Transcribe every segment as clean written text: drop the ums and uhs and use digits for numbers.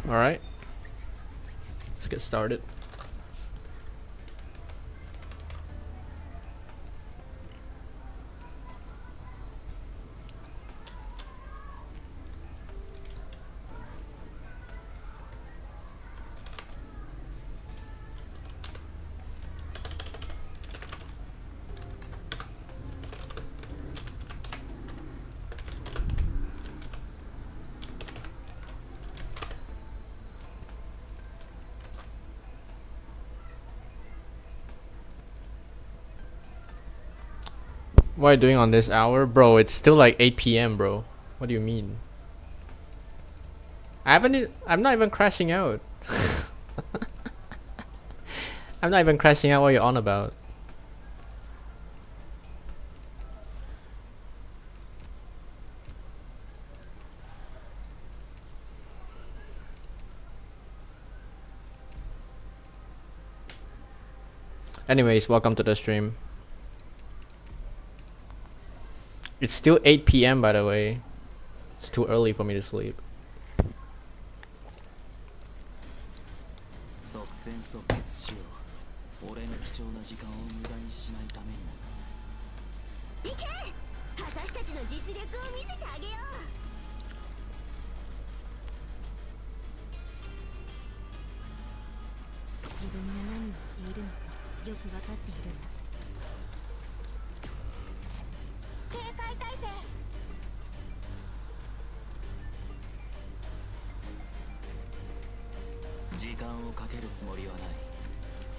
Alright. Let's get started. What are you doing on this hour? Bro, it's still like 8 p.m. bro. What do you mean? I'm not even crashing out. I'm not even crashing out. What you're on about? Anyways, welcome to the stream. It's still 8 p.m. by the way. It's too early for me to sleep.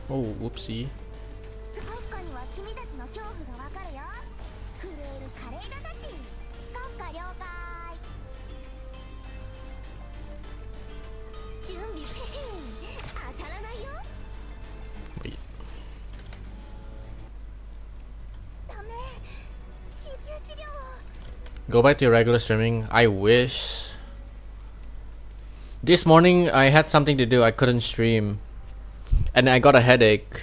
Oh, whoopsie. Wait. Go back to your regular streaming. I wish. This morning I had something to do. I couldn't stream. And I got a headache.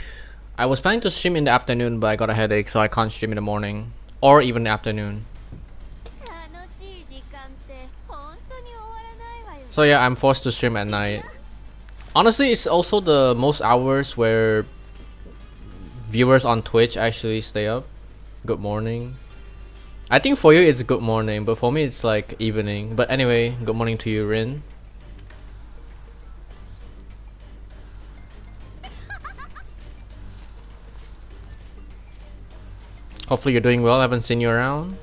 I was planning to stream in the afternoon, but I got a headache, so I can't stream in the morning. Or even the afternoon. So yeah, I'm forced to stream at night. Honestly, it's also the most hours where viewers on Twitch actually stay up. Good morning. I think for you it's good morning, but for me it's like evening. But anyway, good morning to you, Rin. Hopefully you're doing well. I haven't seen you around.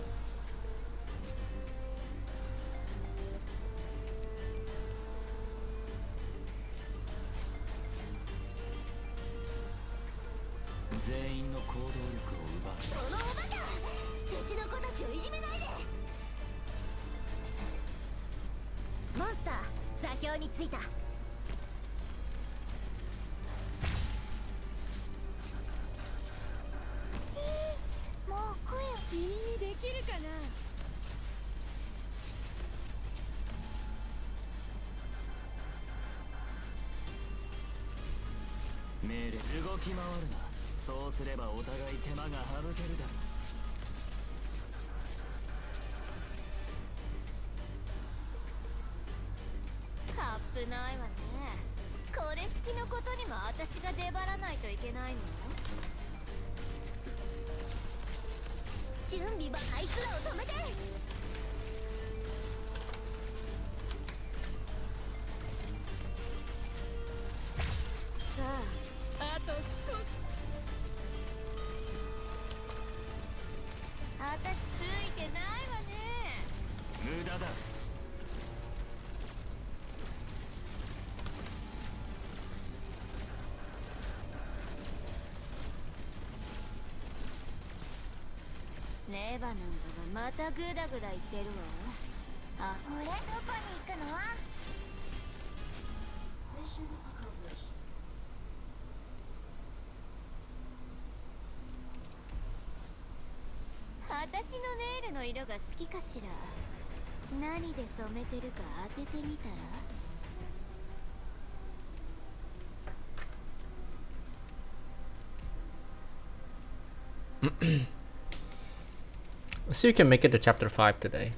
Let's see if you can make it to chapter 5 today.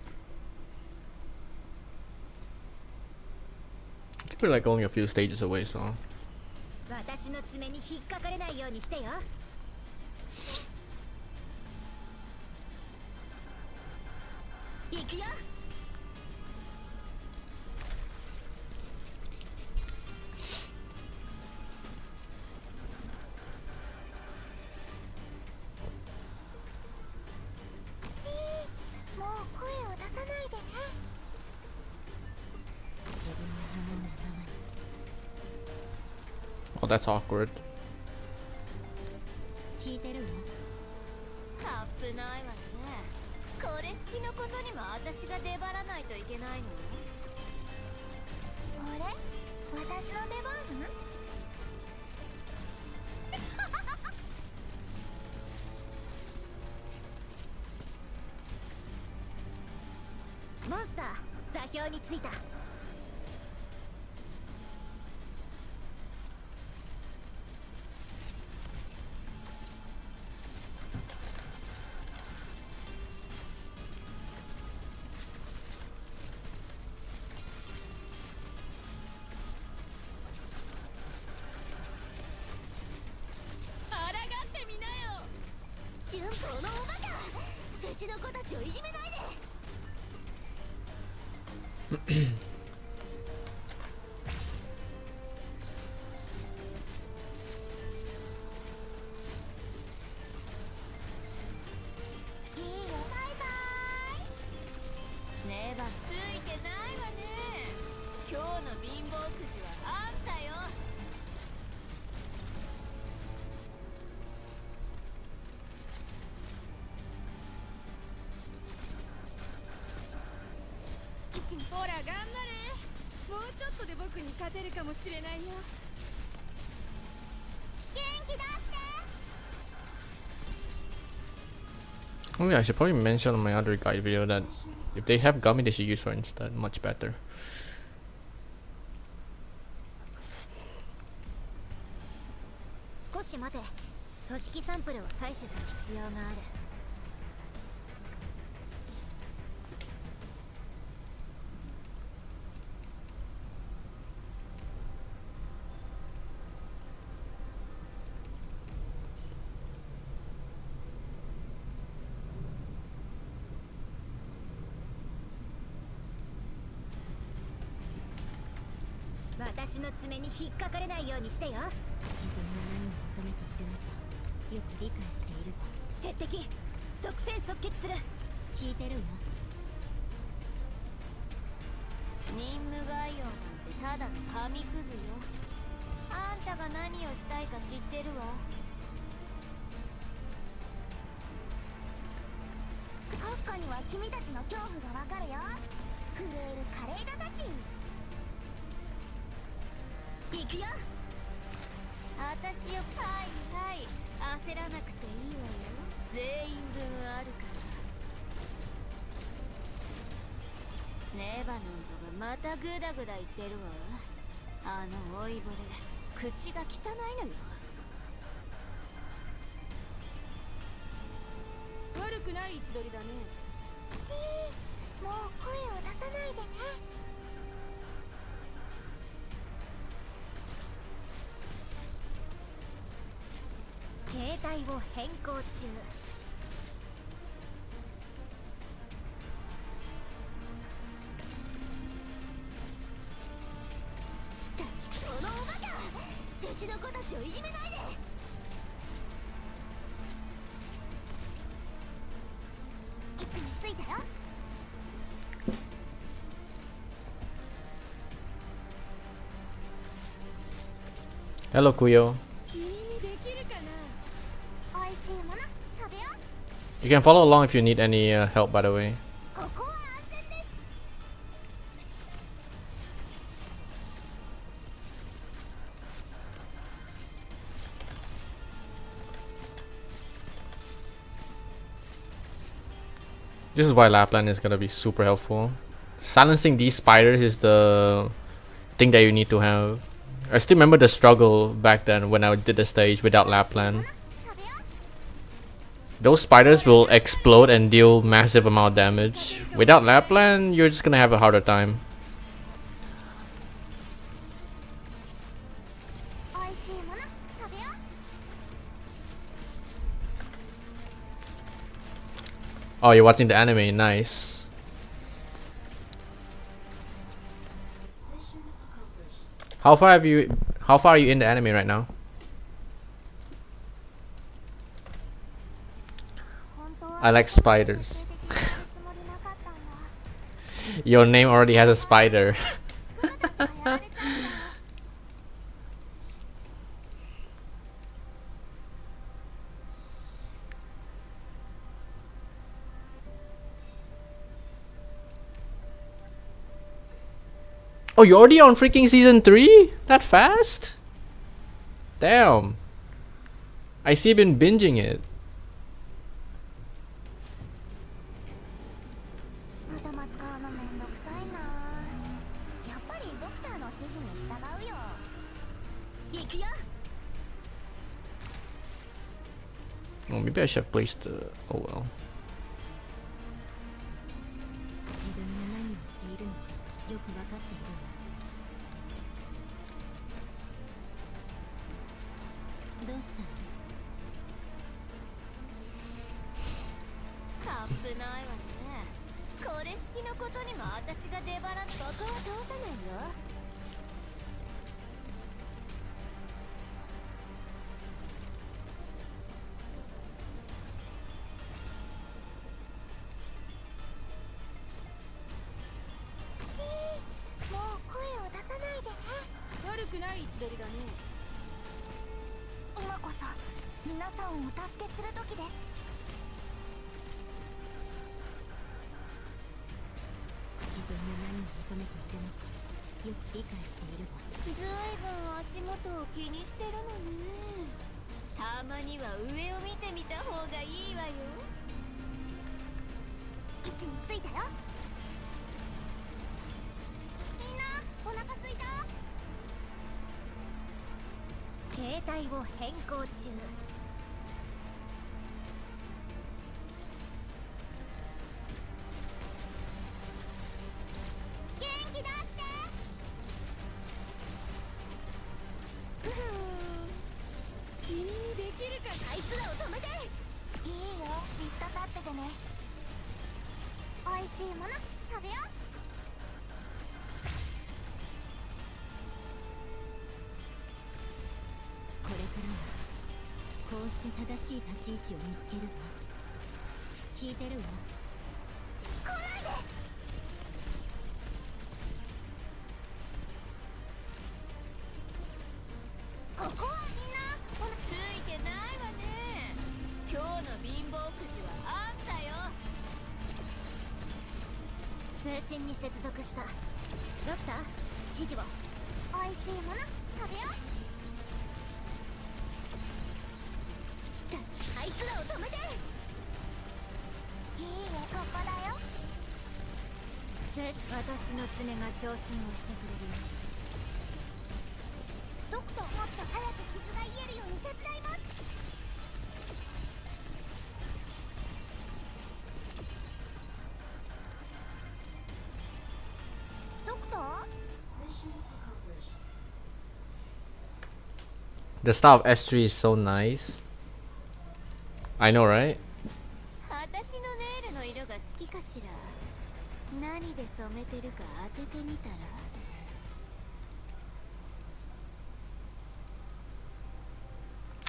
We're like only a few stages away, so. 私の爪に引っかかれないようにしてよ。行くよ。もう声を出さないでね。Oh, that's awkward. 聞いてるの？カップないわね。これ好きのことにも私が出張らないといけないの？あれ？私の出番？モンスター、座標に着いた。順風のおバカ、うちの子たちをいじめないで。いいよ、バイバイ。ねばついてないわね。今日の貧乏くじはあんたよ。ほら頑張れ。もうちょっとで僕に勝てるかもしれないよ。元気出して。 Oh yeah, I should probably mention on my other guide video that if they have gummy, they should use her instead. Much better. 少し待て。組織サンプルを採取する必要がある。私の爪に引っかかれないようにしてよ。自分が何を求めているのかよく理解している。接敵、即戦即決する。聞いてるわ。任務概要なんてただの紙くずよ。あんたが何をしたいか知ってるわ。カフカには君たちの恐怖がわかるよ。震える華麗なたち。行くよ。私よ、はいはい、焦らなくていいわよ。全員分あるから。ネバノンとがまたグダグダ言ってるわ。あの老いぼれ、口が汚いのよ。悪くない位置取りだね。もう声を出さないでね。携帯を変更中。来た来た、このおバカ、うちの子たちをいじめないで。位置についたよ。Hello, Kuyo. You can follow along if you need any help, by the way. This is why Lapland is gonna be super helpful. Silencing these spiders is the thing that you need to have. I still remember the struggle back then when I did the stage without Lapland. Those spiders will explode and deal massive amount of damage. Without Lapland, you're just gonna have a harder time. Oh, you're watching the anime. Nice. How far have you? How far are you in the anime right now? I like spiders. Your name already has a spider. Oh, you're already on freaking season 3? That fast? Damn. I see you've been binging it. 頭使うのめんどくさいな。やっぱりドクターの指示に従うよ。行くよ。 Oh, maybe I should have placed the. Oh well. 自分が何をしているのかよく分かっているわ。どうしたの？カップないわね。これ式のことにも私が出腹にここは通さないよ。もう声を出さないでね。悪くない位置取りだね。今こそ皆さんをお助けする時です。自分が何を求めているのかよく理解しているわ。ずいぶん足元を気にしてるのね。たまには上を見てみた方がいいわよ。位置についたよ。みんなお腹すいた？携帯を変更中。元気出して。君にできるか。あいつらを止めて。いいよ、じっと立っててね。おいしいもの食べよう。これからはこうして正しい立ち位置を見つけるわ。聞いてるわ。来ないで。ここはみんなついてないわね。今日の貧乏くじはあんたよ。通信に接続した。ドクター、指示を。おいしいもの食べよう。来た来た、あいつらを止めて。いいよ、ここだよ。私の爪が聴診をしてくれるよ。ドクター、もっと早く傷が癒えるように手伝います。ドクター？ The style of S3 is so nice. I know, right? 私のネイルの色が好きかしら。何で染めてるか当ててみたら。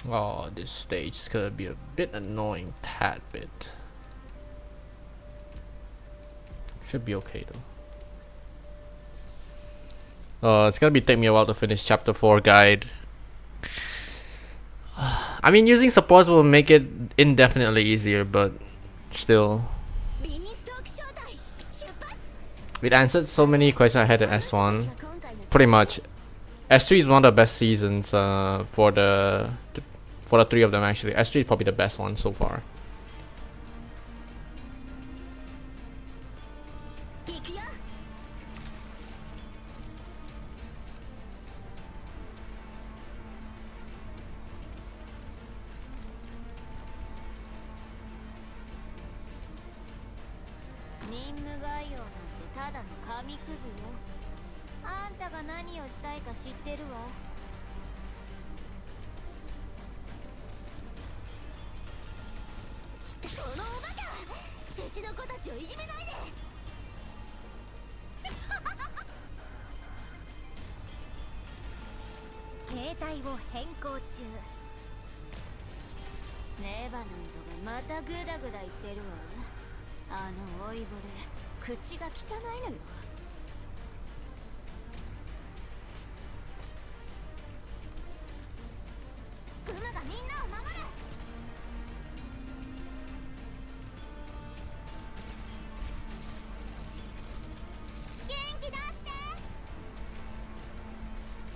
Oh, this stage is gonna be a bit annoying, tad bit. Should be okay though. It's gonna take me a while to finish chapter 4 guide. I mean, using supports will make it indefinitely easier, but still. It answered so many questions I had in S1. Pretty much. S3 is one of the best seasons for the 3 of them actually. S3 is probably the best one so far. ちの子たちをいじめないで。携帯を変更中。ネバナントがまたグダグダ言ってるわ。あの老いぼれ、口が汚いのよ。グムがみんなを守る。元気出して。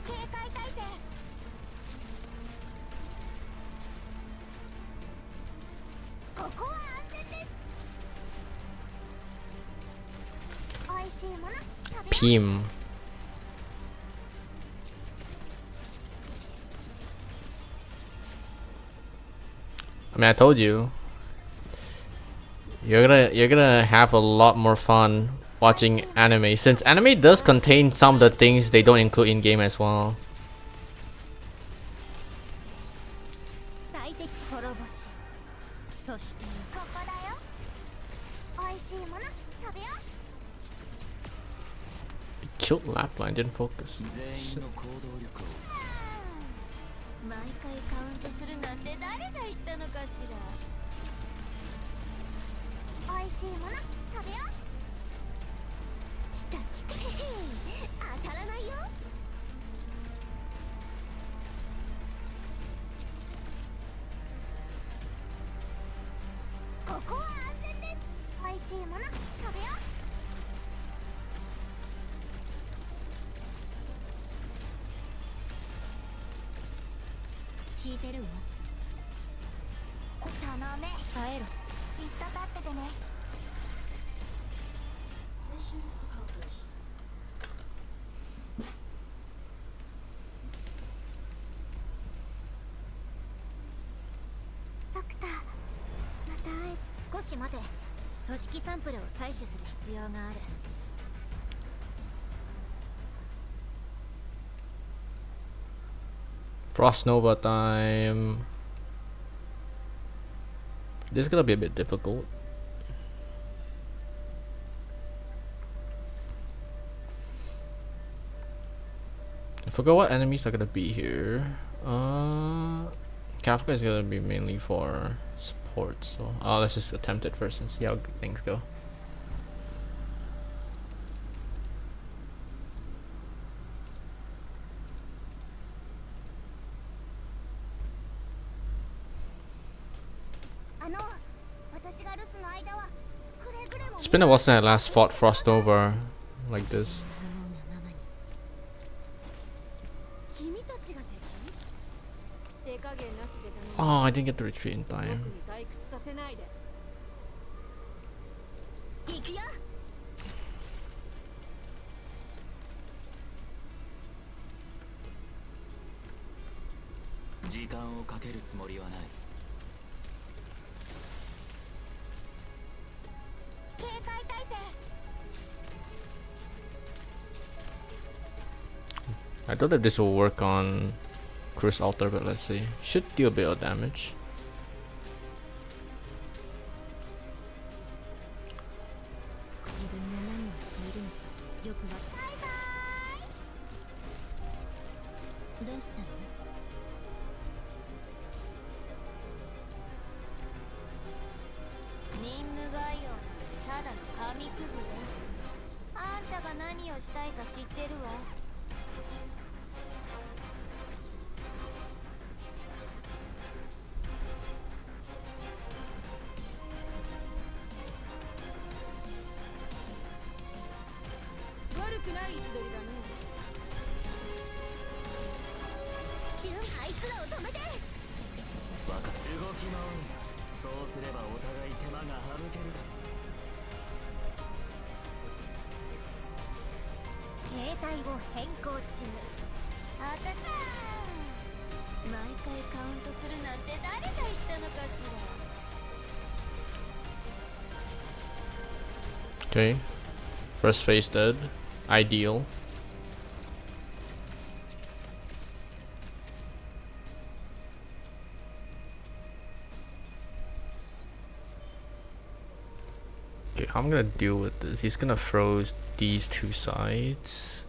警戒態勢。ここは安全です。おいしいもの食べよう。 Pim. I mean, I told you. You're gonna have a lot more fun watching anime, since anime does contain some of the things they don't include in game as well. 最適滅ぼし。そしてここだよ。おいしいもの食べよう。 Killed Lapline, didn't focus. 毎回カウントするなんて誰が言ったのかしら。おいしいもの食べよう。来た来た。当たらないよ。ここは安全です。おいしいもの食べよう。引いてるわ。その目耐えろ。じっと立っててね。ドクター、また会え。少し待て。組織サンプルを採取する必要がある。Frost Nova time. This is gonna be a bit difficult. I forgot what enemies are gonna be here. Kafka is gonna be mainly for support, so let's just attempt it first and see how things go. It's been a while since I last fought Frost Nova like this. Oh, I didn't get to retreat in time. 行くよ。時間をかけるつもりはない。警戒態勢。 I thought that this will work on Cruise Altar, but let's see. Should deal a bit of damage. Okay, first phase dead. Ideal. Okay, how am I gonna deal with this? He's gonna froze these two sides.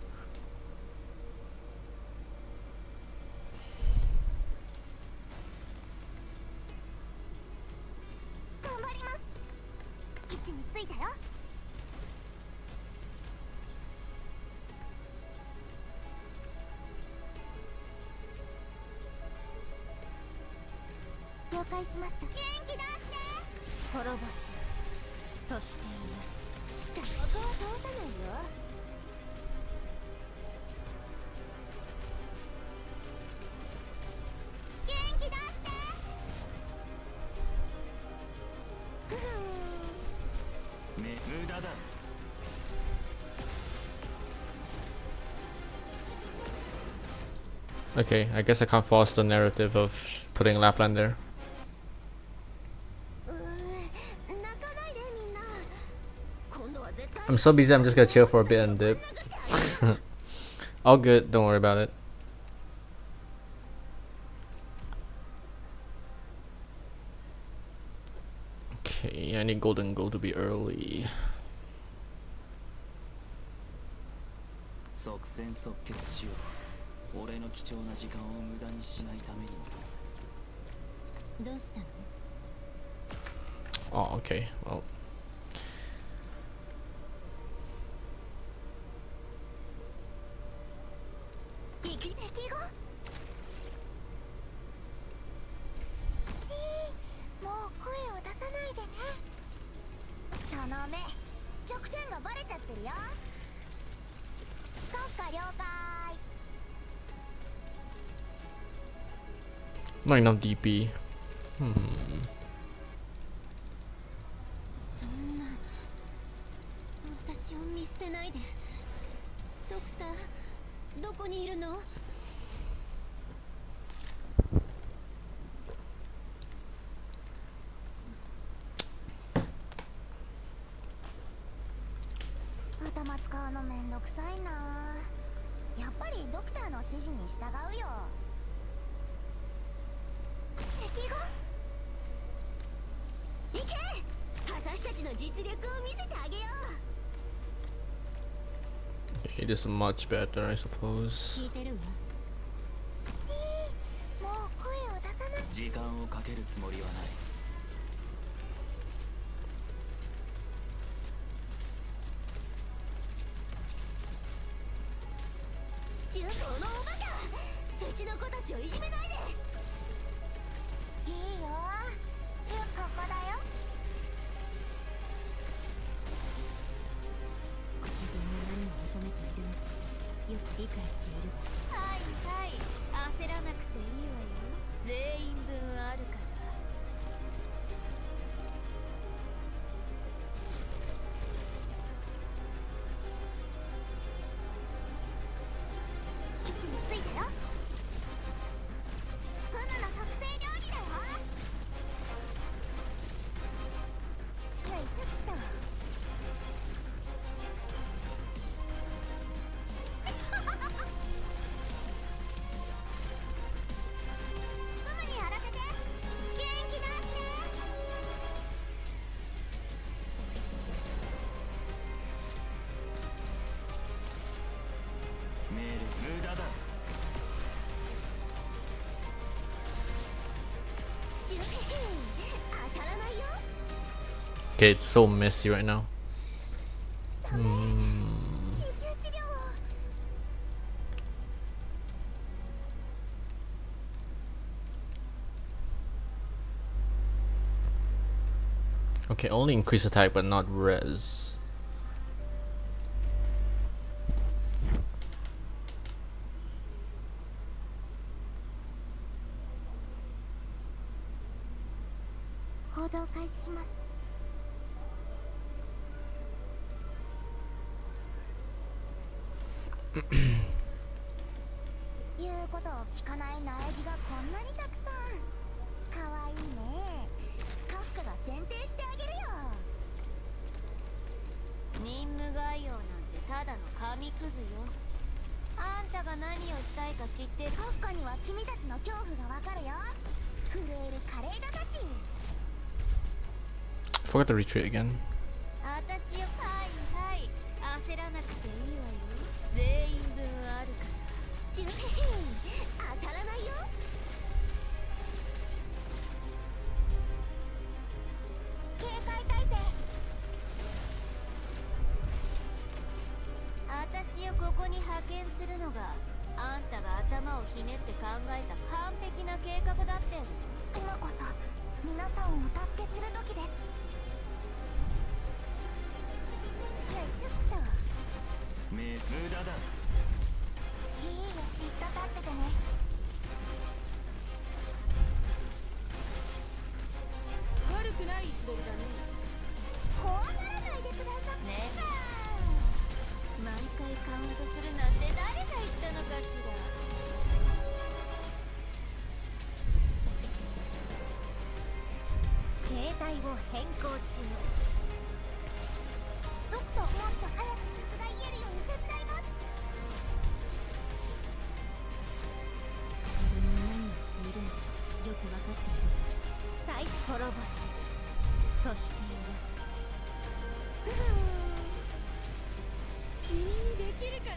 Okay, I guess I can't force the narrative of putting Lapland there. I'm so busy, I'm just gonna chill for a bit and dip. All good, don't worry about it. Okay, I need golden gold to be early. 即戦即決しよう。俺の貴重な時間を無駄にしないためにも。どうしたの？ Oh, okay, well. not enough DP. そんな私を見捨てないで。ドクター、どこにいるの？頭使うのめんどくさいな。やっぱりドクターの指示に従うよ。敵が行け！私たちの実力を見せてあげよう。 It is much better, I suppose. 聞いてるわ。もう声を出さない。時間をかけるつもりはない。中東のおバカ！うちの子たちをいじめないで。いいよ。ジュンここだよ。自分が何を求めているのかよく理解しているわ。はいはい。焦らなくていいわよ。全員分あるから。位置についたよ。フムの特製料理だよ。よいしょっと。フムにやらせて。元気出して。メール無駄だ。ジュン当たらないよ。 Okay, it's so messy right now. 救急治療を。 Okay, only increase attack but not res. 行動開始します。言うことを聞かない苗木がこんなにたくさん。かわいいね。カフカが選定してあげるよ。任務概要なんてただの紙くずよ。あんたが何をしたいか知ってる。カフカには君たちの恐怖がわかるよ。震えるカレーダたち。 Forgot to retreat again. あこに派遣するのがあんたが頭をひねって考えた完璧な計画だってん。今こそ皆さんをお助けする時です。よいしょっと。無駄だ。いいよ、じっと立っててね。悪くない位置取りだね。こうならないでくださいね。毎回カウントするなんて誰が言ったのかしら。携帯を変更中。ドクター、もっと早く傷が癒えるように手伝います。自分に何をしているのかよく分かっている。再滅ぼし、そして許す。君にできるか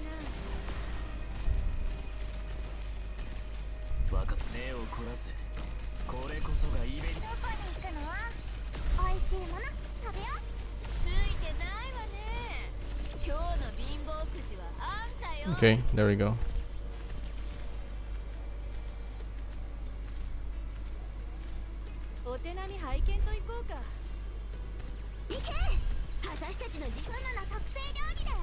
な。わかっ目を凝らせ。これこそがイベリ。どこに行くの？美味しいもの食べよう。ついてないわね。今日の貧乏くじはあんたよ。 Okay, there we go. お手並み拝見と行こうか。行け！私たちの自分の特製料理だよ。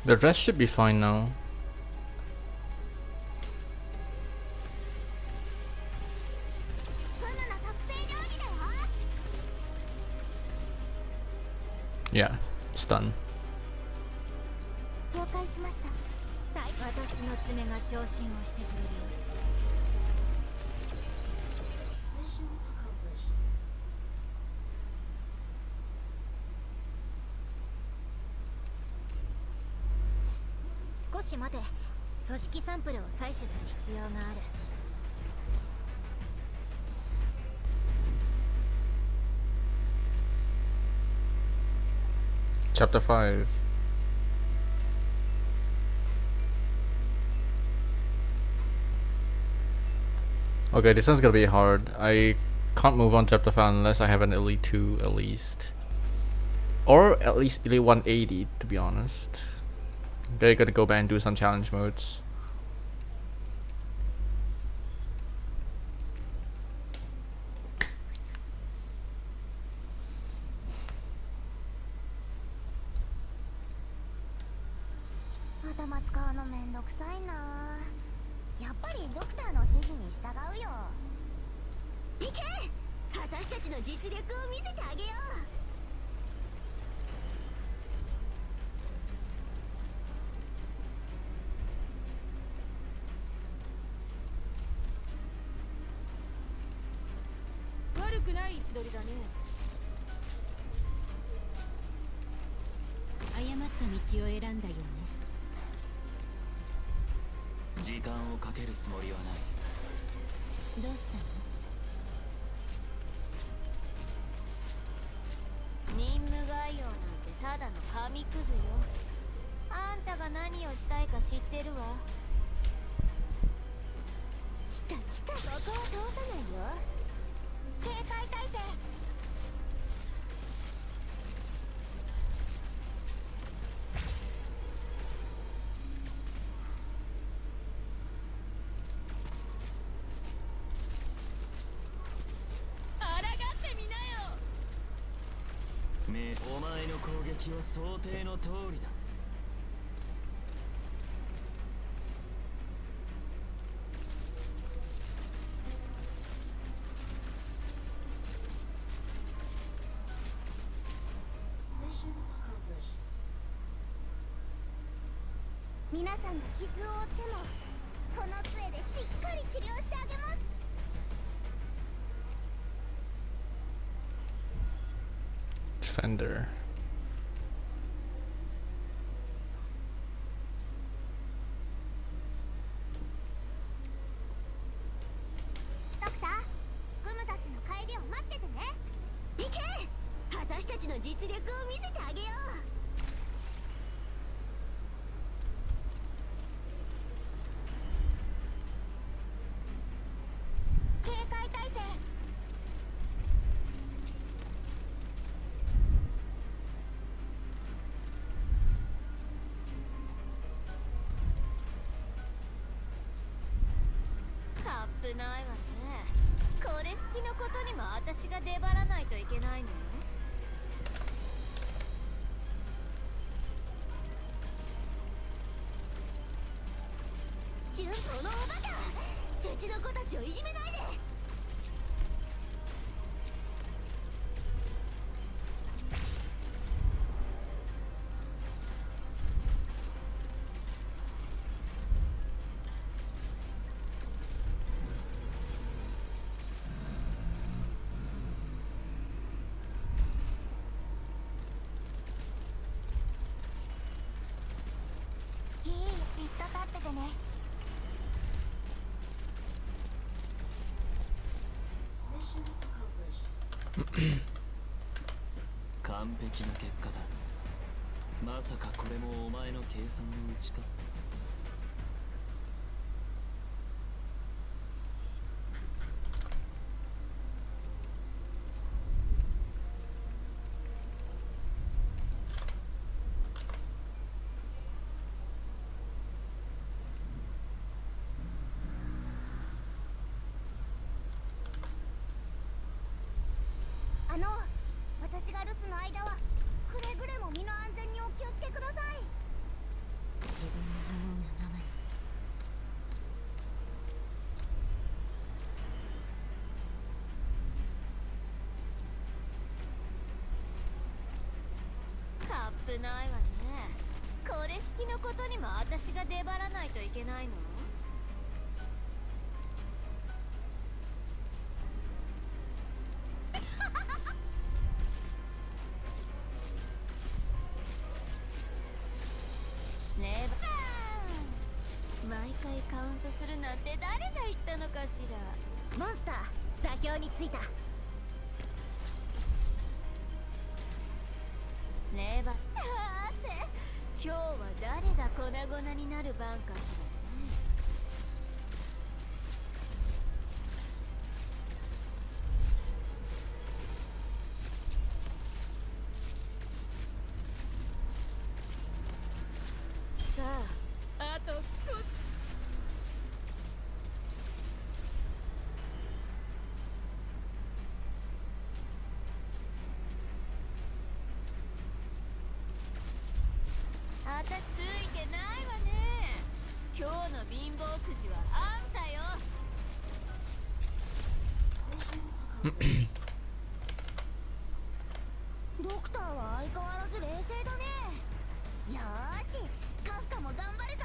The rest should be fine now. Yeah, it's done. 了解しました。私の爪が調子をしてくれるよ。少し待て。組織サンプルを採取する必要がある。Chapter 5. Okay, this one's gonna be hard. I can't move on chapter 5 unless I have an Elite 2 at least. Or at least Elite 180 to be honest. They're gonna go back and do some challenge modes.頭使うのめんどくさいな。やっぱりドクターの指示に従うよ。行け！私たちの実力を見せてあげよう。悪くない位置取りだね。誤った道を選んだよね。時間をかけるつもりはない。どうしたの？任務概要なんてただの紙くずよ。あんたが何をしたいか知ってるわ。来た来た。ここは通さないよ。警戒態勢。お前の攻撃は想定の通りだ。皆さんが傷を負ってもこの杖でしっかり治療してあげます。Defender. ドクター、グムたちの帰りを待っててね。行け！私たちの実力を見せてあげよう。警戒態勢。危ないわね。これ式のことにも私が出張らないといけないのよ。順子のおバカ、うちの子たちをいじめないで。いい、じっと立っててね。完璧な結果だ。まさかこれもお前の計算のうちか。私が留守の間はくれぐれも身の安全にお気をつけください。自分のような生に。危ないわね。これ式のことにも私が出張らないといけないの。ねえ、毎回カウントするなんて誰が言ったのかしら。モンスター座標についた。ねえば、さーて今日は誰が粉々になる番かしらね。さあ、あと少し。あたついてないわね。今日の貧乏くじはあんたよ。ドクターは相変わらず冷静だね。よーし、カフカも頑張るぞ。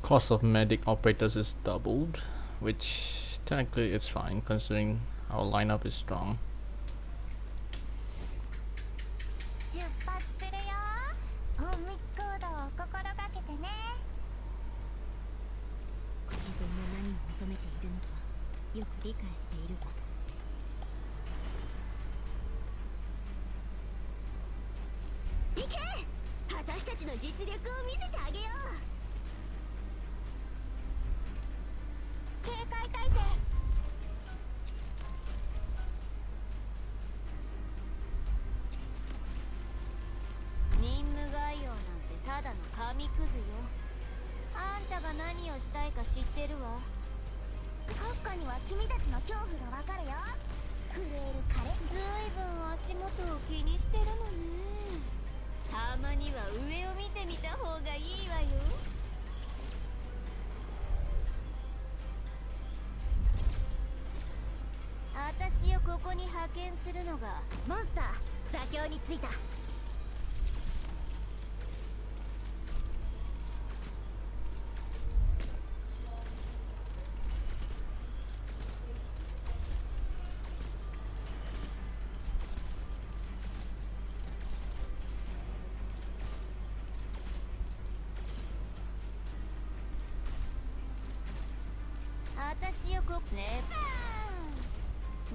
Cost of medic operators is doubled, which technically it's fine considering our lineup is strong. 出発するよ。隠密行動を心がけてね。自分が何を求めているのかよく理解しているわ。行け、私たちの実力を見せてあげよう。警戒態勢。任務概要なんてただの紙くずよ。あんたが何をしたいか知ってるわ。カフカには君たちの恐怖がわかるよ。震える枯れ。ずいぶん足元を気にしてるのね。たまには上を見てみた方がいいわよ。私をここに派遣するのが。モンスター座標についた。私をこね。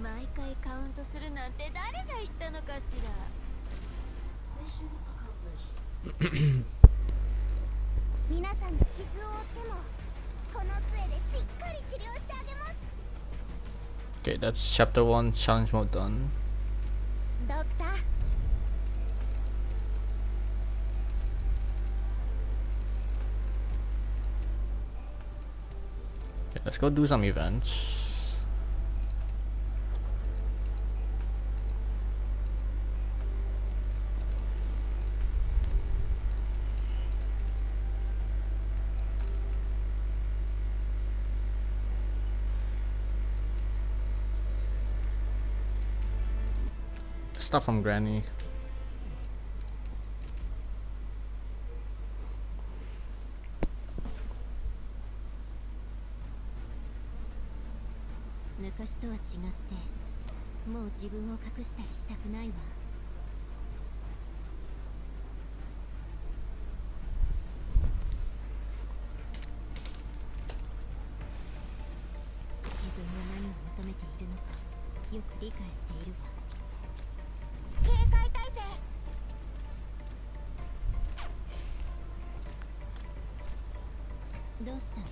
毎回カウントするなんて誰が言ったのかしら。皆さんに傷を負ってもこの杖でしっかり治療してあげます。 Okay, that's chapter 1 challenge mode done. ドクター、Let's go do some events. Stuff from Granny.昔とは違ってもう自分を隠したりしたくないわ。自分が何を求めているのかよく理解しているわ。警戒態勢。どうしたの？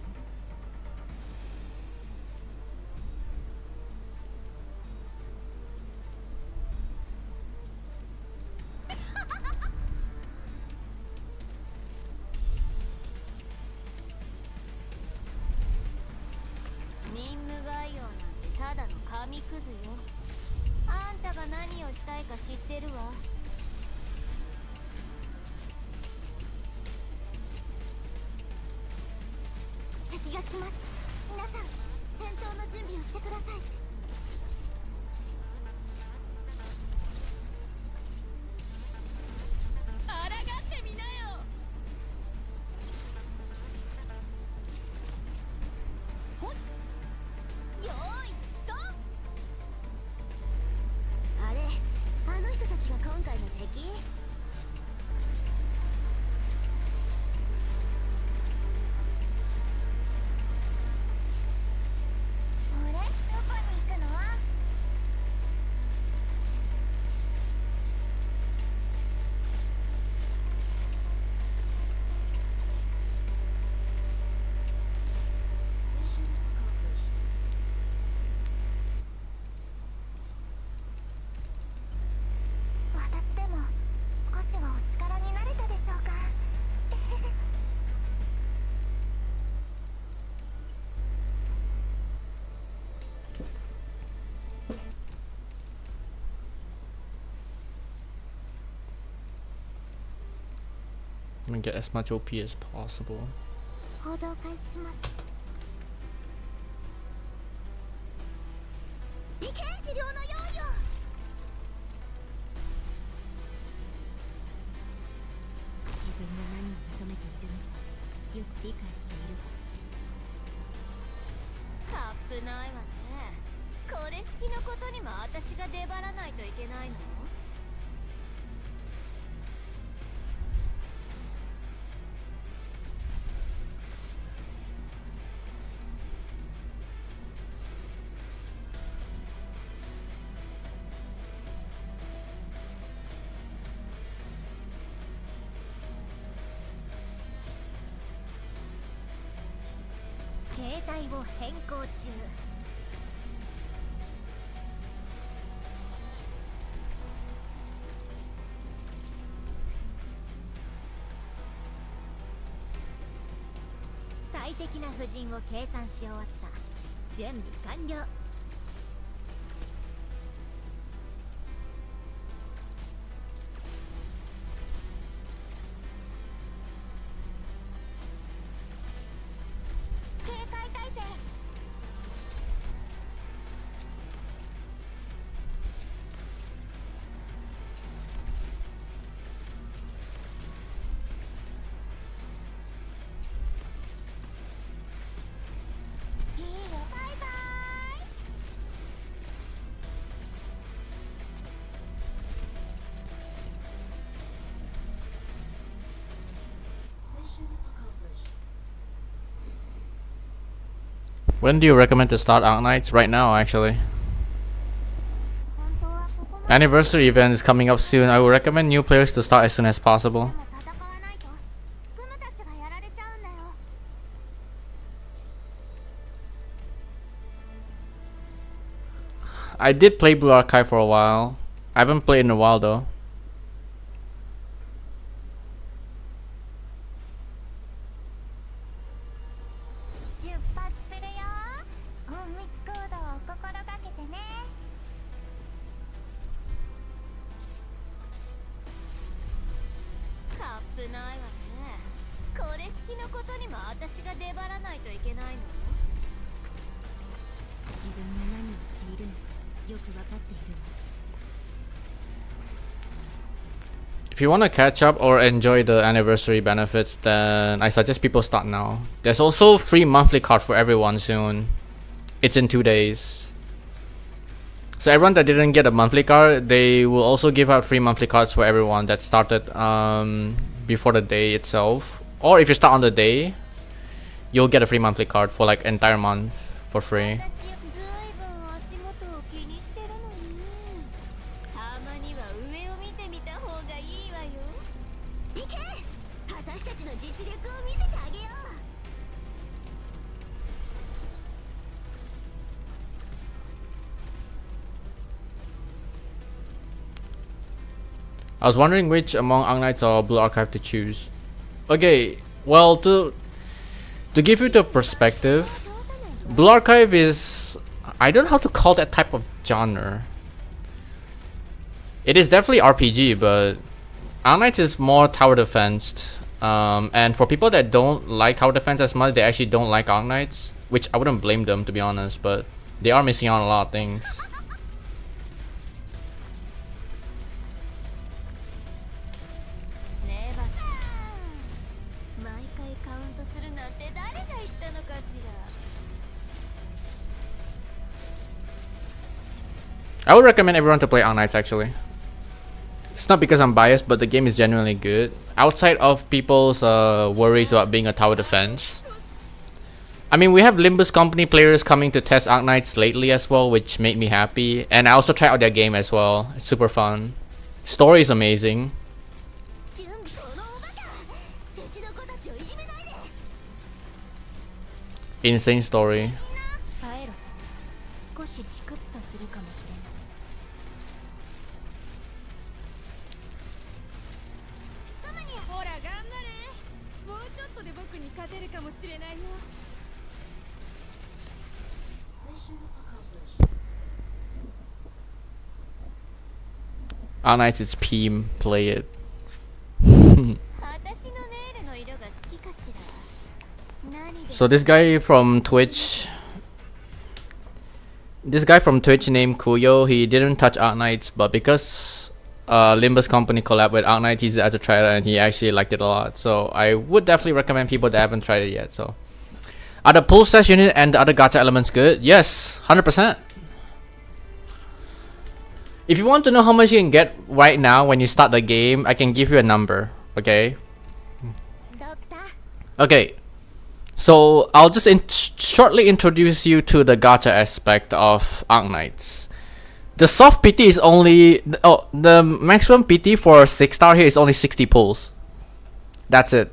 任務概要なんてただの紙くずよ。あんたが何をしたいか知ってるわ。敵が来ます。皆さん戦闘の準備をしてください。あらがってみなよ。よーいドン。あれ、あの人たちが今回の敵？俺どこに行くの？私でも少しはお力になれたでしょうか。I'm gonna get as much OP as possible. 行動開始します。いけ治療の用意を。自分が何を求めているのかよく理解しているわ。カップないわね。これ式のことにも私が出張らないといけないの？携帯を変更中。最適な布陣を計算し終わった。準備完了。警戒態勢。いいよバイバイ。When do you recommend to start Arknights? Right now, actually. 本当はここまで Anniversary event is coming up soon. I would recommend new players to start as soon as possible. も戦わないとクムたちがやられちゃうんだよ。I did play Blue Archive for a while. I haven't played in a while though. 出発するよ。ないわね。これ式のことにも私が出張らないといけないの？自分が何をしているのかよく分かっているわ。 If you want to catch up or enjoy the anniversary benefits, then I suggest people start now. There's also free monthly card for everyone soon. It's in 2 days. So everyone that didn't get a monthly card, they will also give out free monthly cards for everyone that started before the day itself. Or if you start on the day, you'll get a free monthly card for like entire month for free. 私ずいぶん足元を気にしてるのにね。たまには上を見てみた方がいいわよ。行け、私たちの実力を見せてあげよう。 I was wondering which among Arknights or Blue Archive to choose. Okay, well, to give you the perspective, Blue Archive is, I don't know how to call that type of genre. It is definitely RPG, but Arknights is more tower defense. And for people that don't like tower defense as much, they actually don't like Arknights, which I wouldn't blame them, to be honest, but they are missing out on a lot of things. ねえば毎回カウントするなんて誰が言ったのかしら。 I would recommend everyone to play Arknights actually. It's not because I'm biased, but the game is genuinely good. Outside of people's worries about being a tower defense. I mean, we have Limbus Company players coming to test Arknights lately as well, which made me happy. And I also tried out their game as well. It's super fun. Story is amazing. 準備このおバカ、うちの子たちをいじめないで。 Insane story. 耐えろ。少しチクッとするかもしれない。ほら頑張れ。もうちょっとで僕に勝てるかもしれないよ。 Arknights, it's Peem. Play it. 私のネイルの色が好きかしら。何で So this guy from Twitch named Kuyo, he didn't touch Arknights, but because Limbus Company collab with Arknights, he's as a try it and he actually liked it a lot. So I would definitely recommend people that haven't tried it yet. So are the pull stash unit and the other gacha elements good? Yes, 100%. If you want to know how much you can get right now when you start the game, I can give you a number, okay? ドクター Okay, so I'll just shortly introduce you to the gacha aspect of Arknights. The soft PT is only, the maximum PT for 6-star here is only 60 pulls. That's it.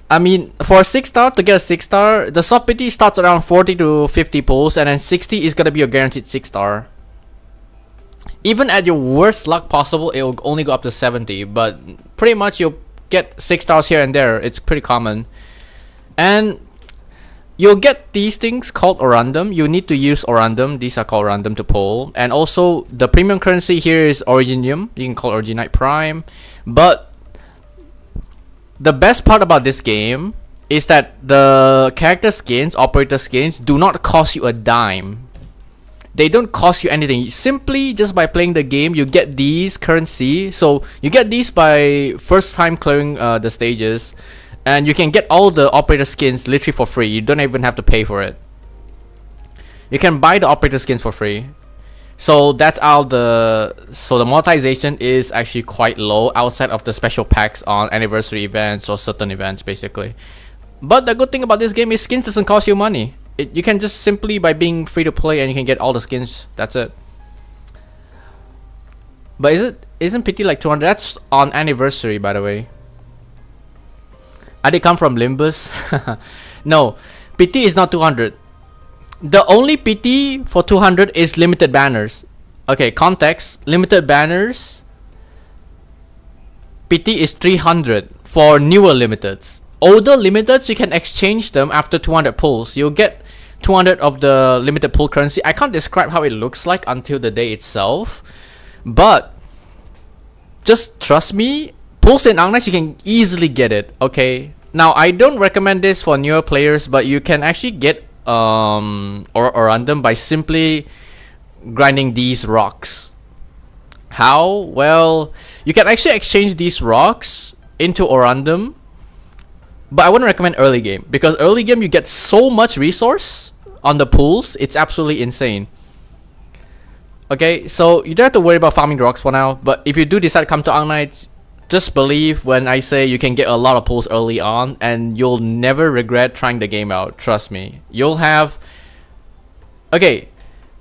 I mean, for a 6-star, to get a 6-star, the soft PT starts around 40 to 50 pulls, and then 60 is gonna be your guaranteed 6-star. Even at your worst luck possible, it will only go up to 70, but pretty much you'll get 6 stars here and there. It's pretty common. And you'll get these things called Orandom. You need to use Orandom. These are called Orandom to pull. And also, the premium currency here is Originium. You can call Originite Prime. But the best part about this game is that the character skins, operator skins, do not cost you a dime. They don't cost you anything. Simply just by playing the game, you get these currency. So you get these by first time clearing the stages, and you can get all the operator skins literally for free. You don't even have to pay for it. You can buy the operator skins for free. So that's how the monetization is actually quite low outside of the special packs on anniversary events or certain events basically. But the good thing about this game is skins doesn't cost you money. You can just simply by being free to play and you can get all the skins. That's it. But isn't PT like 200? That's on anniversary, by the way. They come from Limbus? No, PT is not 200. The only PT for 200 is limited banners. Okay, context. Limited banners. PT is 300 for newer limiteds. Older limiteds, you can exchange them after 200 pulls. You'll get 200 of the limited pull currency. I can't describe how it looks like until the day itself, but just trust me, Pulse in Arknights, you can easily get it. Okay. Now I don't recommend this for newer players, but you can actually get or random by simply grinding these rocks. How? Well, you can actually exchange these rocks into Orandum, but I wouldn't recommend early game, because early game you get so much resource on the pools, it's absolutely insane. Okay, so you don't have to worry about farming the rocks for now, but if you do decide to come to Arknights, just believe when I say you can get a lot of pools early on, and you'll never regret trying the game out. Trust me. You'll have... Okay,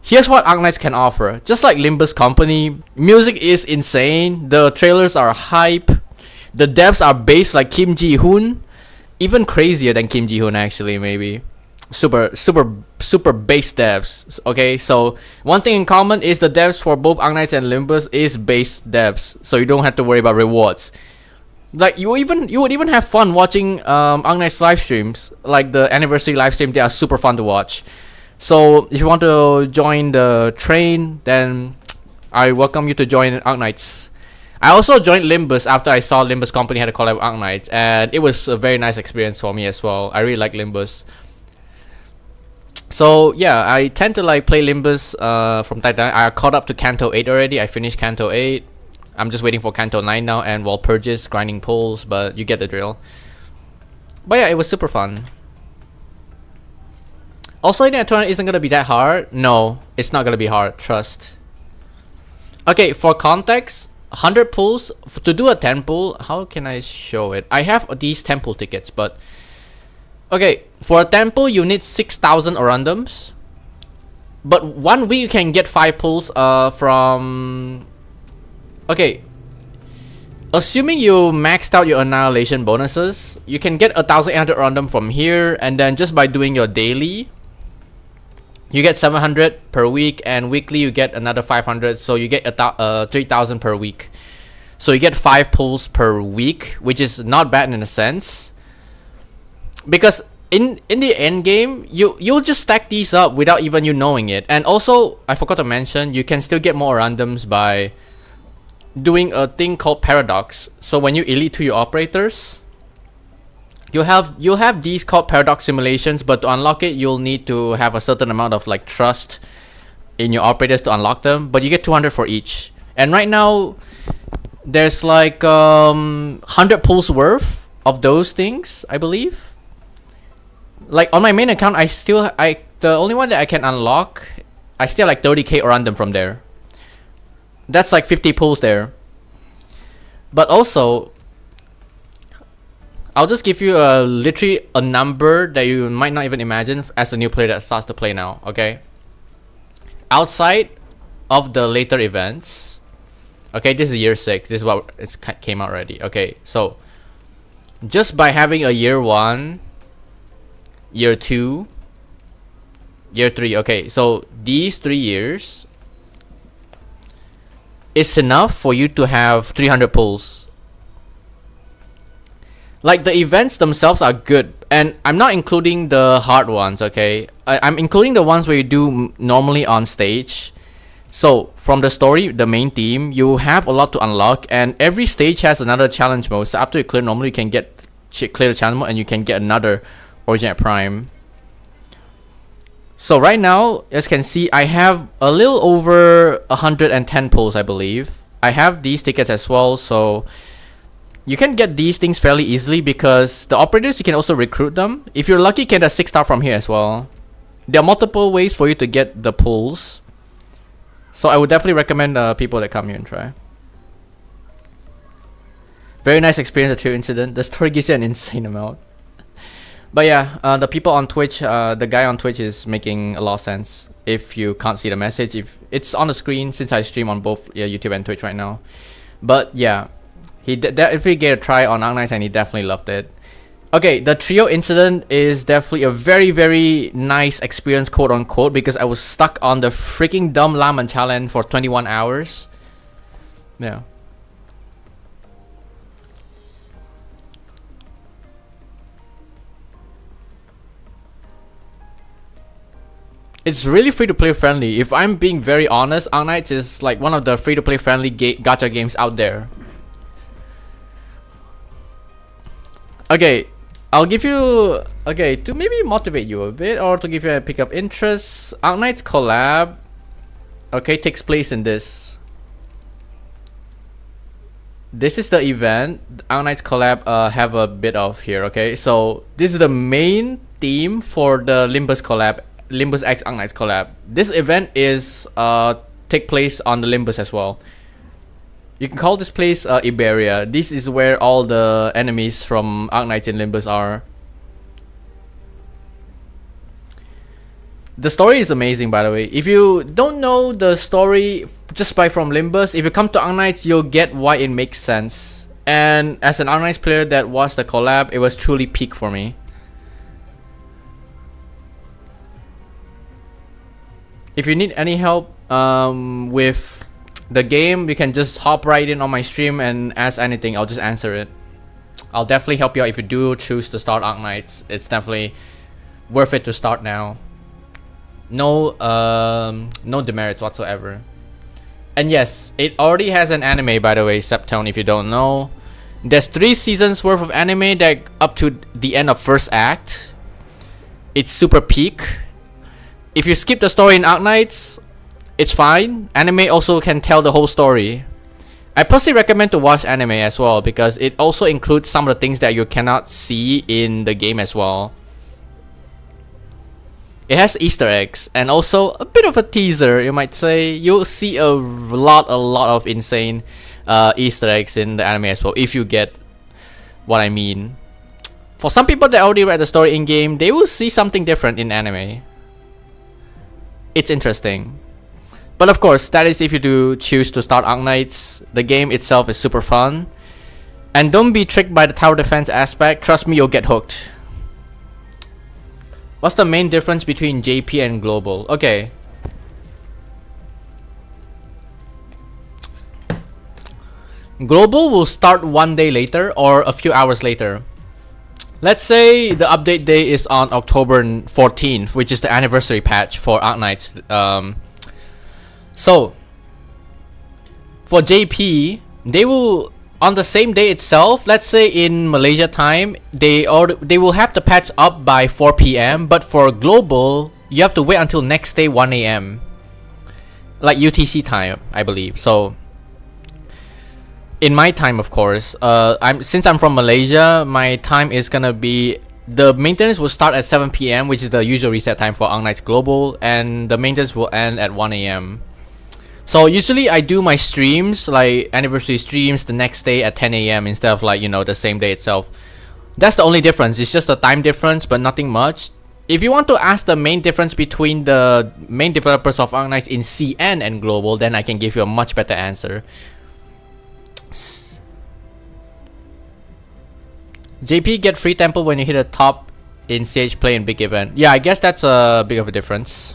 here's what Arknights can offer. Just like Limbus Company, music is insane, the trailers are hype, the devs are based like Kim Ji-hoon, even crazier than Kim Ji-hoon actually, maybe. Super base devs. Okay, so one thing in common is the devs for both Arknights and Limbus is base devs, so you don't have to worry about rewards. Like you would even have fun watching Arknights live streams, like the anniversary live stream. They are super fun to watch. So if you want to join the train, then I welcome you to join Arknights. I also joined Limbus after I saw Limbus Company had a collab with Arknights, and it was a very nice experience for me as well. I really like Limbus. So yeah, I tend to like play Limbus from time to time. I caught up to Canto 8 already. I finished Canto 8. I'm just waiting for Canto 9 now, and while purges, grinding pulls, but you get the drill. But yeah, it was super fun. Also, I think the tournament isn't gonna be that hard. No, it's not gonna be hard, trust. Okay, for context, 100 pulls, to do a 10 pull, how can I show it? I have these 10 pull tickets, but... Okay, for a 10 pull, you need 6,000 Orandums. But 1 week you can get 5 pulls from... Okay, assuming you maxed out your Annihilation bonuses, you can get 1,800 Orandum from here, and then just by doing your daily, you get 700 per week, and weekly you get another 500, so you get 3,000 per week. So you get 5 pulls per week, which is not bad in a sense. Because in the end game, you'll just stack these up without even you knowing it. And also, I forgot to mention, you can still get more randoms by doing a thing called Paradox. So when you elite to your operators, you'll have these called Paradox simulations, but to unlock it, you'll need to have a certain amount of like trust in your operators to unlock them. But you get 200 for each. And right now, there's like 100 pulls worth of those things, I believe. Like on my main account, the only one that I can unlock, I still have like 30k random from there. That's like 50 pulls there. But also, I'll just give you literally a number that you might not even imagine as a new player that starts to play now, okay? Outside of the later events, okay, this is year 6, this is what it came out already, okay? So, just by having a year 1, year 2, year 3, okay, so these 3 years is enough for you to have 300 pulls. Like the events themselves are good, and I'm not including the hard ones, okay? I'm including the ones where you do normally on stage. So from the story, the main theme, you have a lot to unlock, and every stage has another challenge mode. So after you clear normally, you can clear the challenge mode, and you can get another Origin at Prime. So right now, as you can see, I have a little over 110 pulls, I believe. I have these tickets as well, so you can get these things fairly easily because the operators, you can also recruit them. If you're lucky, you can get a 6-star from here as well. There are multiple ways for you to get the pulls. So I would definitely recommend people that come here and try. Very nice experience at Trio Incident. The story gives you an insane amount. But yeah, the people on Twitch, the guy on Twitch is making a lot of sense. If you can't see the message, if it's on the screen since I stream on both YouTube and Twitch right now. But yeah, he definitely gave a try on Arknights and he definitely loved it. Okay, the Trio Incident is definitely a very, very nice experience, quote unquote, because I was stuck on the freaking dumb Laman challenge for 21 hours. Yeah. It's really free-to-play friendly. If I'm being very honest, Arknights is like one of the free-to-play friendly gacha games out there. Okay, I'll give you, okay, to maybe motivate you a bit or to give you a pick up interest. Arknights collab, okay, takes place in this. This is the event. Arknights collab have a bit of here, okay? So this is the main theme for the Limbus collab, Limbus X Arknights collab. This event is take place on the Limbus as well. You can call this place Iberia. This is where all the enemies from Arknights in Limbus are. The story is amazing, by the way. If you don't know the story just by from Limbus, if you come to Arknights, you'll get why it makes sense. And as an Arknights player that watched the collab, it was truly peak for me. If you need any help with the game, you can just hop right in on my stream and ask anything. I'll just answer it. I'll definitely help you out if you do choose to start Arknights. It's definitely worth it to start now. No demerits whatsoever. And yes, it already has an anime, by the way, SUBATHON, if you don't know. There's 3 seasons worth of anime that up to the end of first act. It's super peak. If you skip the story in Arknights, it's fine. Anime also can tell the whole story. I personally recommend to watch anime as well because it also includes some of the things that you cannot see in the game as well. It has Easter eggs and also a bit of a teaser, you might say. You'll see a lot of insane Easter eggs in the anime as well, if you get what I mean. For some people that already read the story in game, they will see something different in anime. It's interesting. But of course, that is if you do choose to start Arknights. The game itself is super fun. And don't be tricked by the tower defense aspect. Trust me, you'll get hooked. What's the main difference between JP and Global? Okay. Global will start one day later or a few hours later. Let's say the update day is on October 14th, which is the anniversary patch for Arknights. So, for JP, they will, on the same day itself, let's say in Malaysia time, they will have the patch up by 4 PM, but for Global, you have to wait until next day 1 AM. Like UTC time, I believe. So, in my time, of course, since I'm from Malaysia, my time is gonna be, the maintenance will start at 7 PM, which is the usual reset time for Arknights Global, and the maintenance will end at 1 AM. So usually I do my streams, like anniversary streams, the next day at 10 AM instead of like, you know, the same day itself. That's the only difference. It's just a time difference, but nothing much. If you want to ask the main difference between the main developers of Arknights in CN and Global, then I can give you a much better answer. JP get free temple when you hit a top in CH play in big event. Yeah, I guess that's a big of a difference.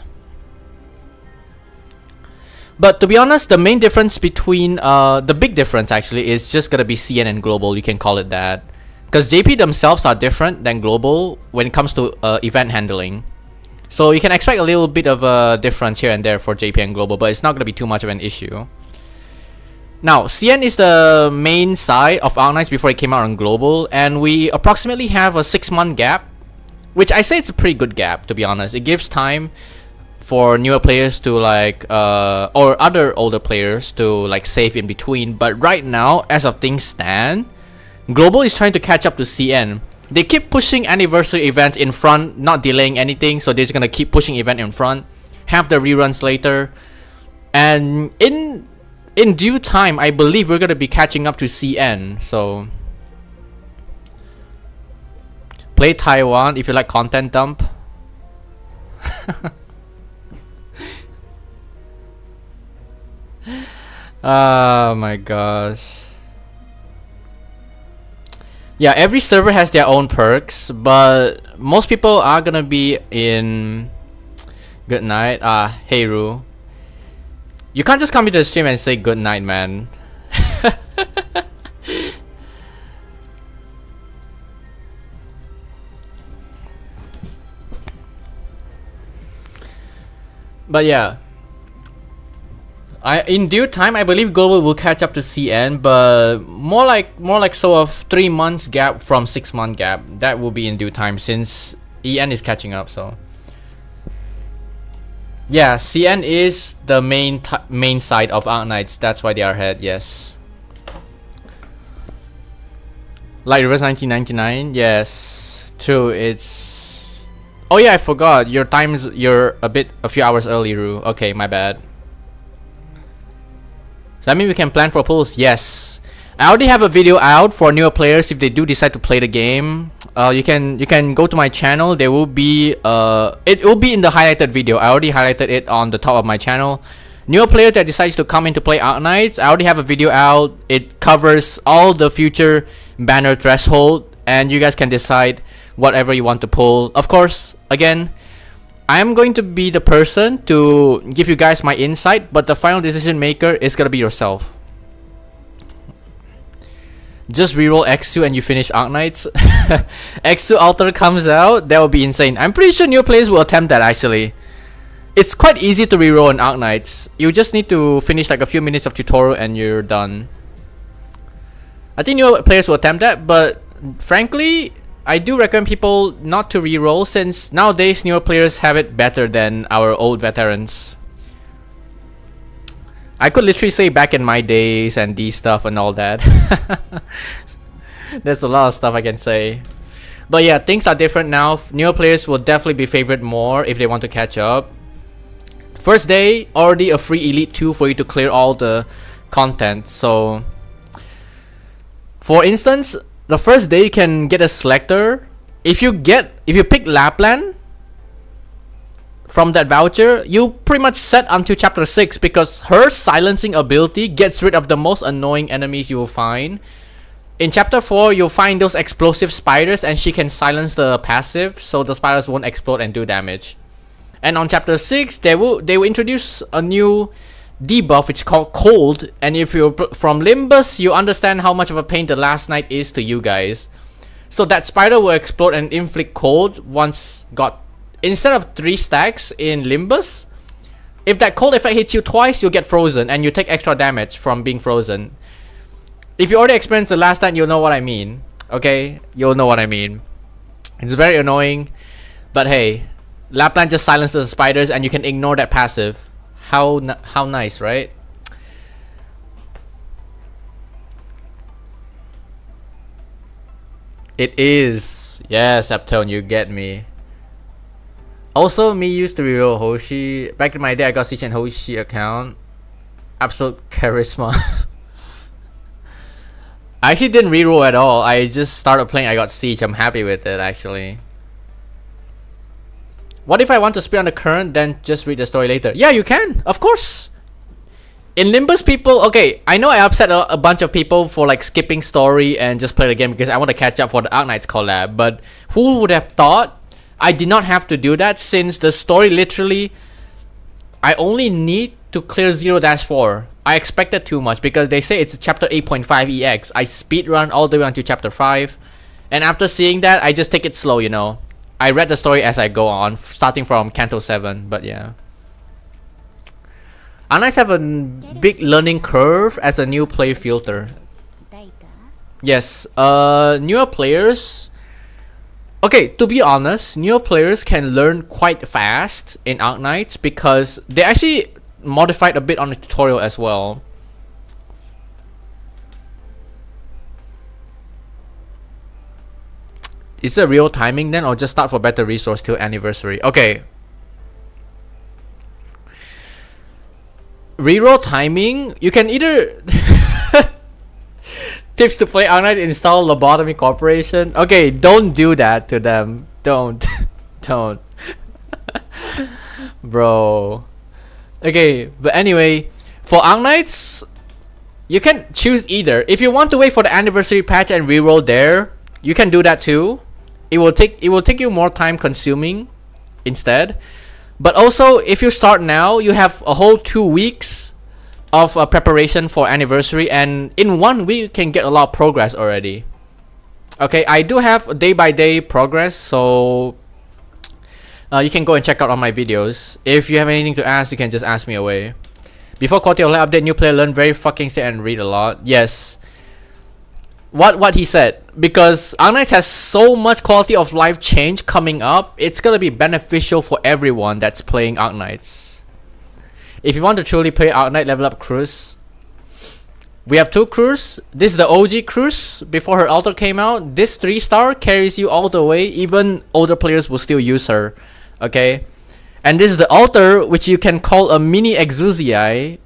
But to be honest, the main difference between the big difference actually is just gonna be CN and Global. You can call it that, because JP themselves are different than Global when it comes to event handling. So you can expect a little bit of a difference here and there for JP and Global, but it's not gonna be too much of an issue. Now, CN is the main side of Arknights before it came out on Global, and we approximately have a 6-month gap, which I say it's a pretty good gap, to be honest. It gives time for newer players to like, or other older players to like save in between. But right now, as of things stand, Global is trying to catch up to CN. They keep pushing anniversary events in front, not delaying anything, so they're just gonna keep pushing event in front, have the reruns later, and in due time, I believe we're gonna be catching up to CN. So play Taiwan if you like content dump. Oh my gosh. Yeah, every server has their own perks, but most people are gonna be in. Good night. Hey Ru. You can't just come into the stream and say good night, man. But yeah. In due time, I believe global will catch up to CN, but more like so of 3 months gap from 6 month gap. That will be in due time since EN is catching up. So yeah, CN is the main side of Arknights. That's why they are ahead. Yes. Like reverse 1999. Yes, true. It's. Oh yeah, I forgot. You're a few hours early, Ru. Okay, my bad. So I mean we can plan for pulls. Yes, I already have a video out for newer players if they do decide to play the game. You can go to my channel. There will be it will be in the highlighted video. I already highlighted it on the top of my channel. Newer player that decides to come in to play Arknights, I already have a video out. It covers all the future banner threshold, and you guys can decide whatever you want to pull. Of course, again, I'm going to be the person to give you guys my insight, but the final decision maker is gonna be yourself. Just reroll X2 and you finish Arknights. X2 Alter comes out, that would be insane. I'm pretty sure new players will attempt that actually. It's quite easy to reroll in Arknights. You just need to finish like a few minutes of tutorial and you're done. I think new players will attempt that, but frankly, I do recommend people not to reroll since nowadays newer players have it better than our old veterans. I could literally say back in my days and these stuff and all that. There's a lot of stuff I can say. But yeah, things are different now. Newer players will definitely be favored more if they want to catch up. First day, already a free Elite 2 for you to clear all the content. So, for instance, the first day you can get a selector. If you pick Lapland from that voucher, you pretty much set until chapter 6 because her silencing ability gets rid of the most annoying enemies you will find. In chapter 4, you'll find those explosive spiders and she can silence the passive so the spiders won't explode and do damage. And on chapter 6, they will introduce a new debuff which is called Cold, and if you're from Limbus, you understand how much of a pain the last night is to you guys. So that spider will explode and inflict cold once instead of 3 stacks in Limbus. If that cold effect hits you twice, you'll get frozen and you take extra damage from being frozen. If you already experienced the last night, you'll know what I mean. Okay, you'll know what I mean. It's very annoying, but hey, Lapland just silences the spiders and you can ignore that passive. How nice, right? It is. Yes, Aptone, you get me. Also, me used to reroll Hoshi. Back in my day, I got Siege and Hoshi account. Absolute charisma. I actually didn't reroll at all. I just started playing, I got Siege. I'm happy with it, actually. What if I want to speed on the current, then just read the story later? Yeah, you can, of course. In Limbus, people, okay, I know I upset a bunch of people for like skipping story and just play the game because I want to catch up for the Arknights collab, but who would have thought I did not have to do that since the story literally, I only need to clear 0-4. I expected too much because they say it's chapter 8.5 EX. I speedrun all the way until chapter 5, and after seeing that, I just take it slow, you know. I read the story as I go on, starting from Canto 7, but yeah. Arknights have a big learning curve as a new play filter. Yes, newer players... Okay, to be honest, newer players can learn quite fast in Arknights because they actually modified a bit on the tutorial as well. Is it real timing then, or just start for better resource till anniversary? Okay. Reroll timing, you can either... Tips to play Arknight, install Lobotomy Corporation. Okay, don't do that to them. Don't. Don't. Bro. Okay, but anyway, for Arknights, you can choose either. If you want to wait for the anniversary patch and reroll there, you can do that too. It will take you more time consuming instead. But also, if you start now, you have a whole 2 weeks of preparation for anniversary, and in 1 week you can get a lot of progress already. Okay, I do have day by day progress, so you can go and check out all my videos. If you have anything to ask, you can just ask me away. Before quality of life update, new player learn very fucking stay and read a lot. Yes. What he said, because Arknights has so much quality of life change coming up, it's gonna be beneficial for everyone that's playing Arknights. If you want to truly play Arknight level up cruise, we have 2 crews. This is the OG cruise before her altar came out. This 3-star carries you all the way. Even older players will still use her. Okay, and this is the altar, which you can call a mini Exuzii.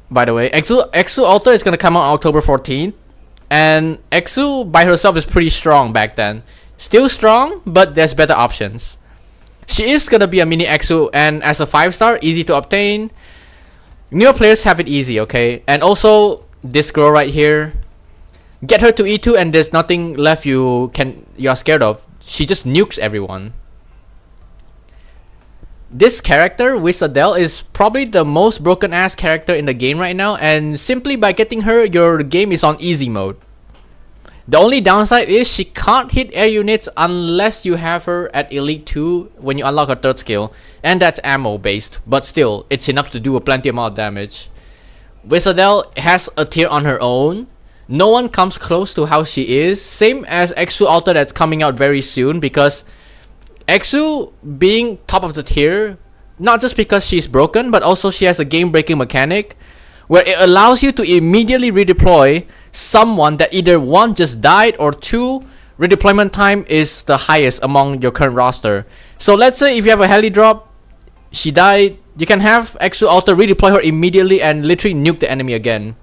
By the way, Exu altar is gonna come out October 14th. And Exu by herself is pretty strong back then. Still strong, but there's better options. She is gonna be a mini Exu, and as a 5-star, easy to obtain. Newer players have it easy, okay? And also, this girl right here, get her to E2 and there's nothing left you're scared of. She just nukes everyone. This character, Wizardel, is probably the most broken ass character in the game right now, and simply by getting her, your game is on easy mode. The only downside is she can't hit air units unless you have her at Elite 2 when you unlock her 3rd skill, and that's ammo based, but still, it's enough to do a plenty amount of damage. Wizardel has a tier on her own. No one comes close to how she is, same as Exu Altar that's coming out very soon, because Exu being top of the tier, not just because she's broken, but also she has a game-breaking mechanic where it allows you to immediately redeploy someone that either 1 just died, or 2 redeployment time is the highest among your current roster. So let's say if you have a heli drop, she died, you can have Exu Altar redeploy her immediately and literally nuke the enemy again.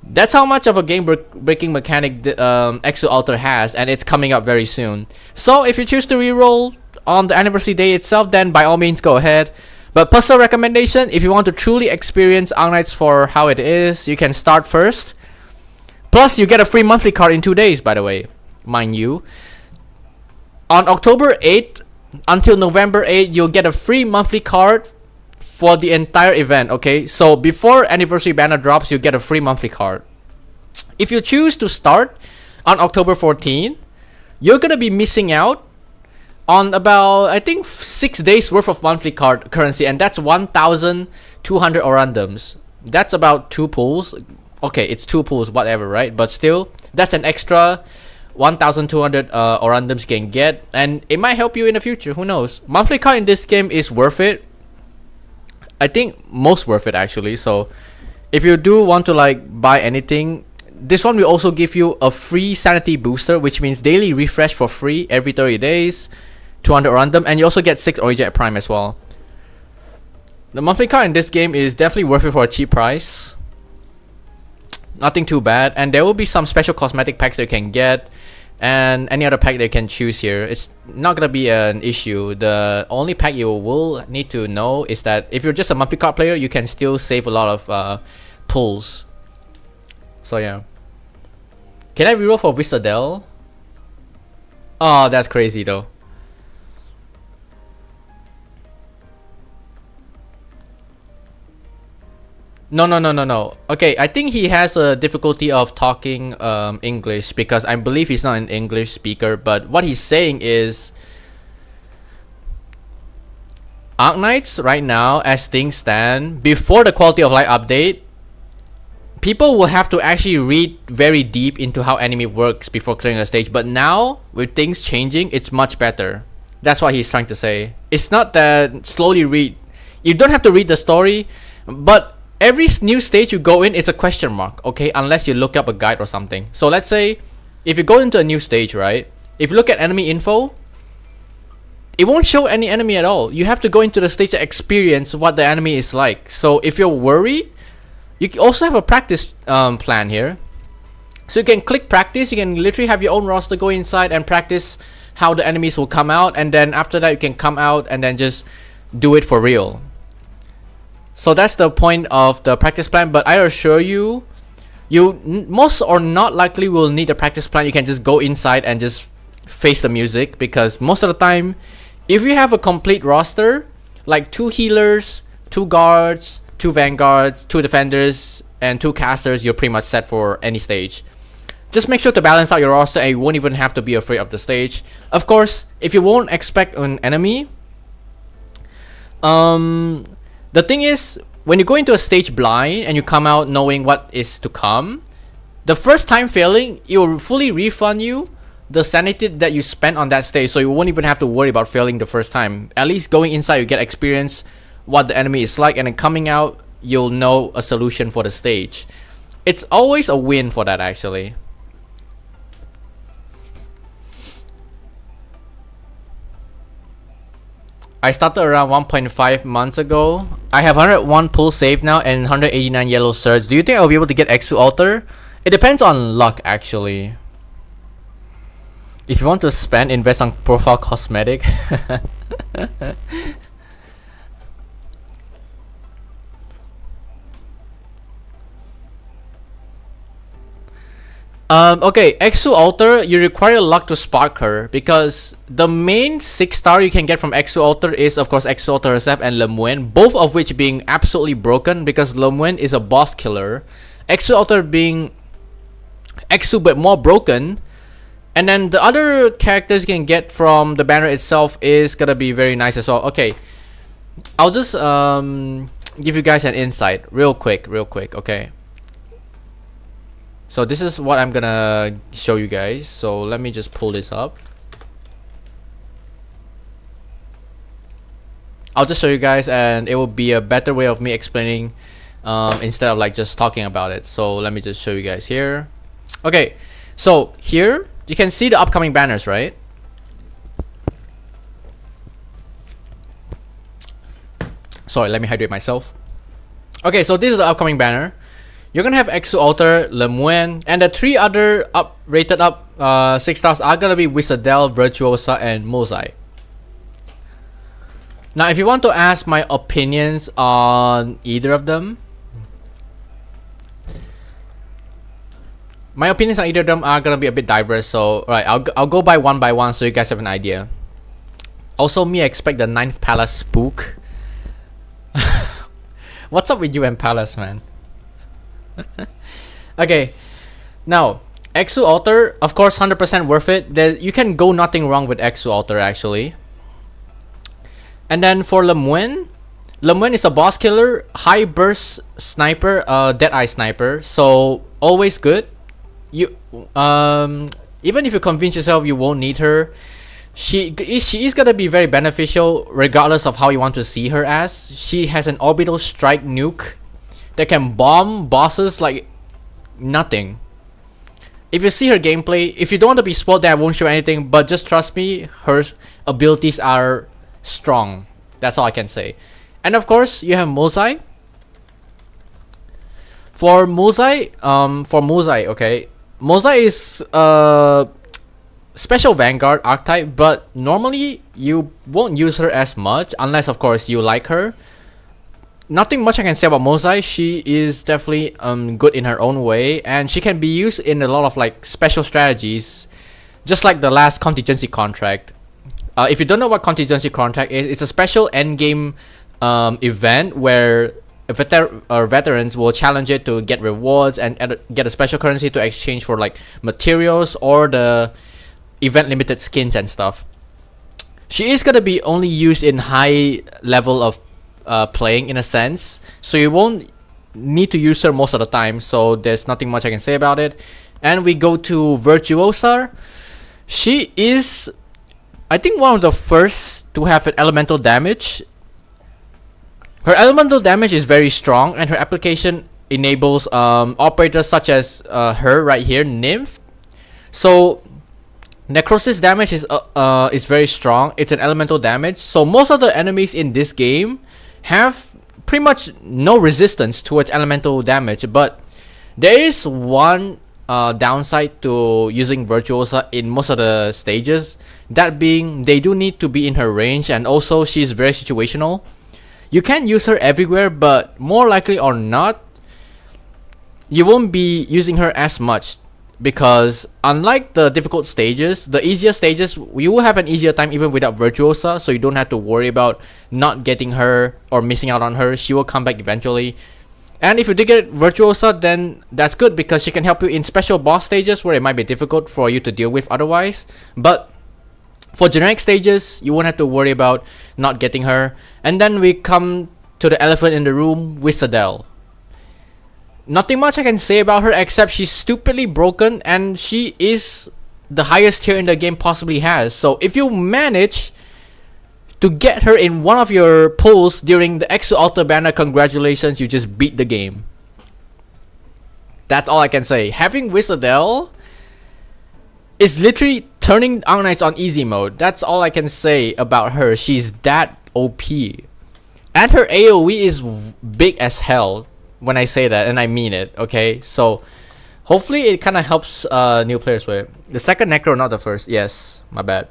That's how much of a game-breaking mechanic Exu Altar has, and it's coming up very soon. So if you choose to reroll on the anniversary day itself, then by all means go ahead. But personal recommendation, if you want to truly experience Arknights for how it is, you can start first. Plus, you get a free monthly card in 2 days, by the way, mind you. On October 8th until November 8th, you'll get a free monthly card for the entire event, okay? So before anniversary banner drops, you get a free monthly card. If you choose to start on October 14th, you're gonna be missing out on about, I think, 6 days worth of monthly card currency, and that's 1,200 orandums. That's about 2 pools. Okay, it's 2 pools, whatever, right? But still, that's an extra 1,200 orandums you can get, and it might help you in the future. Who knows? Monthly card in this game is worth it. I think most worth it actually. So if you do want to like buy anything, this one will also give you a free sanity booster, which means daily refresh for free every 30 days, 200 random, and you also get 6 Orijet Prime as well. The monthly card in this game is definitely worth it for a cheap price. Nothing too bad, and there will be some special cosmetic packs that you can get, and any other pack that you can choose here. It's not gonna be an issue. The only pack you will need to know is that if you're just a monthly card player, you can still save a lot of pulls. So yeah. Can I reroll for Wizardel? Oh, that's crazy though. No. Okay, I think he has a difficulty of talking English, because I believe he's not an English speaker. But what he's saying is, Arknights right now, as things stand, before the quality of life update, people will have to actually read very deep into how enemy works before clearing a stage. But now, with things changing, it's much better. That's what he's trying to say. It's not that slowly read. You don't have to read the story, but every new stage you go in is a question mark, okay? Unless you look up a guide or something. So let's say, if you go into a new stage, right? If you look at enemy info, it won't show any enemy at all. You have to go into the stage to experience what the enemy is like. So if you're worried, you also have a practice plan here. So you can click practice. You can literally have your own roster, go inside and practice how the enemies will come out. And then after that, you can come out and then just do it for real. So that's the point of the practice plan. But I assure you, you most or not likely will need a practice plan. You can just go inside and just face the music, because most of the time, if you have a complete roster, like 2 healers, 2 guards, 2 vanguards, 2 defenders, and 2 casters, you're pretty much set for any stage. Just make sure to balance out your roster, and you won't even have to be afraid of the stage. Of course, if you won't expect an enemy, the thing is, when you go into a stage blind and you come out knowing what is to come, the first time failing, it will fully refund you the sanity that you spent on that stage, so you won't even have to worry about failing the first time. At least going inside, you get experience what the enemy is like, and then coming out, you'll know a solution for the stage. It's always a win for that, actually. I started around 1.5 months ago. I have 101 pull save now and 189 yellow surge. Do you think I'll be able to get Exu Altar? It depends on luck, actually. If you want to spend, invest on profile cosmetic. Okay, Exu Altar, you require luck to spark her, because the main 6-star you can get from Exu Altar is, of course, Exu Altar Recep and Lemoine, both of which being absolutely broken because Lemoine is a boss killer. Exu Altar being Exu but more broken. And then the other characters you can get from the banner itself is gonna be very nice as well. Okay, I'll just give you guys an insight real quick, okay. So this is what I'm gonna show you guys. So let me just pull this up. I'll just show you guys, and it will be a better way of me explaining instead of like just talking about it. So let me just show you guys here. Okay, so here you can see the upcoming banners, right? Sorry, let me hydrate myself. Okay, so this is the upcoming banner. You're gonna have Exu Altar, Lemoine, and the 3 other rated up 6 stars are gonna be Wizardel, Virtuosa, and Mozai. Now, if you want to ask my opinions on either of them, my opinions on either of them are gonna be a bit diverse. So, right, I'll go by one so you guys have an idea. Also, me expect the 9th Palace spook. What's up with you and Palace, man? Okay, now Exu Altar, of course, 100% worth it. You can go nothing wrong with Exu Altar, actually. And then for Lemoine is a boss killer, high burst sniper, Deadeye sniper, so always good. You even if you convince yourself you won't need her, she is gonna be very beneficial regardless of how you want to see her as. She has an orbital strike nuke that can bomb bosses like nothing. If you see her gameplay, if you don't want to be spoiled, that I won't show anything, but just trust me, her abilities are strong. That's all I can say. And of course, you have Mozai. For Mozai, okay, Mozai is special Vanguard archetype, but normally you won't use her as much unless, of course, you like her. Nothing much I can say about Mozai. She is definitely good in her own way, and she can be used in a lot of like special strategies, just like the last contingency contract. If you don't know what contingency contract is, it's a special endgame event where veterans will challenge it to get rewards and get a special currency to exchange for like materials or the event limited skins and stuff. She is gonna be only used in high level of playing, in a sense, so you won't need to use her most of the time, so there's nothing much I can say about it. And we go to Virtuosa. She is, I think, one of the first to have an elemental damage. Her elemental damage is very strong, and her application enables operators such as her right here, Nymph. So necrosis damage is very strong. It's an elemental damage, so most of the enemies in this game have pretty much no resistance towards elemental damage. But there is one downside to using Virtuosa in most of the stages, that being they do need to be in her range, and also she's very situational. You can use her everywhere, but more likely or not, you won't be using her as much, because unlike the difficult stages, the easier stages, you will have an easier time even without Virtuosa, so you don't have to worry about not getting her or missing out on her. She will come back eventually. And if you did get Virtuosa, then that's good, because she can help you in special boss stages where it might be difficult for you to deal with otherwise. But for generic stages, you won't have to worry about not getting her. And then we come to the elephant in the room, Wizardel. Nothing much I can say about her except she's stupidly broken and she is the highest tier in the game possibly has. So if you manage to get her in one of your pulls during the Exo Alter banner, congratulations, you just beat the game. That's all I can say. Having Wizardel is literally turning Arknights on easy mode. That's all I can say about her. She's that OP. And her AoE is big as hell. When I say that, and I mean it, okay? So, hopefully it kind of helps new players with it. The second Necro, not the first. Yes, my bad.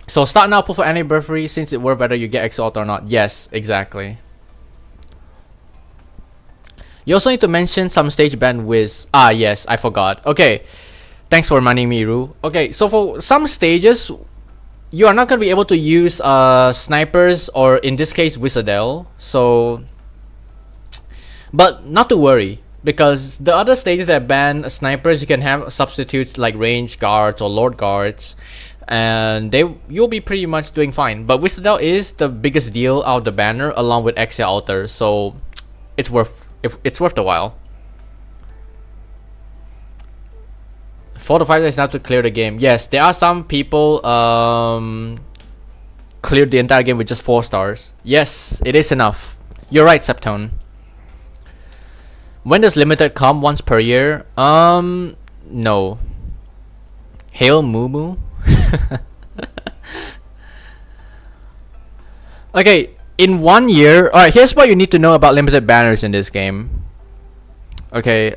So, start now, pull for anniversary. Since it worked whether you get Exo Alter or not. Yes, exactly. You also need to mention some stage ban Wiz. Ah, yes, I forgot. Okay, thanks for reminding me, Ru. Okay, so for some stages, you are not going to be able to use snipers, or in this case, Wizardel. So... but not to worry, because the other stages that ban snipers, you can have substitutes like range guards or lord guards, and you'll be pretty much doing fine. But Wizardel is the biggest deal out of the banner, along with Exia Alter, so it's worth the while. 4 to 5 days now to clear the game. Yes, there are some people cleared the entire game with just 4 stars. Yes, it is enough. You're right, Septone. When does limited come? Once per year? No. Hail Moo. Okay, in 1 year. Alright, here's what you need to know about limited banners in this game. Okay,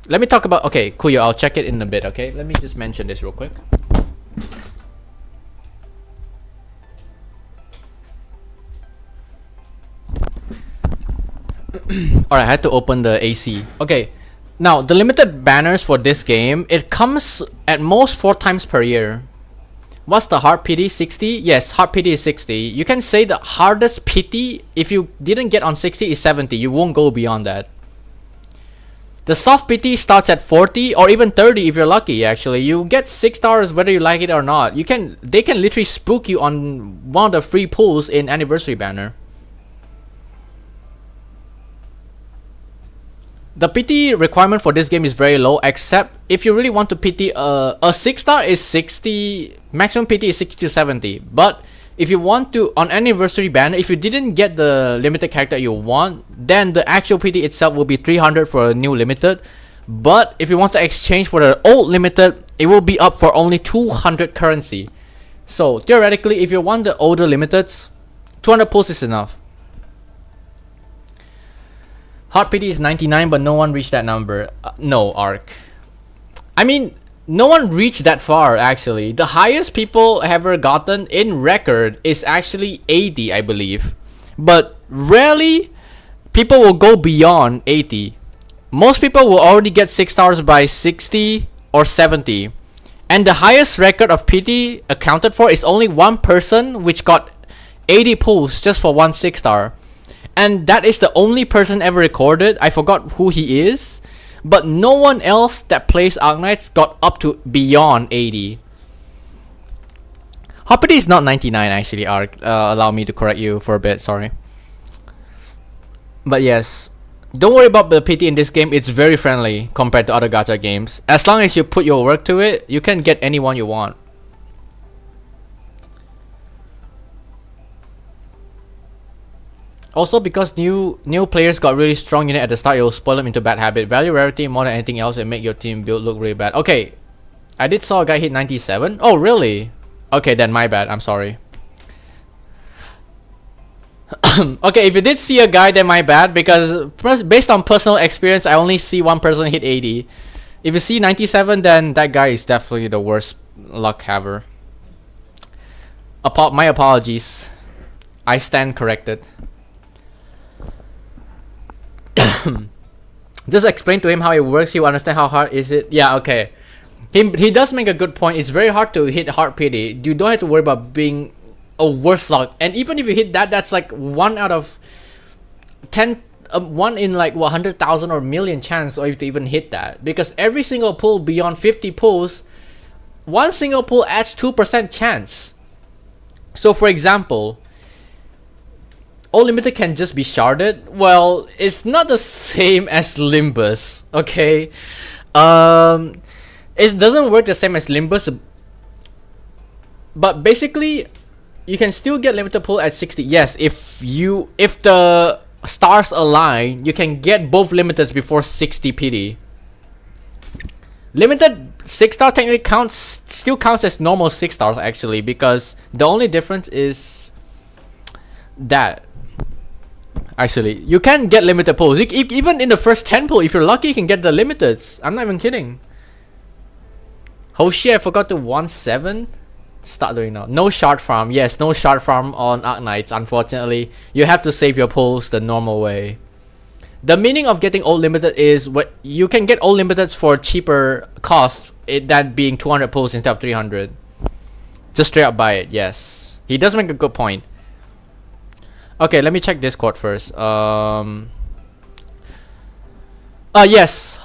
let me talk about. Okay, Kuyo, I'll check it in a bit, okay? Let me just mention this real quick. Alright, I had to open the AC. Okay, now the limited banners for this game, it comes at most 4 times per year. What's the hard pity? 60? Yes, hard pity is 60. You can say the hardest pity, if you didn't get on 60, is 70. You won't go beyond that. The soft pity starts at 40 or even 30 if you're lucky. Actually, you get 6 stars whether you like it or not. They can literally spook you on one of the free pulls in anniversary banner. The pity requirement for this game is very low, except if you really want to pity a 6 star is 60, maximum pity is 60 to 70. But if you want to, on anniversary banner, if you didn't get the limited character you want, then the actual pity itself will be 300 for a new limited. But if you want to exchange for the old limited, it will be up for only 200 currency. So theoretically, if you want the older limiteds, 200 pulls is enough. Hard pity is 99, but no one reached that number. No, Ark. I mean, no one reached that far, actually. The highest people have ever gotten in record is actually 80, I believe. But rarely people will go beyond 80. Most people will already get 6 stars by 60 or 70. And the highest record of pity accounted for is only one person, which got 80 pulls just for one 6 star. And that is the only person ever recorded. I forgot who he is. But no one else that plays Arknights got up to beyond 80. Hoppity is not 99 actually, Ark. Allow me to correct you for a bit, sorry. But yes, don't worry about the pity in this game. It's very friendly compared to other gacha games. As long as you put your work to it, you can get anyone you want. Also, because new players got really strong unit at the start, it will spoil them into bad habit. Value rarity more than anything else and make your team build look really bad. Okay, I did saw a guy hit 97. Oh, really? Okay, then my bad. I'm sorry. Okay, if you did see a guy, then my bad. Because based on personal experience, I only see one person hit 80. If you see 97, then that guy is definitely the worst luck haver. My apologies. I stand corrected. Just explain to him how it works. He will understand how hard is it. Yeah, okay. He does make a good point. It's very hard to hit hard pity. You don't have to worry about being a worse luck. And even if you hit that, that's like 1 out of 10, 1 in like 100,000 or million chance or you to even hit that. Because every single pull beyond 50 pulls, one single pull adds 2% chance. So for example, all limited can just be sharded. Well, it's not the same as Limbus, okay? It doesn't work the same as Limbus, but basically you can still get limited pull at 60. Yes, if the stars align, you can get both limiteds before 60 PD. Limited 6 stars technically still counts as normal 6 stars actually, because the only difference is that actually you can get limited pulls. Even in the first 10 pull, if you're lucky, you can get the limiteds. I'm not even kidding. Hoshi, I forgot to 1-7. Start doing now. No shard farm. Yes, no shard farm on Arknights, unfortunately. You have to save your pulls the normal way. The meaning of getting old limited is what you can get old limiteds for cheaper cost, that being 200 pulls instead of 300. Just straight up buy it. Yes, he does make a good point. Okay, let me check Discord first. Yes.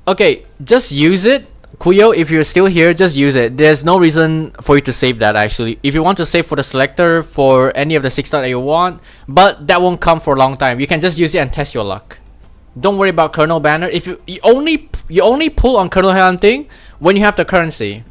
Okay, just use it. Kuyo, if you're still here, just use it. There's no reason for you to save that actually. If you want to save for the selector for any of the 6 star that you want, but that won't come for a long time. You can just use it and test your luck. Don't worry about Colonel Banner. If you only pull on Colonel Hunting when you have the currency.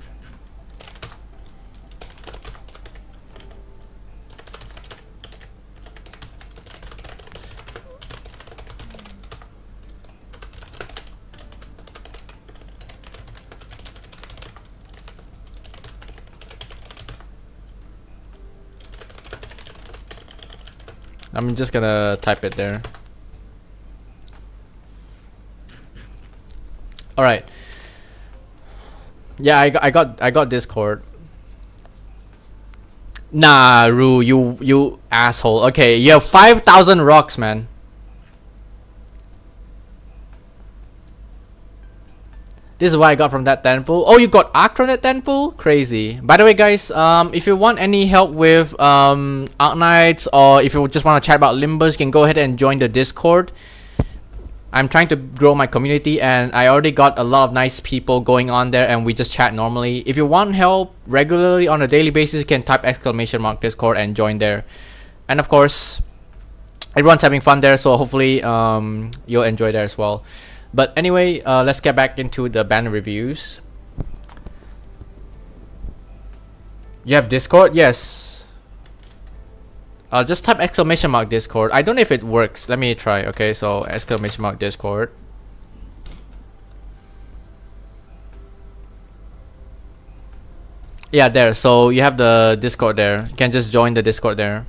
I'm just gonna type it there. All right. Yeah, I got Discord. Nah, Ru, you asshole. Okay, you have 5,000 rocks, man. This is what I got from that 10 pool. Oh, you got Arc from that 10 pool? Crazy. By the way, guys, if you want any help with Arknights, or if you just want to chat about Limbus, you can go ahead and join the Discord. I'm trying to grow my community, and I already got a lot of nice people going on there, and we just chat normally. If you want help regularly on a daily basis, you can type !Discord and join there. And of course, everyone's having fun there, so hopefully you'll enjoy there as well. But anyway, let's get back into the banner reviews. You have Discord? Yes. Just type !Discord. I don't know if it works. Let me try. Okay, so !Discord. Yeah, there. So you have the Discord there. You can just join the Discord there.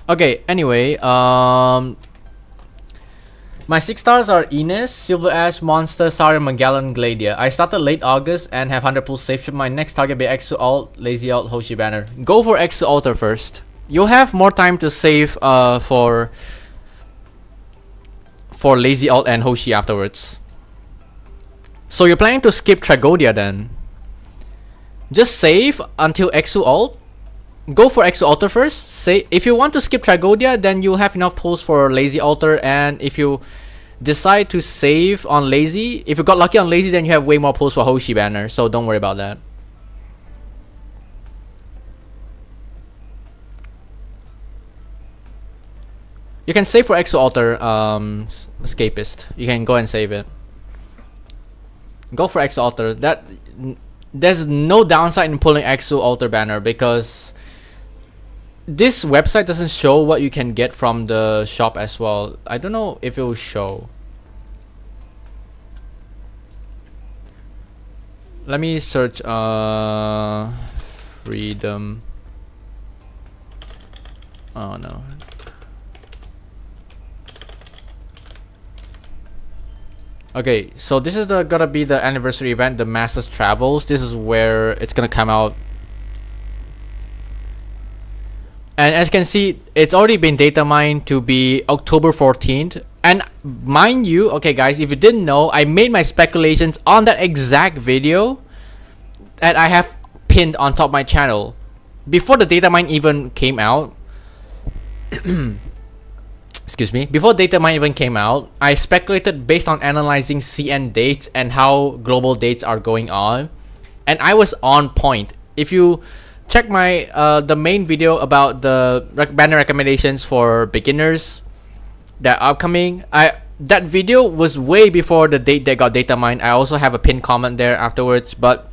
Okay, anyway, my 6 stars are Ines, Silver Ash, Monster, Saria, Magellan, Gladia. I started late August and have 100 pulls saved. Should my next target be Exo Alt, Lazy Alt, Hoshi Banner? Go for Exo Alter first. You'll have more time to save for Lazy Alt and Hoshi afterwards. So you're planning to skip Tragodia then? Just save until Exo Alt. Go for Exo Alter first. Say if you want to skip Tragodia, then you'll have enough pulls for Lazy Alter, and if you decide to save on Lazy, if you got lucky on Lazy, then you have way more pulls for Hoshi Banner, so don't worry about that. You can save for Exo Alter, Escapist. You can go and save it. Go for Exo Alter. There's no downside in pulling Exo Alter Banner, because this website doesn't show what you can get from the shop as well. I don't know if it will show. Let me search freedom. Oh no. Okay, so this is gonna be the anniversary event, the Masses Travels. This is where it's gonna come out. And as you can see, it's already been data mined to be October 14th. And mind you, okay guys, if you didn't know, I made my speculations on that exact video that I have pinned on top of my channel. Before the data mine even came out, excuse me, before data mine even came out, I speculated based on analyzing CN dates and how global dates are going on. and I was on point. If you check my the main video about the banner recommendations for beginners that are upcoming, that video was way before the date they got data mined. I also have a pinned comment there afterwards, but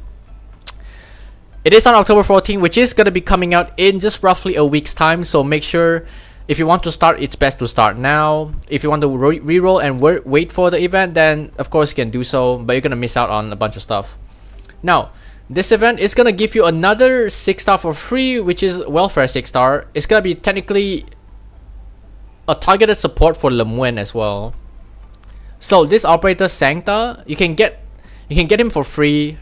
it is on October 14th, which is going to be coming out in just roughly a week's time. So make sure, if you want to start, it's best to start now. If you want to reroll and wait for the event, then of course you can do so, but you're going to miss out on a bunch of stuff. Now, this event is going to give you another 6-star for free, which is welfare 6-star. It's going to be technically a targeted support for Lemuel as well. So this operator Sancta, you can get him for free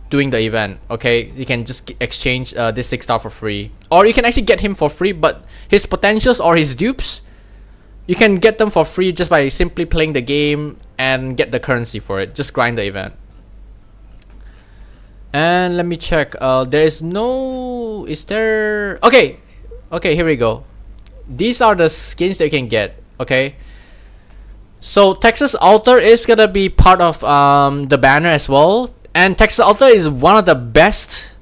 doing the event. Okay, you can just exchange this 6-star for free, or you can actually get him for free, but his potentials or his dupes, you can get them for free just by simply playing the game and get the currency for it. Just grind the event. And let me check, there is no, is there, okay, here we go. These are the skins that you can get. Okay, so Texas Altar is gonna be part of the banner as well, and Texas Altar is one of the best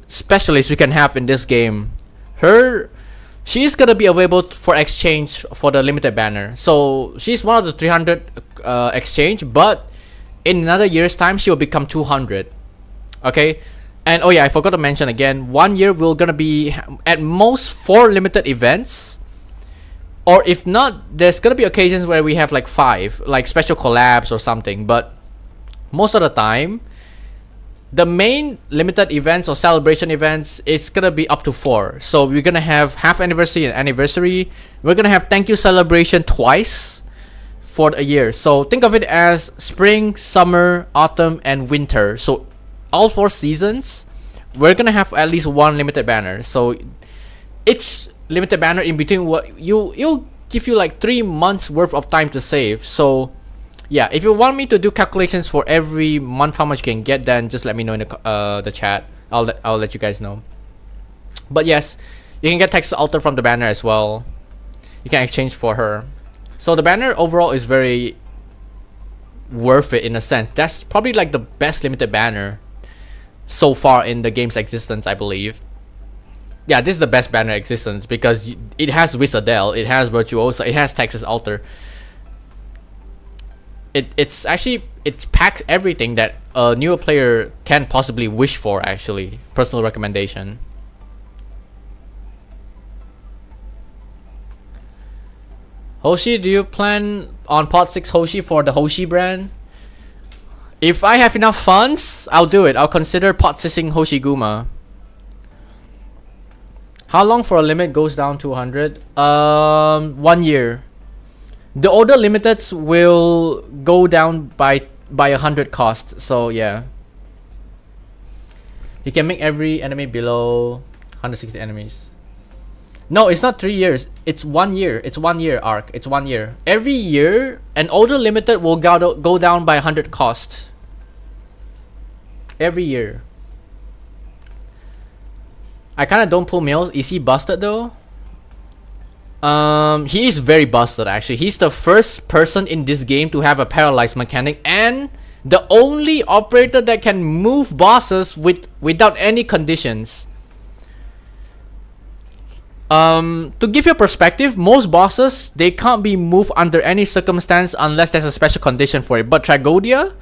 specialists you can have in this game. She's gonna be available for exchange for the limited banner. So she's one of the 300 exchange, but in another year's time she will become 200. Okay, and oh yeah, I forgot to mention again, 1 year we're gonna be at most 4 limited events. Or if not, there's gonna be occasions where we have like 5, like special collabs or something. But most of the time, the main limited events or celebration events, it's gonna be up to 4. So we're gonna have half anniversary and anniversary. We're gonna have thank you celebration twice for a year. So think of it as spring, summer, autumn, and winter. So all 4 seasons, we're gonna have at least 1 limited banner. So it's limited banner in between, what you'll give you like 3 months worth of time to save. So yeah, if you want me to do calculations for every month how much you can get, then just let me know in the chat. I'll let you guys know. But yes, you can get Texas Altar from the banner as well. You can exchange for her. So the banner overall is very worth it in a sense. That's probably like the best limited banner so far in the game's existence, I believe. Yeah, this is the best banner existence because it has Wizardell, it has Virtuosa, it has Texas Altar. It's actually, it packs everything that a newer player can possibly wish for, actually. Personal recommendation. Hoshi, do you plan on pot 6 Hoshi for the Hoshi brand? If I have enough funds, I'll do it. I'll consider pot 6ing Hoshi Guma. How long for a limit goes down to 100? 1 year. The older limiteds will go down by 100 cost. So yeah, you can make every enemy below 160 enemies. No, it's not 3 years. It's 1 year. It's 1 year arc. It's 1 year. Every year, an older limited will go down by 100 cost. Every year. I kind of don't pull Mills. Is he busted though? He is very busted actually. He's the first person in this game to have a paralyzed mechanic, and the only operator that can move bosses without any conditions. To give you a perspective, most bosses, they can't be moved under any circumstance unless there's a special condition for it. But Tragodia,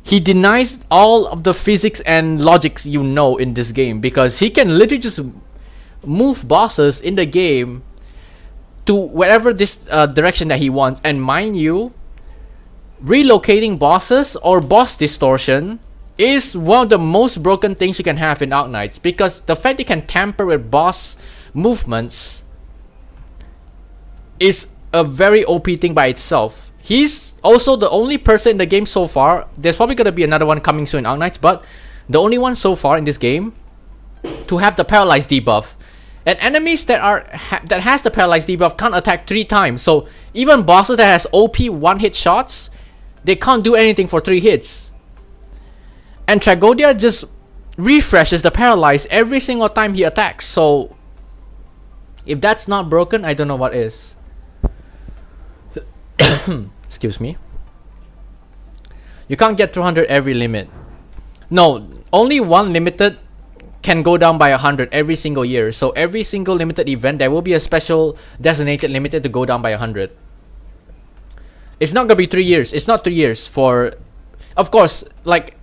he denies all of the physics and logics you know in this game, because he can literally just move bosses in the game to wherever this direction that he wants. And mind you, relocating bosses or boss distortion is one of the most broken things you can have in Arknights, because the fact you can tamper with boss movements is a very OP thing by itself. He's also the only person in the game so far. There's probably gonna be another one coming soon in Arknights, but the only one so far in this game to have the paralyzed debuff. And enemies that that has the paralyzed debuff can't attack 3 times. So even bosses that has OP 1-hit shots, they can't do anything for 3 hits. And Tragodia just refreshes the paralyzed every single time he attacks. So if that's not broken, I don't know what is. Excuse me. You can't get 200 every limit. No, only one limited can go down by 100 every single year. So every single limited event, there will be a special designated limited to go down by 100. It's not gonna be 3 years. It's not 3 years for, of course, like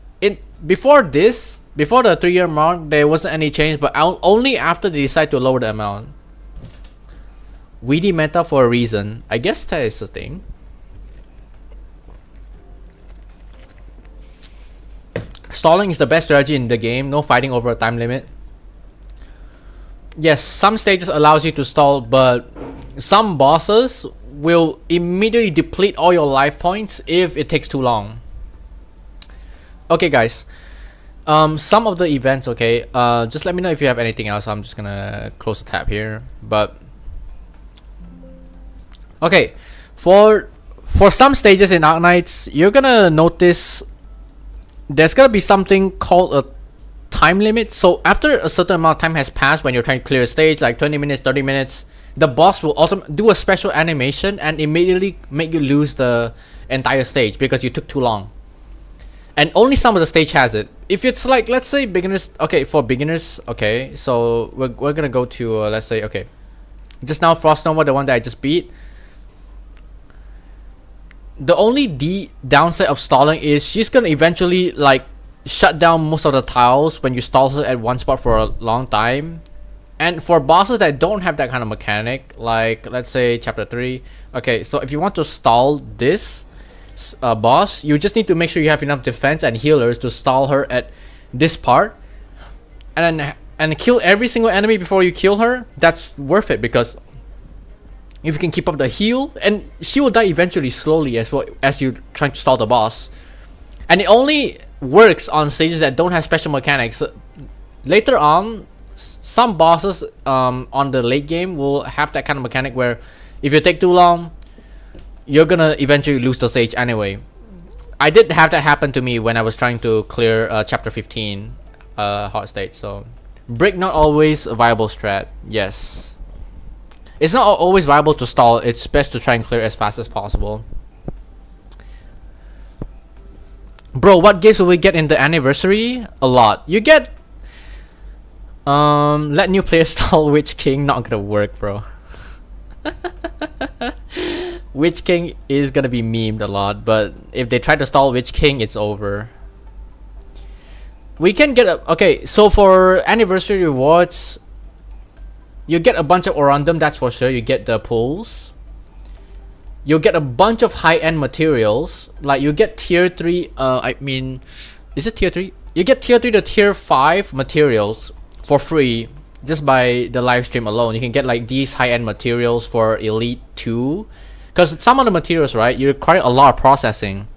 before this, before the 3-year mark, there wasn't any change, but only after they decide to lower the amount. Weedy meta for a reason. I guess that is a thing. Stalling is the best strategy in the game. No fighting over a time limit. Yes, some stages allows you to stall, but some bosses will immediately deplete all your life points if it takes too long. Okay, guys. Some of the events, okay. Just let me know if you have anything else. I'm just gonna close the tab here. But okay, for some stages in Arknights, you're gonna notice there's gonna be something called a time limit. So after a certain amount of time has passed, when you're trying to clear a stage, like 20 minutes, 30 minutes, the boss will do a special animation and immediately make you lose the entire stage because you took too long. And only some of the stage has it. If it's like, let's say beginners, okay, for beginners, okay, so we're gonna go to let's say, okay, just now Frost Nova, the one that I just beat. The only downside of stalling is she's gonna eventually like shut down most of the tiles when you stall her at one spot for a long time. And for bosses that don't have that kind of mechanic, like let's say chapter 3, okay, so if you want to stall this boss, you just need to make sure you have enough defense and healers to stall her at this part, and kill every single enemy before you kill her. That's worth it, because if you can keep up the heal, and she will die eventually slowly as well as you trying to stall the boss. And it only works on stages that don't have special mechanics. Later on, some bosses on the late game will have that kind of mechanic where if you take too long, you're gonna eventually lose the stage anyway. I did have that happen to me when I was trying to clear chapter 15 hot stage. So break not always a viable strat. Yes, it's not always viable to stall. It's best to try and clear as fast as possible. Bro, what gifts will we get in the anniversary? A lot. You get let new players stall Witch King. Not gonna work, bro. Witch King is gonna be memed a lot, but if they try to stall Witch King, it's over. We can get a, okay, so for anniversary rewards, you get a bunch of Orundum, that's for sure. You get the pools. You'll get a bunch of high-end materials. Like you get tier 3, I mean, is it tier 3? You get tier 3 to tier 5 materials for free just by the live stream alone. You can get like these high-end materials for Elite 2. Because some of the materials, right, you require a lot of processing.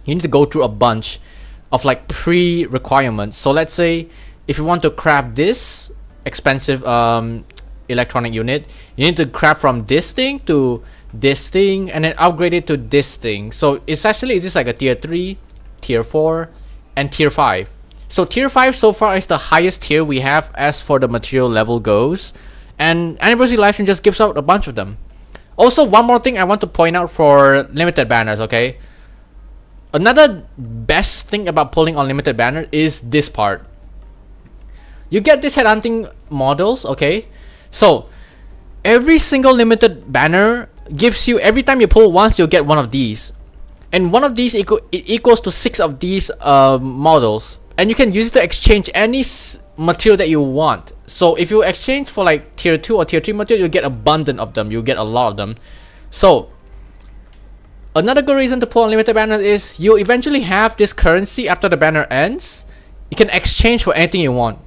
You need to go through a bunch of like pre-requirements. So let's say if you want to craft this expensive electronic unit, you need to craft from this thing to this thing and then upgrade it to this thing. So essentially it's just like a tier 3, tier 4, and tier 5. So tier 5 so far is the highest tier we have as for the material level goes. And Anniversary Livestream just gives out a bunch of them. Also, one more thing I want to point out for limited banners, okay? Another best thing about pulling on limited banner is this part. You get this headhunting models, okay? So, every single limited banner gives you, every time you pull once, you'll get one of these. And one of these equals to 6 of these models. And you can use it to exchange any material that you want. So if you exchange for like tier 2 or tier 3 material, you'll get abundant of them. You'll get a lot of them. So another good reason to pull unlimited banners is you'll eventually have this currency after the banner ends. You can exchange for anything you want.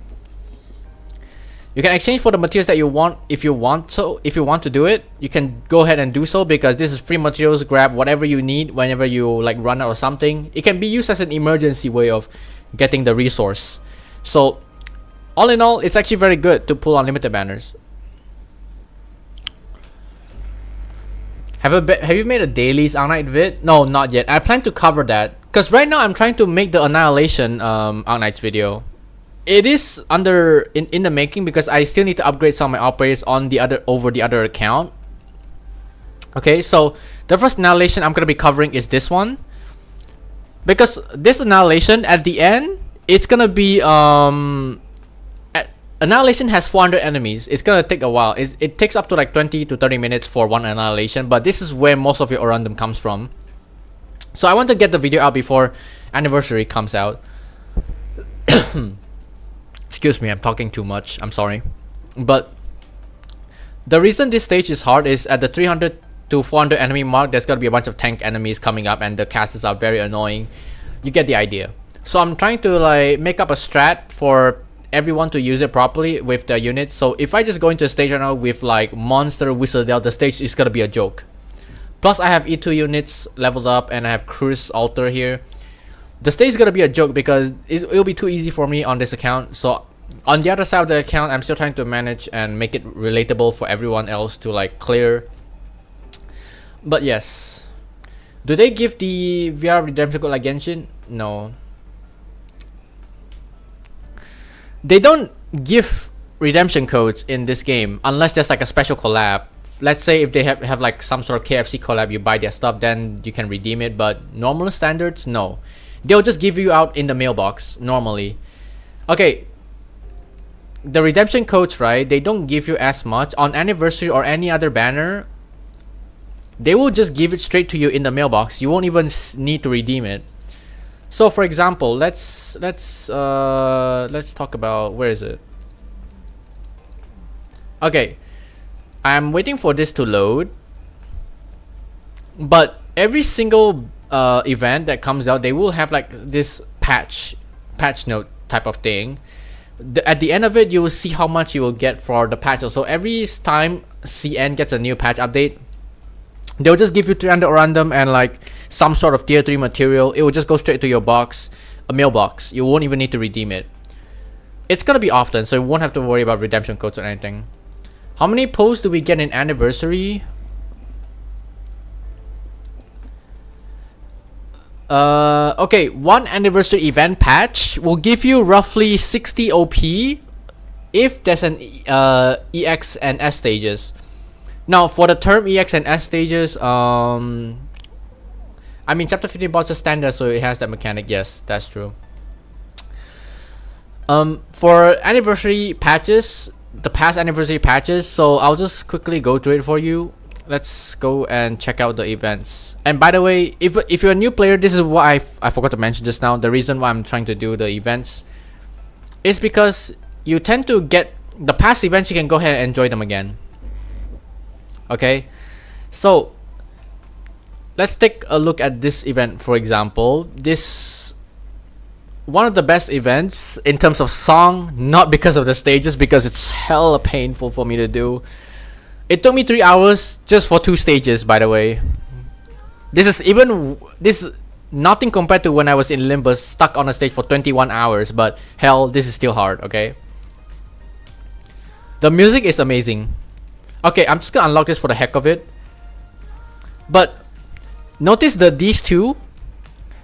You can exchange for the materials that you want if you want. So if you want to do it, you can go ahead and do so, because this is free materials. Grab whatever you need whenever you like run out of something. It can be used as an emergency way of getting the resource. So all in all, it's actually very good to pull unlimited banners. Have you made a dailies Arknight vid? No, not yet. I plan to cover that because right now I'm trying to make the Annihilation Arknights video. It is under in the making because I still need to upgrade some of my operators on the other account. Okay, so the first Annihilation I'm gonna be covering is this one, because this Annihilation at the end, it's gonna be Annihilation has 400 enemies. It's gonna take a while. It takes up to like 20 to 30 minutes for one Annihilation, but this is where most of your random comes from. So I want to get the video out before Anniversary comes out. Excuse me, I'm talking too much. I'm sorry. But the reason this stage is hard is at the 300 to 400 enemy mark, there's gonna be a bunch of tank enemies coming up and the casters are very annoying. You get the idea. So I'm trying to like make up a strat for everyone to use it properly with the units. So if I just go into a stage right now with like Monster Wizardel, the stage is gonna be a joke. Plus I have E2 units leveled up and I have Cruise Altar here. The stage is gonna be a joke because it'll be too easy for me on this account. So on the other side of the account, I'm still trying to manage and make it relatable for everyone else to like clear. But yes, do they give the VR redemption code like Genshin? No, they don't give redemption codes in this game unless there's like a special collab. Let's say if they have like some sort of KFC collab, you buy their stuff, then you can redeem it. But normal standards, no. They'll just give you out in the mailbox normally. Okay, the redemption codes, right? They don't give you as much on Anniversary or any other banner. They will just give it straight to you in the mailbox. You won't even need to redeem it. So for example, let's talk about, where is it? Okay, I'm waiting for this to load. But every single event that comes out, they will have like this patch note type of thing. At the end of it, you will see how much you will get for the patch. So every time CN gets a new patch update, they'll just give you 300 random and like some sort of tier 3 material. It will just go straight to your box, a mailbox. You won't even need to redeem it. It's gonna be often, so you won't have to worry about redemption codes or anything. How many posts do we get in Anniversary? Okay, one Anniversary event patch will give you roughly 60 OP if there's an EX and S stages. Now for the term EX and S stages, I mean chapter 15 boss is standard, so it has that mechanic. Yes, that's true. For Anniversary patches, the past Anniversary patches, so I'll just quickly go through it for you. Let's go and check out the events. And by the way, if you're a new player, this is what I forgot to mention just now. The reason why I'm trying to do the events is because you tend to get the past events. You can go ahead and enjoy them again. Okay, so let's take a look at this event. For example, this one of the best events in terms of song, not because of the stages, because it's hella painful for me to do. It took me 3 hours just for 2 stages, by the way. This is nothing compared to when I was in Limbus, stuck on a stage for 21 hours, but hell, this is still hard, okay? The music is amazing. Okay, I'm just gonna unlock this for the heck of it. But notice these two.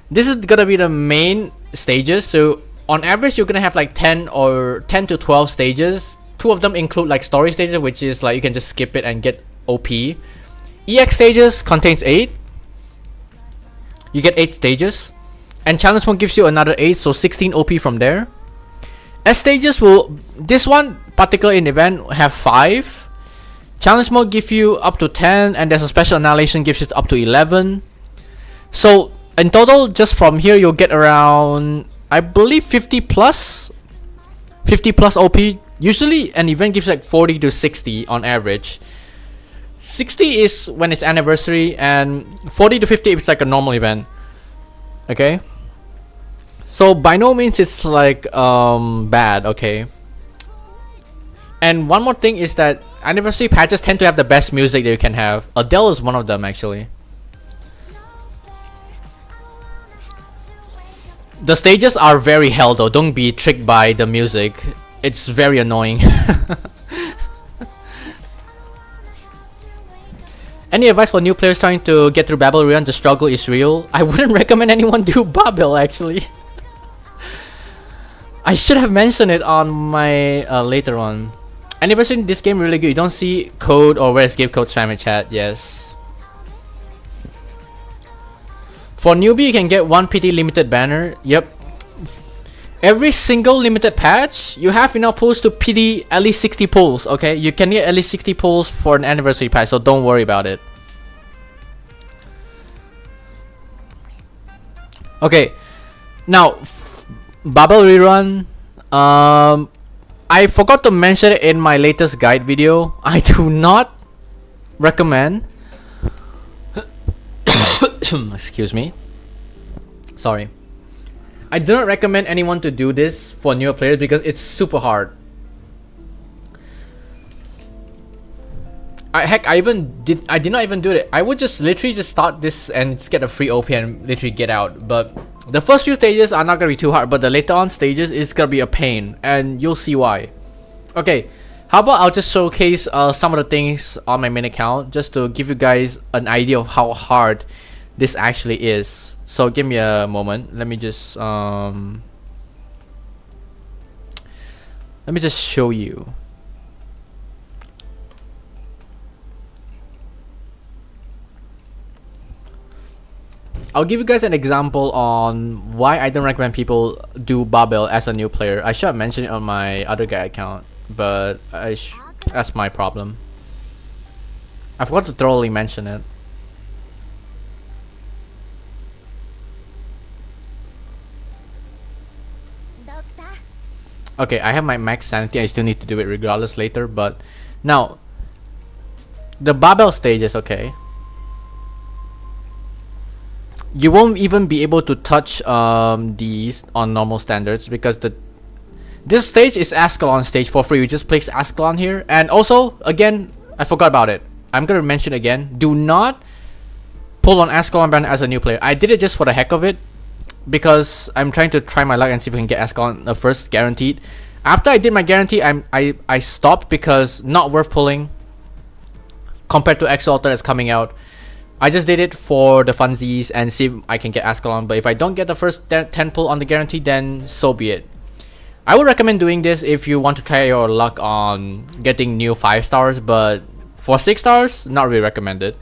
This is gonna be the main stages, so on average you're gonna have like 10 to 12 stages. 2 of them include like story stages, which is like you can just skip it and get OP. EX stages contains 8. You get 8 stages, and challenge mode gives you another 8, so 16 OP from there. S stages will, this one particular in event, have 5. Challenge mode gives you up to 10, and there's a special annihilation gives you up to 11. So in total, just from here you'll get around, I believe, 50 plus OP. Usually an event gives like 40 to 60 on average. 60 is when it's Anniversary, and 40 to 50 if it's like a normal event. Okay, so by no means it's like bad. Okay, and one more thing is that Anniversary patches tend to have the best music that you can have. Adele is one of them, actually. The stages are very hell though, don't be tricked by the music. It's very annoying. Any advice for new players trying to get through Babel Run? The struggle is real. I wouldn't recommend anyone do Babel, actually. I should have mentioned it on my later on. Anniversary in this game really good. You don't see code or where escape code spam in chat. Yes. For newbie, you can get 1 PT limited banner. Yep. every single limited patch, you have enough pulls to PD at least 60 pulls, okay? You can get at least 60 pulls for an anniversary patch, so don't worry about it. Okay, now, Bubble Rerun, I forgot to mention it in my latest guide video. I do not recommend excuse me, sorry, I do not recommend anyone to do this for newer players because it's super hard. I did not even do it. I would just literally just start this and just get a free OP and literally get out. But the first few stages are not gonna be too hard, but the later on stages is gonna be a pain, and you'll see why. Okay, how about I'll just showcase some of the things on my main account just to give you guys an idea of how hard this actually is. So give me a moment. Let me just show you. I'll give you guys an example on why I don't recommend people do Babel as a new player. I should have mentioned it on my other guy account, but that's my problem. I forgot to thoroughly mention it. Okay, I have my max sanity. I still need to do it regardless later, but now the Babel stages, okay. You won't even be able to touch these on normal standards because this stage is Ascalon stage for free. You just place Ascalon here, and also again, I forgot about it. I'm gonna mention again. Do not pull on Ascalon banner as a new player. I did it just for the heck of it because I'm trying to try my luck and see if I can get Ascalon first guaranteed. After I did my guarantee, I stopped because not worth pulling compared to Exalter that's coming out. I just did it for the funsies and see if I can get Ascalon, but if I don't get the first 10 pull on the guarantee, then so be it. I would recommend doing this if you want to try your luck on getting new 5 stars, but for 6 stars, not really recommended.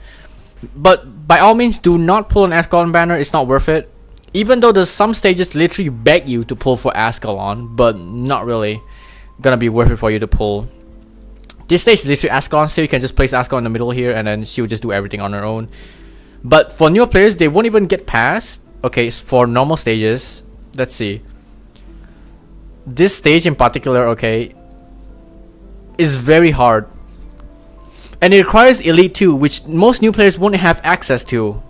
But by all means, do not pull an Ascalon banner, it's not worth it. Even though there's some stages literally beg you to pull for Ascalon, but not really gonna be worth it for you to pull. This stage is literally Ascalon, so you can just place Ascalon in the middle here and then she'll just do everything on her own. But for newer players, they won't even get past. Okay, for normal stages, let's see. This stage in particular, okay, is very hard. And it requires Elite 2, which most new players won't have access to.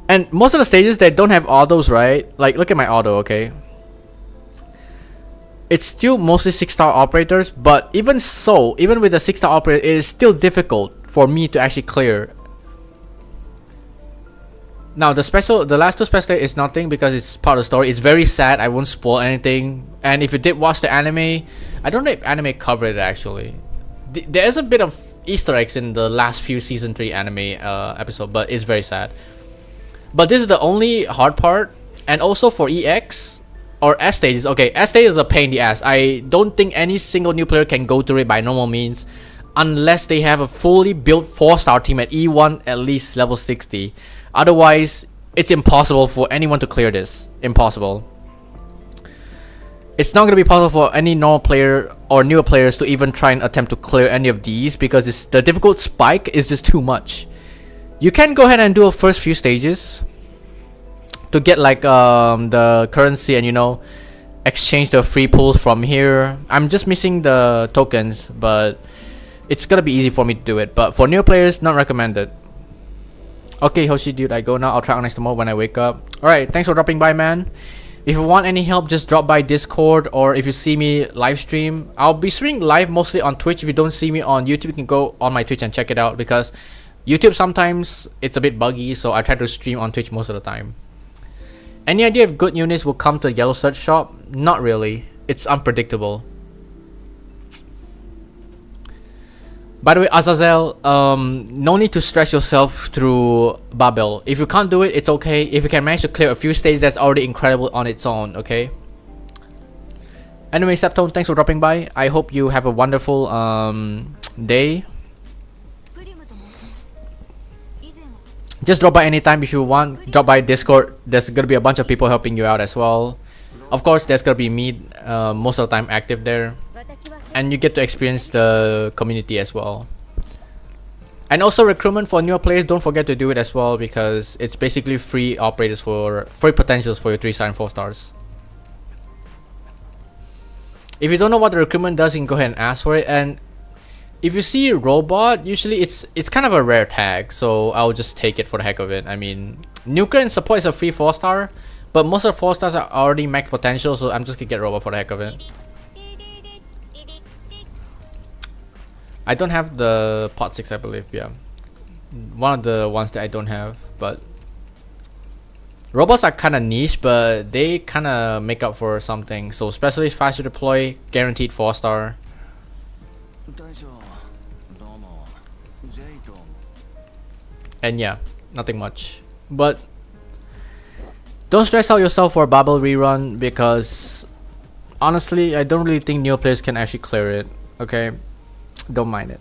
And most of the stages that don't have autos, right? Like, look at my auto, okay? It's still mostly 6-star operators, but even so, even with a 6-star operator, it is still difficult for me to actually clear. Now, the last 2 special is nothing because it's part of the story. It's very sad. I won't spoil anything. And if you did watch the anime, I don't know if anime covered it actually. There's a bit of Easter eggs in the last few season 3 anime episode, but it's very sad. But this is the only hard part, and also for EX or S stages. Okay, S stage is a pain in the ass. I don't think any single new player can go through it by normal means unless they have a fully built 4-star team at E1 at least level 60. Otherwise, it's impossible for anyone to clear this. Impossible. It's not going to be possible for any normal player or newer players to even try and attempt to clear any of these because the difficult spike is just too much. You can go ahead and do a first few stages to get like the currency and, you know, exchange the free pulls from here. I'm just missing the tokens, but it's gonna be easy for me to do it. But for new players, not recommended. Okay, Hoshi dude, I go now. I'll try Arknights tomorrow when I wake up. Alright, thanks for dropping by, man. If you want any help, just drop by Discord, or if you see me live stream, I'll be streaming live mostly on Twitch. If you don't see me on YouTube, you can go on my Twitch and check it out because YouTube sometimes it's a bit buggy, so I try to stream on Twitch most of the time. Any idea if good units will come to the Yellow Search shop? Not really. It's unpredictable. By the way, Azazel, no need to stress yourself through Babel. If you can't do it, it's okay. If you can manage to clear a few stages, that's already incredible on its own, okay? Anyway, Septone, thanks for dropping by. I hope you have a wonderful day. Just drop by anytime if you want. Drop by Discord. There's gonna be a bunch of people helping you out as well. Of course, there's gonna be me most of the time active there, and you get to experience the community as well. And also recruitment for newer players, don't forget to do it as well, because it's basically free operators for free potentials for your 3-star and 4 stars. If you don't know what the recruitment does, you can go ahead and ask for it. And if you see robot, usually it's kind of a rare tag, so I'll just take it for the heck of it. I mean, nuker and support is a free 4-star, but most of the 4 stars are already max potential, so I'm just gonna get robot for the heck of it. I don't have the pot 6, I believe. Yeah, one of the ones that I don't have. But robots are kind of niche, but they kind of make up for something. So specialist fast to deploy, guaranteed 4-star. And yeah, nothing much. But don't stress out yourself for a bubble rerun, because honestly, I don't really think new players can actually clear it. Okay, don't mind it.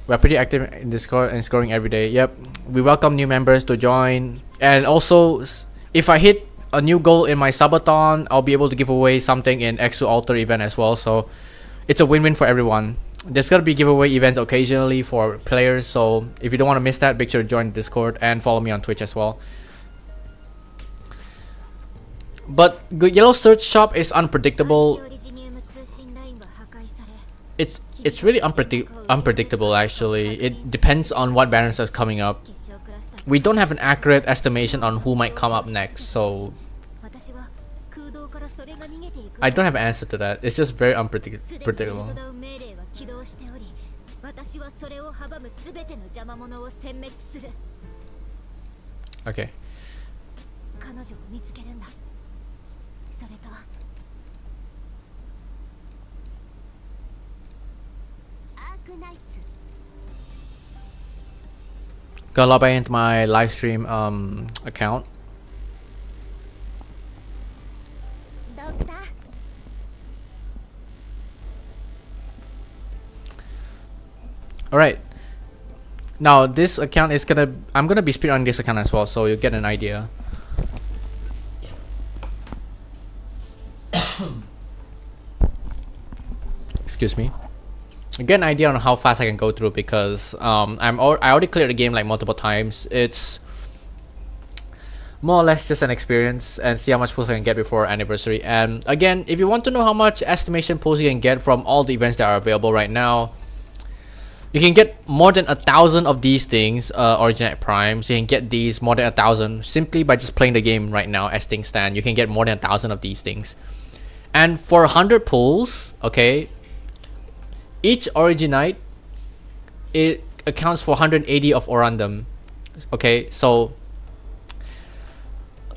We're pretty active in Discord and scoring every day. Yep, we welcome new members to join. And also, if I hit a new goal in my subathon, I'll be able to give away something in Exo Alter event as well. So it's a win-win for everyone. There's gonna be giveaway events occasionally for players, so if you don't want to miss that, make sure to join Discord and follow me on Twitch as well. But Yellow Search Shop is unpredictable. It's really unpredictable actually. It depends on what balance is coming up. We don't have an accurate estimation on who might come up next, so I don't have an answer to that. It's just very unpredictable. Okay. Gotta log back into my live stream account. Alright. Now this account is I'm gonna be speedrunning this account as well, so you get an idea. Excuse me. You get an idea on how fast I can go through, because I already cleared the game like multiple times. It's more or less just an experience, and see how much pulls I can get before anniversary. And again, if you want to know how much estimation pulls you can get from all the events that are available right now, you can get more than 1,000 of these things, Originate Primes. You can get these more than 1,000 simply by just playing the game right now as things stand. You can get more than 1,000 of these things. And for 100 pulls, okay, each Originite, it accounts for 180 of Orandom. Okay, so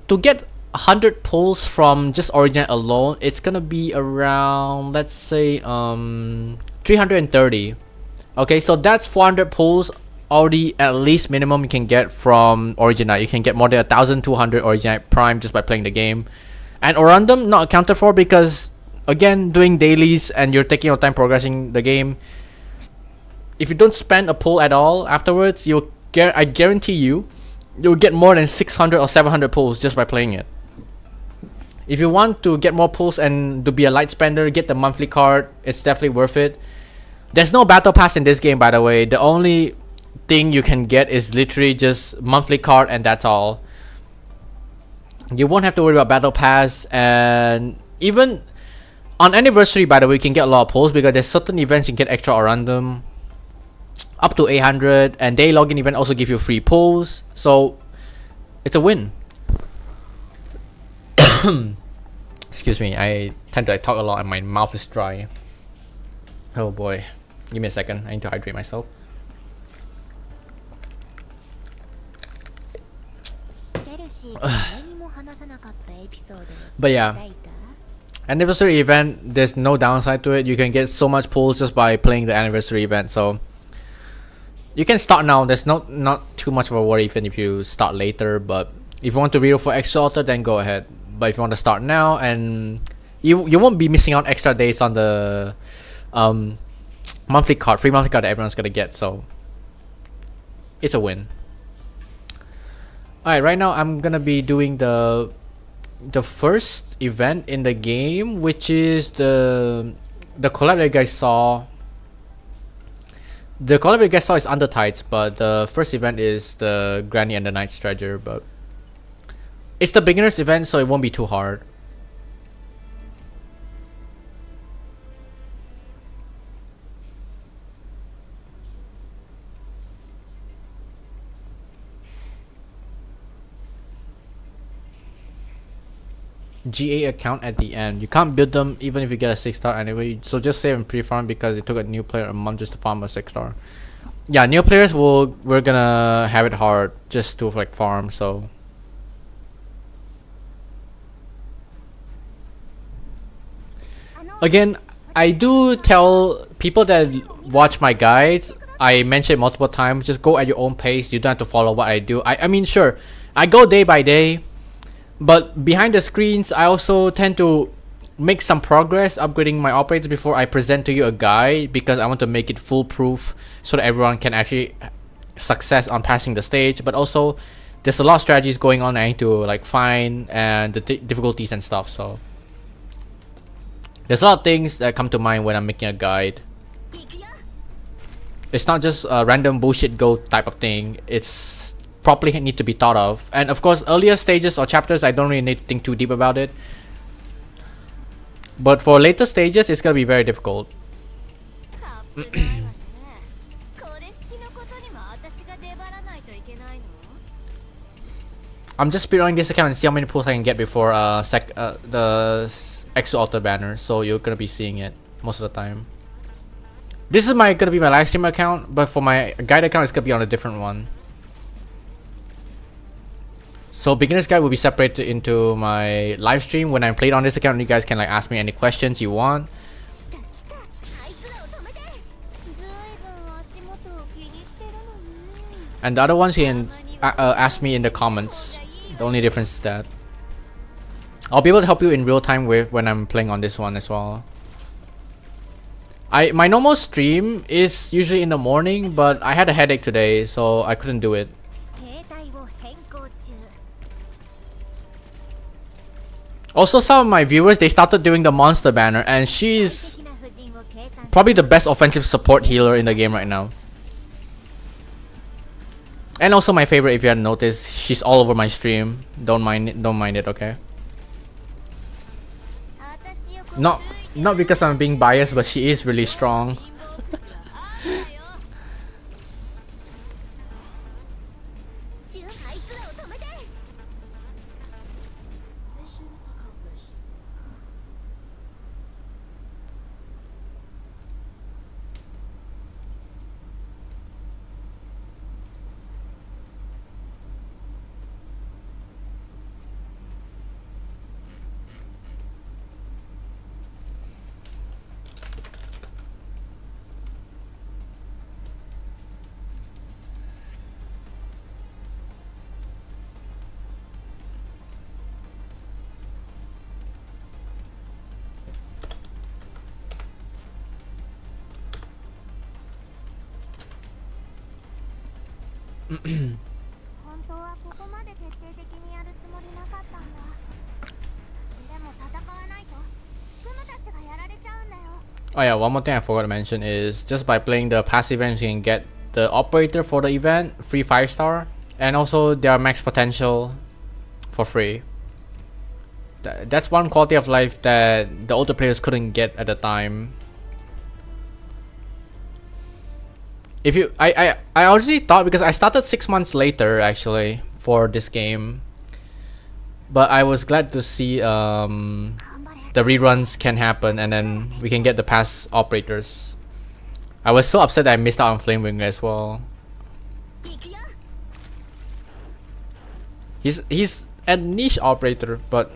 to get 100 pulls from just Originite alone, it's gonna be around, let's say, 330. Okay, so that's 400 pulls already, at least minimum you can get from Originite. You can get more than 1,200 Originite Prime just by playing the game. And Orandom not accounted for, because again, doing dailies and you're taking your time progressing the game, if you don't spend a pull at all afterwards, I guarantee you'll get more than 600 or 700 pulls just by playing it. If you want to get more pulls and to be a light spender, get the monthly card. It's definitely worth it. There's no battle pass in this game, by the way. The only thing you can get is literally just monthly card, and that's all. You won't have to worry about battle pass. And even on anniversary, by the way, you can get a lot of pulls, because there's certain events you can get extra or random up to 800, and day login event also give you free pulls, so it's a win. Excuse me, I tend to talk a lot and my mouth is dry. Oh boy, give me a second, I need to hydrate myself. But yeah, anniversary event, there's no downside to it. You can get so much pulls just by playing the anniversary event, so you can start now. There's not too much of a worry even if you start later. But if you want to reroll for extra altar, then go ahead. But if you want to start now, and you won't be missing out extra days on the monthly card, free monthly card that everyone's gonna get, so it's a win. Alright, right now I'm gonna be doing the first event in the game, which is the collab that you guys saw. The collab you guys saw is Undertights, but the first event is the Granny and the Knight's Treasure. But it's the beginner's event, so it won't be too hard. GA account at the end. You can't build them even if you get a 6-star anyway. So just save and pre-farm because it took a new player a month just to farm a 6-star. Yeah, new players we're gonna have it hard just to like farm. So again, I do tell people that watch my guides, I mention it multiple times, just go at your own pace. You don't have to follow what I do. I mean, sure, I go day by day, but behind the screens, I also tend to make some progress upgrading my operators before I present to you a guide, because I want to make it foolproof so that everyone can actually success on passing the stage. But also, there's a lot of strategies going on I need to like find, and the difficulties and stuff. So there's a lot of things that come to mind when I'm making a guide. It's not just a random bullshit go type of thing. It's properly need to be thought of. And of course, earlier stages or chapters, I don't really need to think too deep about it. But for later stages, it's gonna be very difficult. I'm just speedrunning this account and see how many pulls I can get before the extra altar banner. So you're gonna be seeing it most of the time. This is gonna be my live stream account, but for my guide account, it's gonna be on a different one. So beginner's guide will be separated into my live stream when I'm played on this account. You guys can like ask me any questions you want. And the other ones you can ask me in the comments. The only difference is that I'll be able to help you in real time when I'm playing on this one as well. My normal stream is usually in the morning, but I had a headache today, so I couldn't do it. Also, some of my viewers, they started doing the monster banner, and she's probably the best offensive support healer in the game right now. And also my favorite, if you hadn't noticed, she's all over my stream. Don't mind it, okay? Not because I'm being biased, but she is really strong. Oh yeah, one more thing I forgot to mention is just by playing the passive events, you can get the operator for the event, free 5-star, and also their max potential for free. That's one quality of life that the older players couldn't get at the time. If you, I already thought, because I started 6 months later actually for this game, but I was glad to see the reruns can happen, and then we can get the past operators. I was so upset that I missed out on Flamewing as well. He's a niche operator, but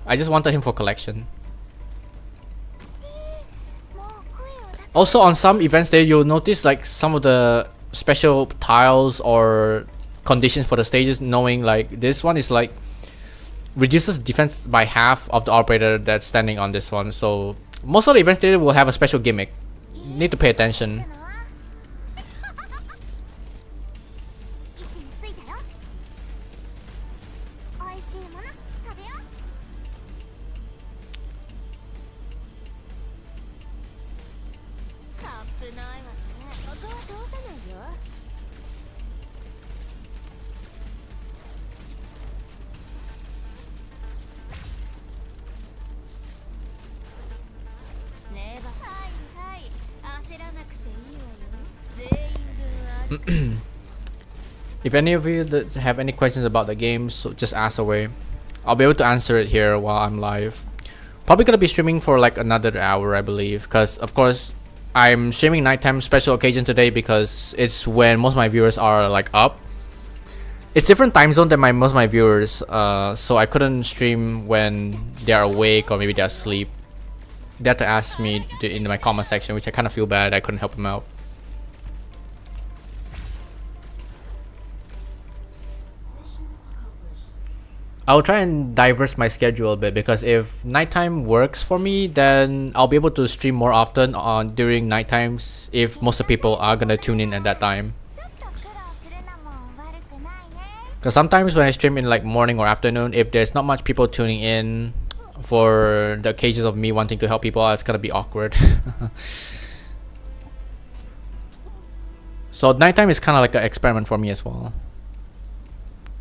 I just wanted him for collection. Also, on some events there, you'll notice like some of the special tiles or conditions for the stages, knowing like this one is like reduces defense by half of the operator that's standing on this one. So most of the events there will have a special gimmick. Need to pay attention. ないわね。ここは通さないよ。ねえば、はいはい、焦らなくていいわよ。全員分ある。If any of you that have any questions about the game, so just ask away. I'll be able to answer it here while I'm live. Probably gonna be streaming for like another hour, I believe, because of course I'm streaming nighttime special occasion today because it's when most of my viewers are like up. It's different time zone than most of my viewers, so I couldn't stream when they're awake or maybe they're asleep. They had to ask me in my comment section, which I kind of feel bad. I couldn't help them out. I'll try and diverse my schedule a bit, because if nighttime works for me, then I'll be able to stream more often on during night times if most of the people are gonna tune in at that time. Because sometimes when I stream in like morning or afternoon, if there's not much people tuning in for the occasions of me wanting to help people out, it's gonna be awkward. So nighttime is kind of like an experiment for me as well.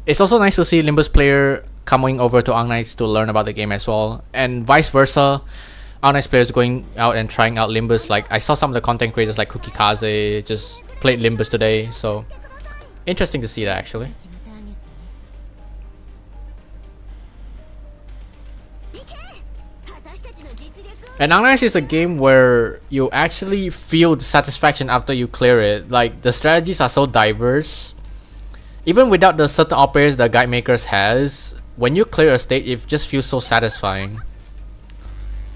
It's also nice to see Limbus player coming over to Arknights to learn about the game as well, and vice versa. Arknights players going out and trying out Limbus. Like I saw some of the content creators like Cookie Kaze just played Limbus today, so interesting to see that actually. And Arknights is a game where you actually feel the satisfaction after you clear it. Like the strategies are so diverse. Even without the certain operators the guide makers has, when you clear a state, it just feels so satisfying.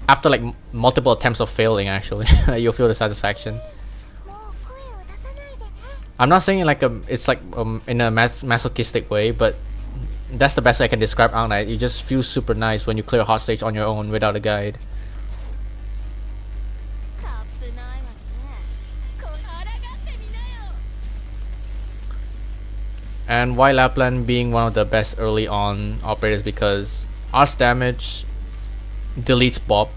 After like multiple attempts of failing, actually, you'll feel the satisfaction. I'm not saying like it's like in a masochistic way, but that's the best I can describe Arknight. You just feel super nice when you clear a hot stage on your own without a guide. And why Lapland being one of the best early on operators, because arts damage deletes Bob.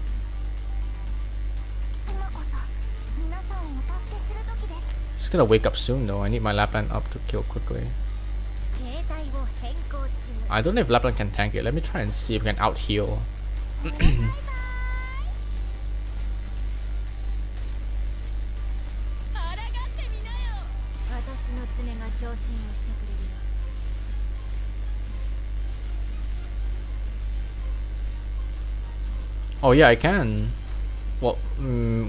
Just gonna wake up soon though. I need my Lapland up to kill quickly. I don't know if Lapland can tank it. Let me try and see if we can out heal. Oh yeah, I can. Well,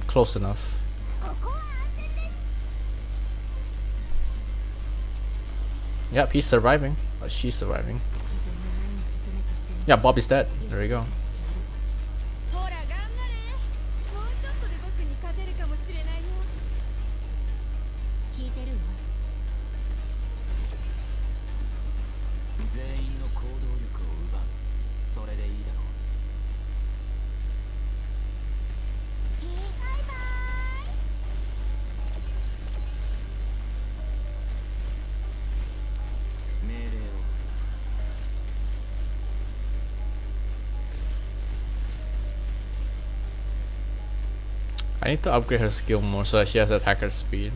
close enough. Yep, he's surviving. Oh, she's surviving. Yeah, Bob is dead. There we go. I need to upgrade her skill more so that she has attacker speed.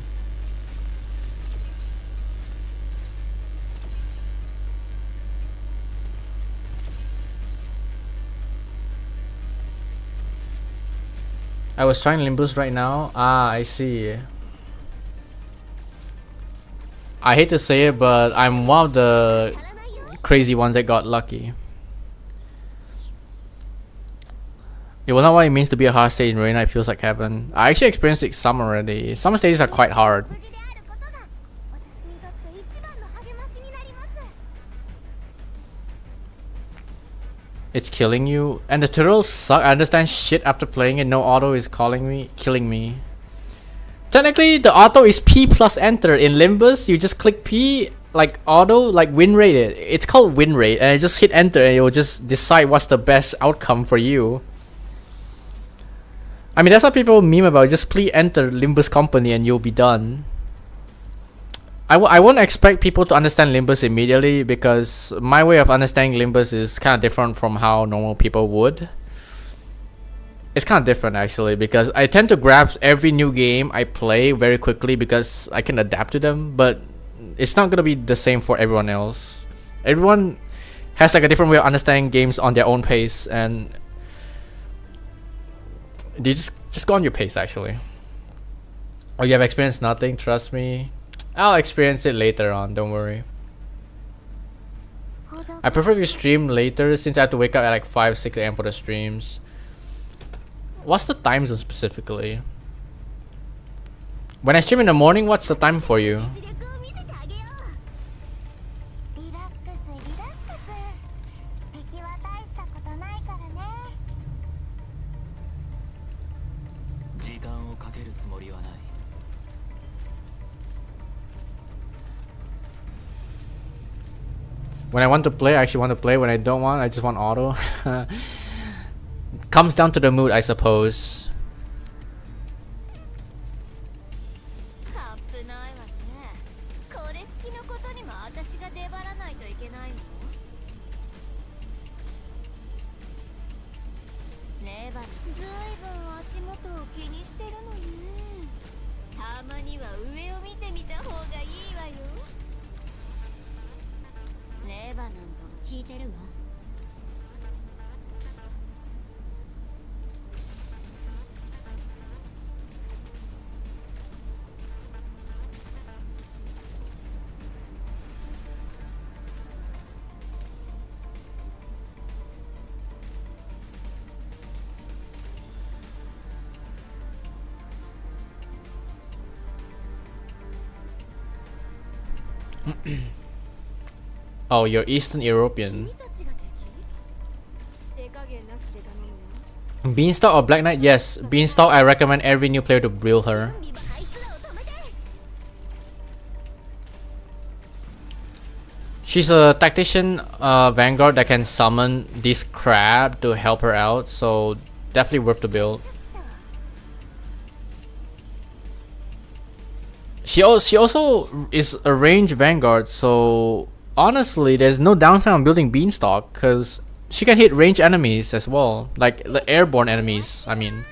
I was trying Limbus right now. Ah, I see. I hate to say it, but I'm one of the crazy ones that got lucky. Yeah, well, not what it means to be a hard stage in Reina. It feels like heaven. I actually experienced it some already. Some stages are quite hard. It's killing you, and the tutorials suck. I understand shit after playing it. No auto is killing me. Technically, the auto is P plus enter. In Limbus, you just click P, like auto, like win rate. It's called win rate, and just hit enter, and it will just decide what's the best outcome for you. I mean, that's what people meme about. Just please enter Limbus company and you'll be done. I won't expect people to understand Limbus immediately, because my way of understanding Limbus is kind of different from how normal people would. it's kind of different actually, because I tend to grasp every new game I play very quickly because I can adapt to them, but it's not gonna be the same for everyone else. Everyone has like a different way of understanding games on their own pace, and they just go on your pace actually. Oh, you have experienced nothing? Trust me, I'll experience it later on, don't worry. I prefer if you stream later since I have to wake up at like 5-6 a.m. for the streams. What's the time zone specifically? When I stream in the morning, what's the time for you? 実力を見せてあげよう。リラックスリラックス。敵は大したことないからね。時間をかけるつもりはない。 When I want to play, I actually want to play. When I don't want, I just want auto. Comes down to the mood, I suppose. カップないわね。これ好きのことにも私が出張らないといけないの？レバル、ずいぶん足元を気にしてるのね。たまには上を見てみた方がいいわよ。レバなんか聞いてるわ。Oh, you're Eastern European. 君たちが敵？手加減なしで頼むよ。 Beanstalk or Black Knight? Yes, Beanstalk. I recommend every new player to build her. 準備はあいつらを止めて。 She's a tactician vanguard that can summon this crab to help her out, so definitely worth the build. She also is a range vanguard, so honestly, there's no downside on building Beanstalk because she can hit range enemies as well, like the airborne enemies. I mean.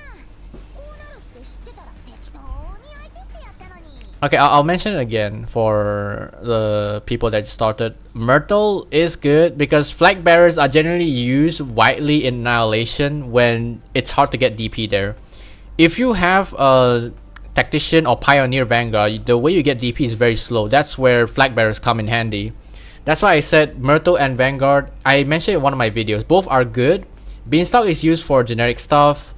こうなるって知ってたら適当に相手してやったのに。 Okay, I'll mention it again for the people that started. Myrtle is good because flag bearers are generally used widely in Annihilation when it's hard to get DP there. If you have a tactician or pioneer vanguard, the way you get DP is very slow. That's where flag bearers come in handy. That's why I said Myrtle and Vanguard. I mentioned in one of my videos. Both are good. Beanstalk is used for generic stuff.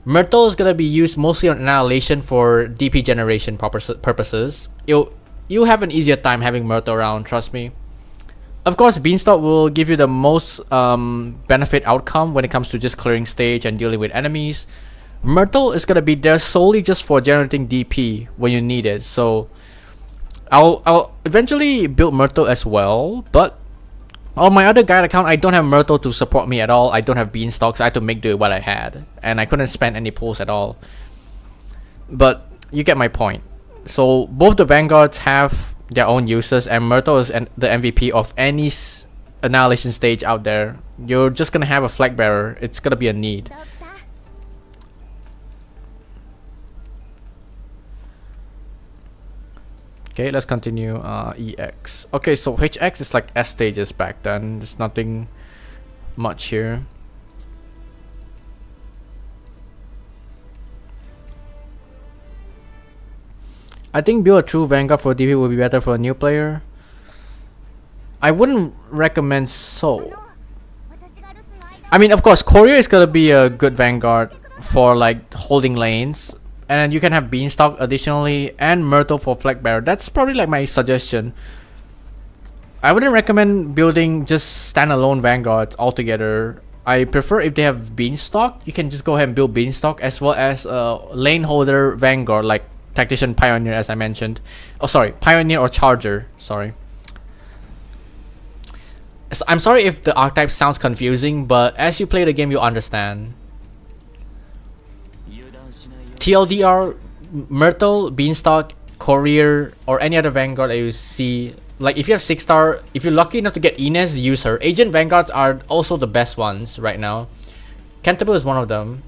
Myrtle is gonna be used mostly on Annihilation for DP generation purposes. You have an easier time having Myrtle around, trust me. Of course, Beanstalk will give you the most benefit outcome when it comes to just clearing stage and dealing with enemies. Myrtle is gonna be there solely just for generating DP when you need it. So I'll eventually build Myrtle as well, but on my other guide account, I don't have Myrtle to support me at all. I don't have Beanstalk, so I had to make do with what I had, and I couldn't spend any pulls at all. But you get my point. So both the Vanguards have their own uses, and Myrtle is the MVP of any Annihilation stage out there. You're just gonna have a flag bearer. It's gonna be a need. どうだ。 Okay, let's continue. EX. Okay, so HX is like S stages back then. There's nothing much here. I think build a true Vanguard for DP would be better for a new player. I wouldn't recommend so. 私が留守の間。 I mean, of course, Courier is gonna be a good Vanguard for like holding lanes. And you can have Beanstalk additionally and Myrtle for flag bearer. That's probably like my suggestion. I wouldn't recommend building just standalone Vanguards altogether. I prefer if they have Beanstalk, you can just go ahead and build Beanstalk as well as a lane holder Vanguard like Tactician Pioneer as I mentioned. Oh sorry, Pioneer or Charger, sorry. So I'm sorry if the archetype sounds confusing, but as you play the game you'll understand. TLDR, Myrtle, Beanstalk, Courier, or any other Vanguard that you see. Like if you have 6-star, if you're lucky enough to get Inez, use her. Agent Vanguards are also the best ones right now. Canterbury is one of them.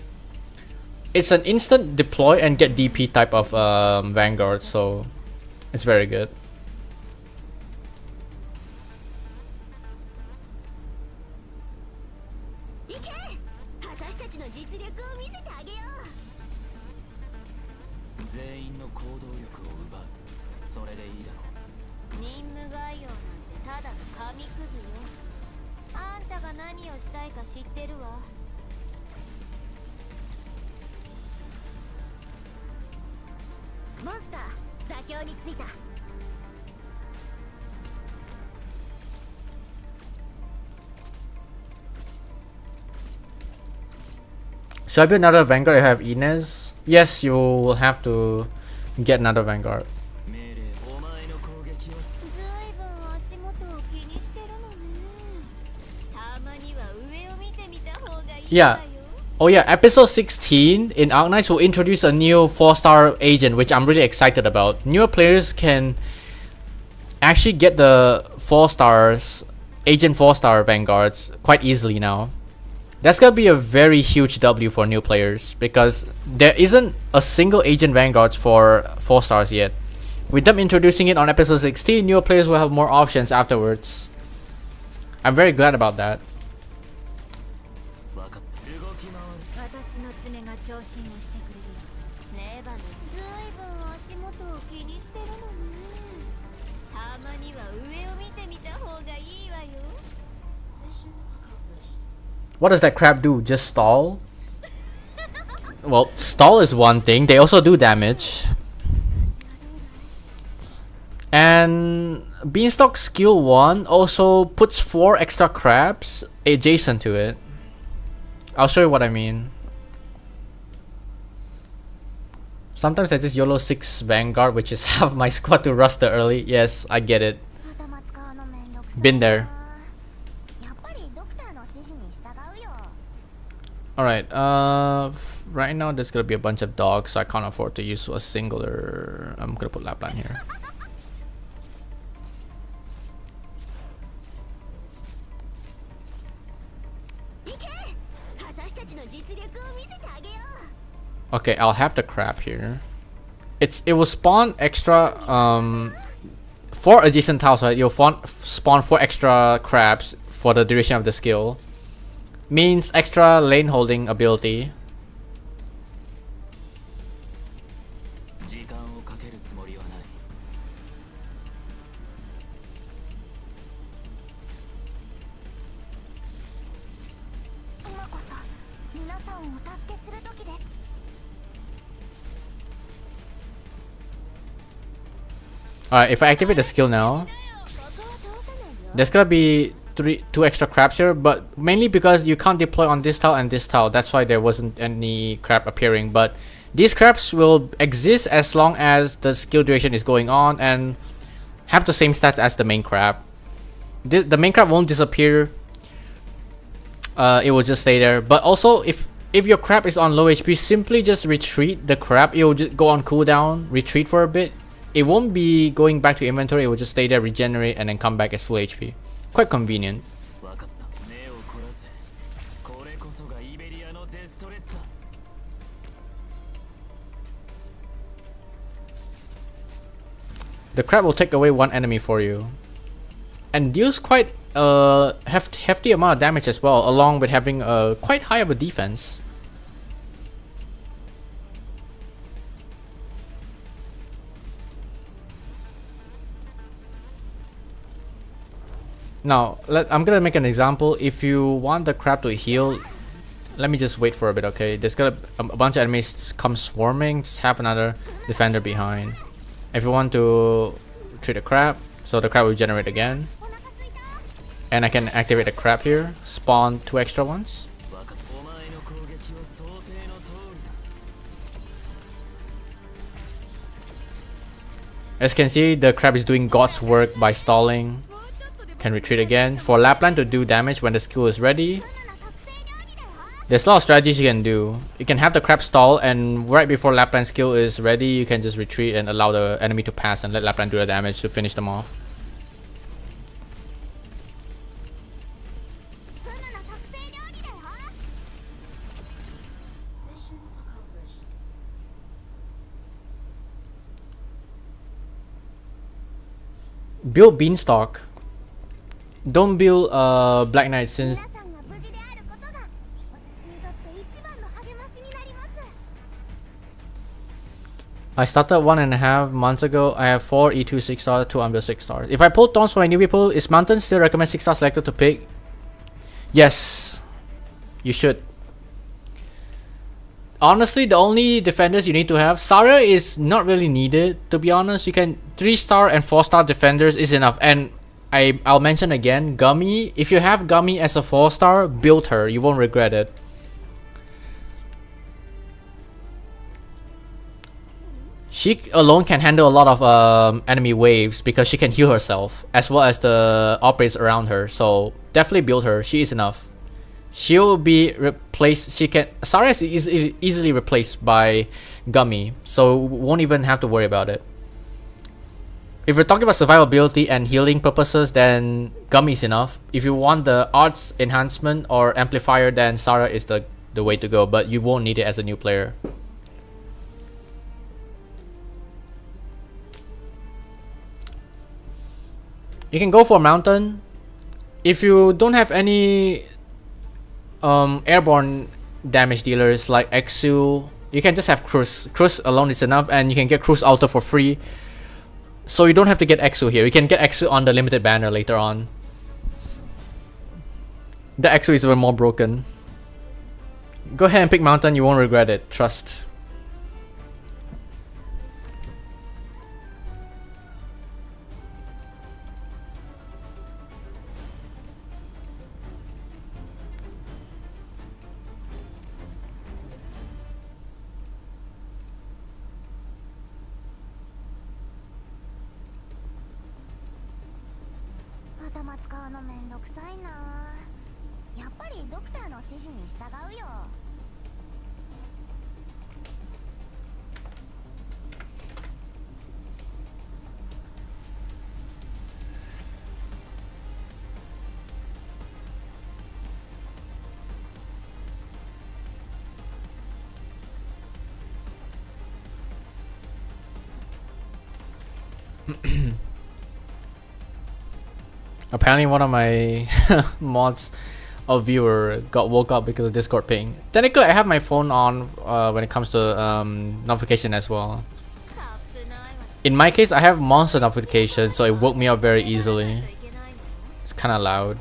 it's an instant deploy and get DP type of Vanguard, so it's very good. Should I be another Vanguard if I have Inez? Yes, you will have to get another Vanguard. Yeah. Oh yeah, episode 16 in Arknights will introduce a new 4-star agent, which I'm really excited about. Newer players can actually get the 4-stars, agent 4-star Vanguards quite easily now. That's gonna be a very huge W for new players because there isn't a single agent Vanguards for 4-stars yet. With them introducing it on episode 16, newer players will have more options afterwards. I'm very glad about that. What does that crab do? Just stall? Well, stall is one thing. They also do damage. And Beanstalk skill 1 also puts 4 extra crabs adjacent to it. I'll show you what I mean. Sometimes I just YOLO 6 Vanguard, which is half my squad to rush the early. Yes, I get it. Been there. Alright, right now there's gonna be a bunch of dogs, so I can't afford to use a singular. I'm gonna put Lapland here. Okay, I'll have the crab here. It will spawn extra 4 adjacent tiles, right? You'll spawn 4 extra crabs for the duration of the skill. Means extra lane holding ability. Alright, if I activate the skill now, there's gonna be 2 extra crabs here, but mainly because you can't deploy on this tile and this tile. That's why there wasn't any crab appearing. But these crabs will exist as long as the skill duration is going on and have the same stats as the main crab. The main crab won't disappear. It will just stay there. But also, if your crab is on low HP, simply just retreat the crab. It will just go on cooldown, retreat for a bit. It won't be going back to inventory. It will just stay there, regenerate, and then come back as full HP. Quite convenient. The crab will take away 1 enemy for you and deals quite a hefty amount of damage as well, along with having a quite high of a defense. Now, I'm gonna make an example. If you want the crab to heal, let me just wait for a bit, okay? There's gonna a bunch of enemies come swarming. Just have another defender behind. If you want to treat the crab, so the crab will generate again. And I can activate the crab here, spawn 2 extra ones. As you can see, the crab is doing God's work by stalling. Can retreat again. For Lapland to do damage when the skill is ready, there's a lot of strategies you can do. You can have the crab stall, and right before Lapland's skill is ready, you can just retreat and allow the enemy to pass and let Lapland do the damage to finish them off. Build Beanstalk. Don't build Black Knight since 皆さんが無事であることが私にとって一番の励ましになります。 I started 1.5 months ago. I have 4 E2 6 stars, 2 unbuilt 6 stars. If I pull Thorns for my new people, is Mountain still recommend 6 star selector to pick? Yes, you should. Honestly, the only defenders you need to have, Sarah is not really needed, to be honest. You can 3 star and 4 star defenders is enough. And I'll mention again, Gummy, if you have Gummy as a 4 star, build her, you won't regret it. She alone can handle a lot of enemy waves because she can heal herself as well as the operators around her. So definitely build her. She is enough. She'll be replaced. Sarah is easily replaced by Gummy, so won't even have to worry about it. If we're talking about survivability and healing purposes, then Gummy is enough. If you want the arts enhancement or amplifier, then Sarah is the way to go, but you won't need it as a new player. You can go for Mountain. If you don't have any airborne damage dealers like Exu, you can just have Cruise. Cruise alone is enough, and you can get Cruise Alter for free. So you don't have to get Exu here. You can get Exu on the limited banner later on. The Exu is even more broken. Go ahead and pick Mountain, you won't regret it. Trust. Apparently one of my mods or viewer got woke up because of Discord ping. Technically I have my phone on when it comes to notification as well. In my case I have monster notification, so it woke me up very easily. It's kinda loud.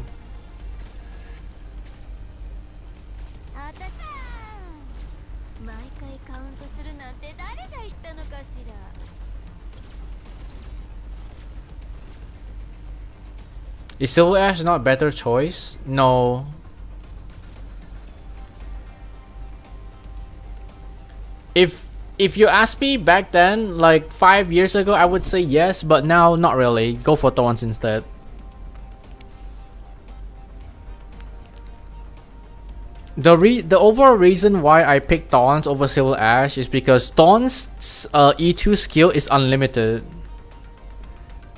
Is Silver Ash not a better choice? No. If you asked me back then, like 5 years ago, I would say yes, but now not really. Go for Thorns instead. The overall reason why I picked Thorns over Silver Ash is because Thorns' E2 skill is unlimited.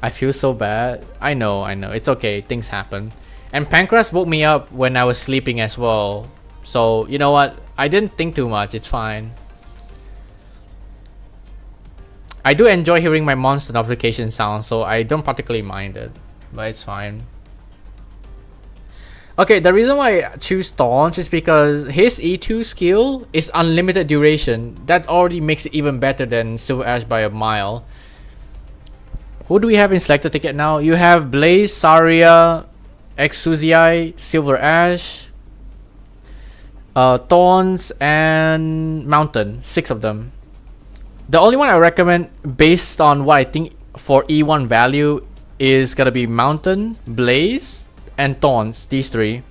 I feel so bad. I know, it's okay, things happen. And Pancras woke me up when I was sleeping as well. So, you know what? I didn't think too much, it's fine. I do enjoy hearing my monster notification sound, so I don't particularly mind it. But it's fine. Okay, the reason why I choose Thorns is because his E2 skill is unlimited duration. That already makes it even better than Silver Ash by a mile. Who do we have in selector ticket now? You have Blaze, Saria, Exuzii, Silver Ash, Thorns, and Mountain. 6 of them. The only one I recommend based on what I think for E1 value is gonna be Mountain, Blaze, and Thorns. These 3.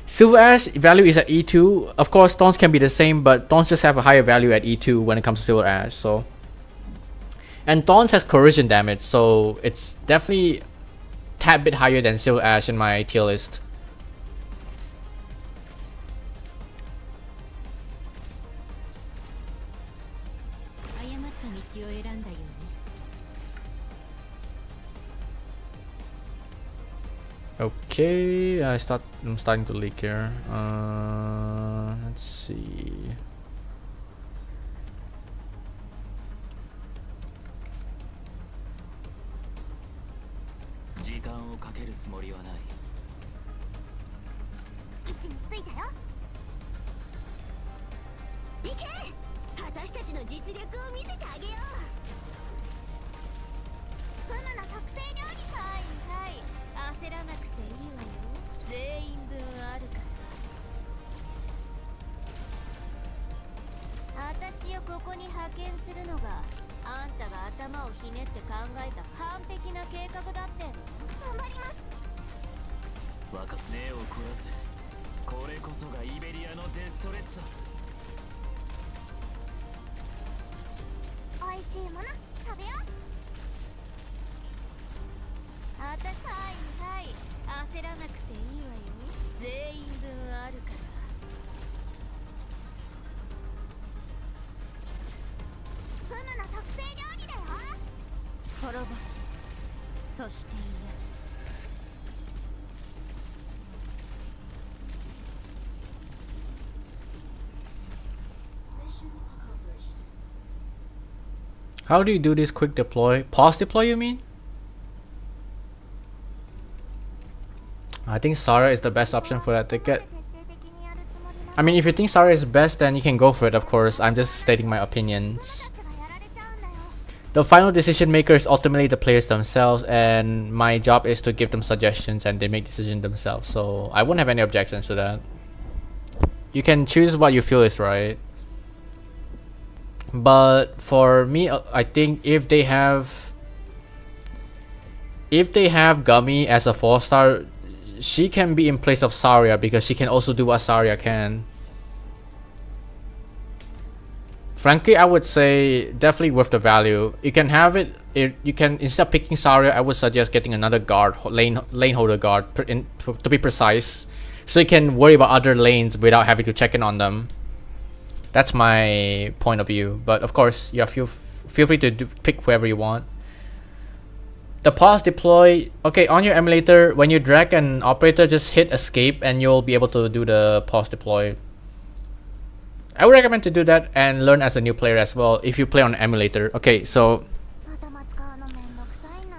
Silver Ash value is at E2. Of course, Thorns can be the same, but Thorns just have a higher value at E2 when it comes to Silver Ash. So. And Thorns has corrosion damage, so it's definitely a tad bit higher than Silver Ash in my tier list. Okay, I'm starting to leak here. Let's see. 時間をかけるつもりはない。位置についたよ。行け、私たちの実力を見せてあげよう。フムの特製料理。はいはい、焦らなくていいわよ。全員分あるから。私をここに派遣するのがあんたが頭をひねって考えた完璧な計画だっての。頑張ります。わかっ目を凝らせ。これこそがイベリアのデストレッツァ。美味しいもの食べよう。はいはい、焦らなくていいわよ。全員分あるから。フムの特製料理だよ。滅ぼし、そして癒す。How do you do this quick deploy? Pause deploy, you mean? I think Sarah is the best option for that ticket. 徹底的にやるつもりなの。 I mean, if you think Sarah is best, then you can go for it, of course. I'm just stating my opinions. たちがやられちゃうんだよ。 The final decision maker is ultimately the players themselves, and my job is to give them suggestions and they make decisions themselves. So I wouldn't have any objections to that. You can choose what you feel is right. But for me, I think if they have Gummy as a 4-star, she can be in place of Saria because she can also do what Saria can. Frankly, I would say definitely worth the value. You can have it. You can, instead of picking Saria, I would suggest getting another guard, lane holder guard, to be precise, so you can worry about other lanes without having to check in on them. That's my point of view. But of course, you feel free to pick whoever you want. The pause deploy. Okay, on your emulator, when you drag an operator, just hit escape and you'll be able to do the pause deploy. I would recommend to do that and learn as a new player as well if you play on an emulator. Okay, so 頭使うのめんどくさいな。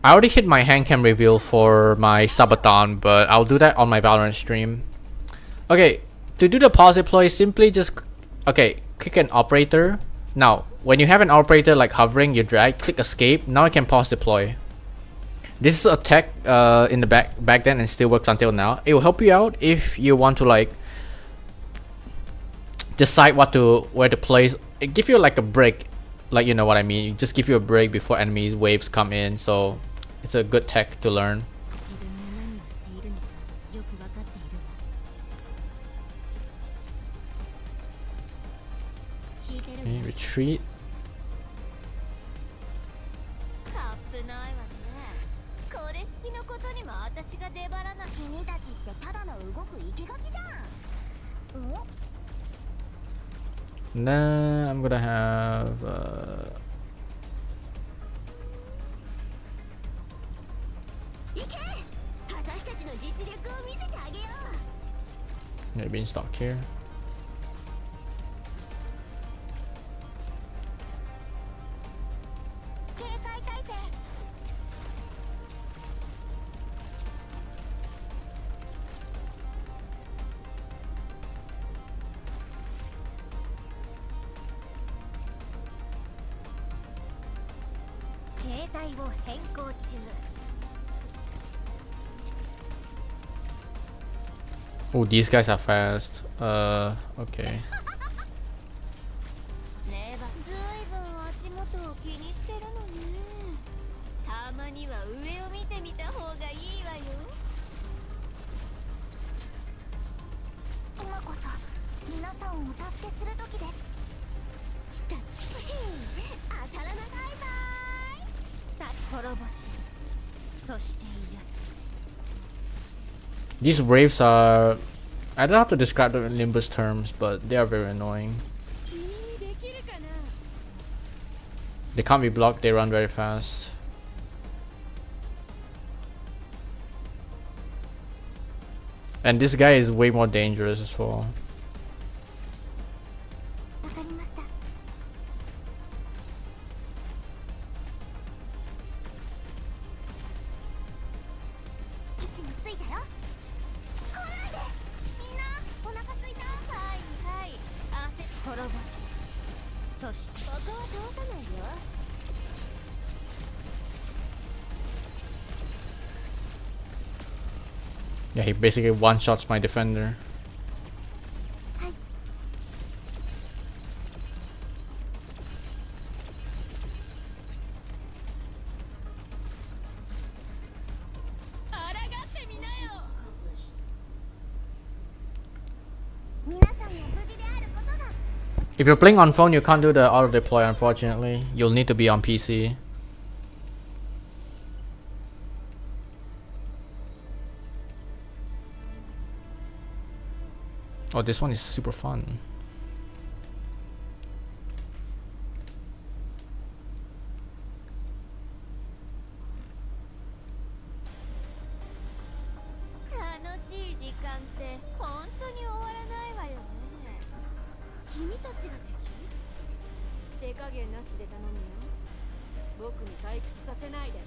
I already hit my hand cam reveal for my SUBATHON, but I'll do that on my Valorant stream. Okay, to do the pause deploy, simply just click an operator. Now, when you have an operator like hovering, you drag, click escape. Now you can pause deploy. This is a tech in the back then and still works until now. It will help you out if you want to like decide where to place. It give you like a break, like you know what I mean. It just give you a break before enemy waves come in. So it's a good tech to learn. 自分が何をしているのかよくわかっているわ。聞いてるわ。 Okay, retreat. カップないわね。これ式のことにも私が出張らな。君たちってただの動く生きガキじゃん。お And then I'm gonna have maybe in stock here. 警戒態勢。携帯を変更中。 Oh, these guys are fast. Okay. ねえば、ずいぶん足元を気にしてるのね。たまには上を見てみた方がいいわよ。今こそ皆さんをお助けする時です。来た来た。当たらなバイバイ。さ滅ぼし、そして癒す。 These waves are, I don't know how to describe them in Nimbus terms, but they are very annoying. 君にできるかな。 They can't be blocked, they run very fast. And this guy is way more dangerous as well. わかりました。 こ置についたよ。来ないで。みんなお腹すいた。はいはい、滅ぼし、そしてここは通さないよ。Yeah, he basically one-shots my defender. はい。抗ってみなよ。皆さんが無事であることが。 If you're playing on phone, you can't do the auto deploy, unfortunately. You'll need to be on PC. Oh, this one is super fun. 楽しい時間って本当に終わらないわよね。君たちが敵？手加減なしで頼むよ。僕に退屈させないで。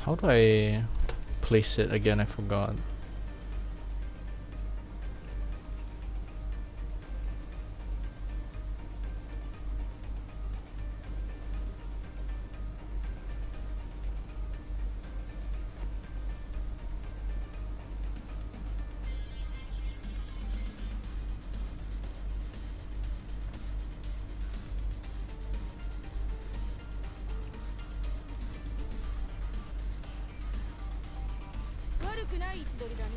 How do I place it again? I forgot.ない位置取りだね。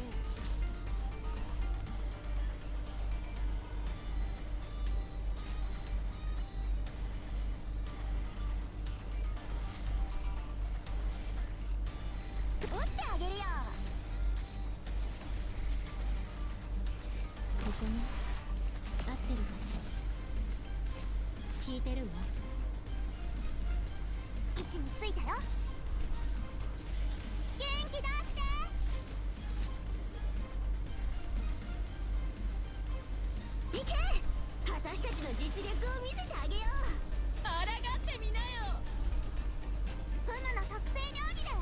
撃ってあげるよ。ここに合ってるかしら。聞いてるわ。位置についたよ。元気出して。行け。私たちの実力を見せてあげよう。抗ってみなよ。フムの特製料理だよ。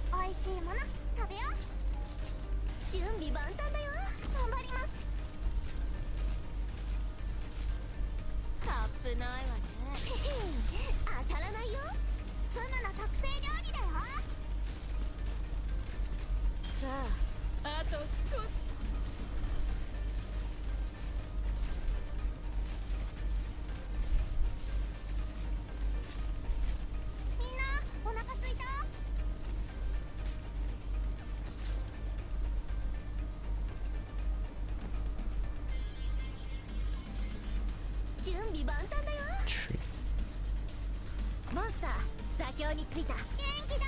美味しいもの食べよう。準備万端だよ。頑張ります。カップないわね。当たらないよ。フムの特製料理だよ。さあ、あと少し。みんなお腹すいた。準備万端だよ。 Tree. モンスター座標についた。元気出して。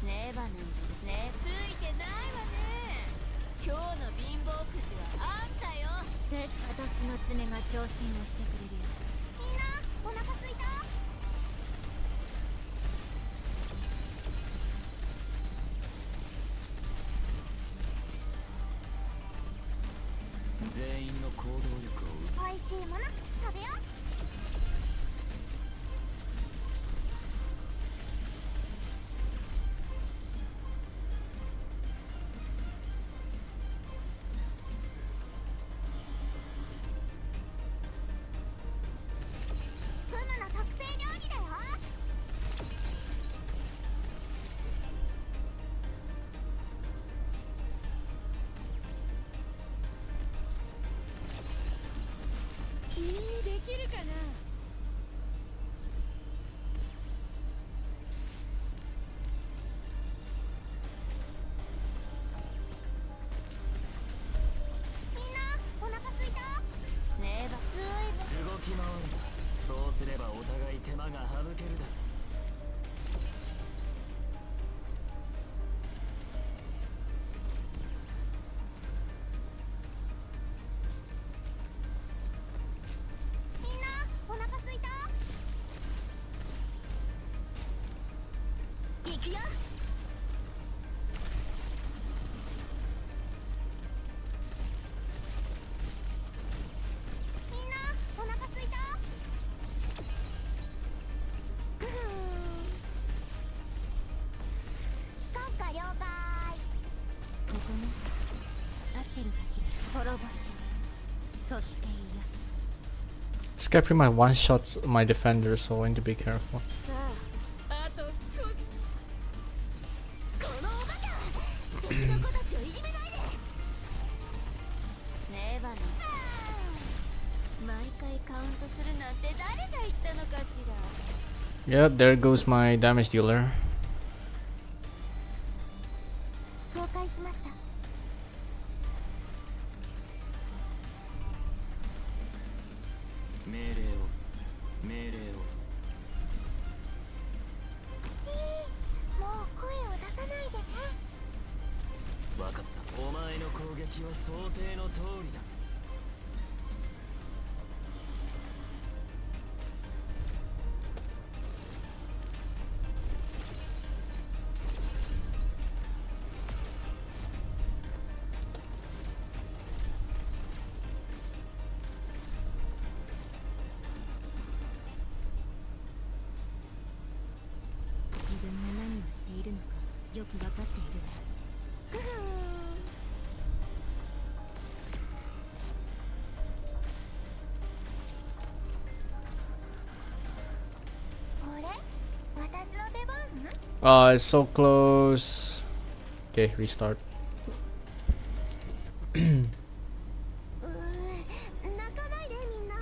レバなんてね、ついてないわね。今日の貧乏くじはあんたよ。私の爪が調子をしてくれるよ。みんなお腹すいた。全員の行動力を美味しいもの食べよう。フムの特製料理だよ。君にできるよ。みんなお腹すいた？閣下了解。ここね。合ってるかしら。滅ぼし、そして癒す。This guy pretty much one shots my defender, so I need to be careful. さあ、あと少し。このおバカ、うちの子たちをいじめないで。ねえバナ。毎回カウントするなんて誰が言ったのかしら。 Yep, there goes my damage dealer. 了解しました。命令を命令を。もう声を出さないでね。分かった。お前の攻撃は想定の通りだ。自分が何をしているのかよく分かっているわ。これ私の出番？ It's so close. Okay, restart. 泣かないでみんな。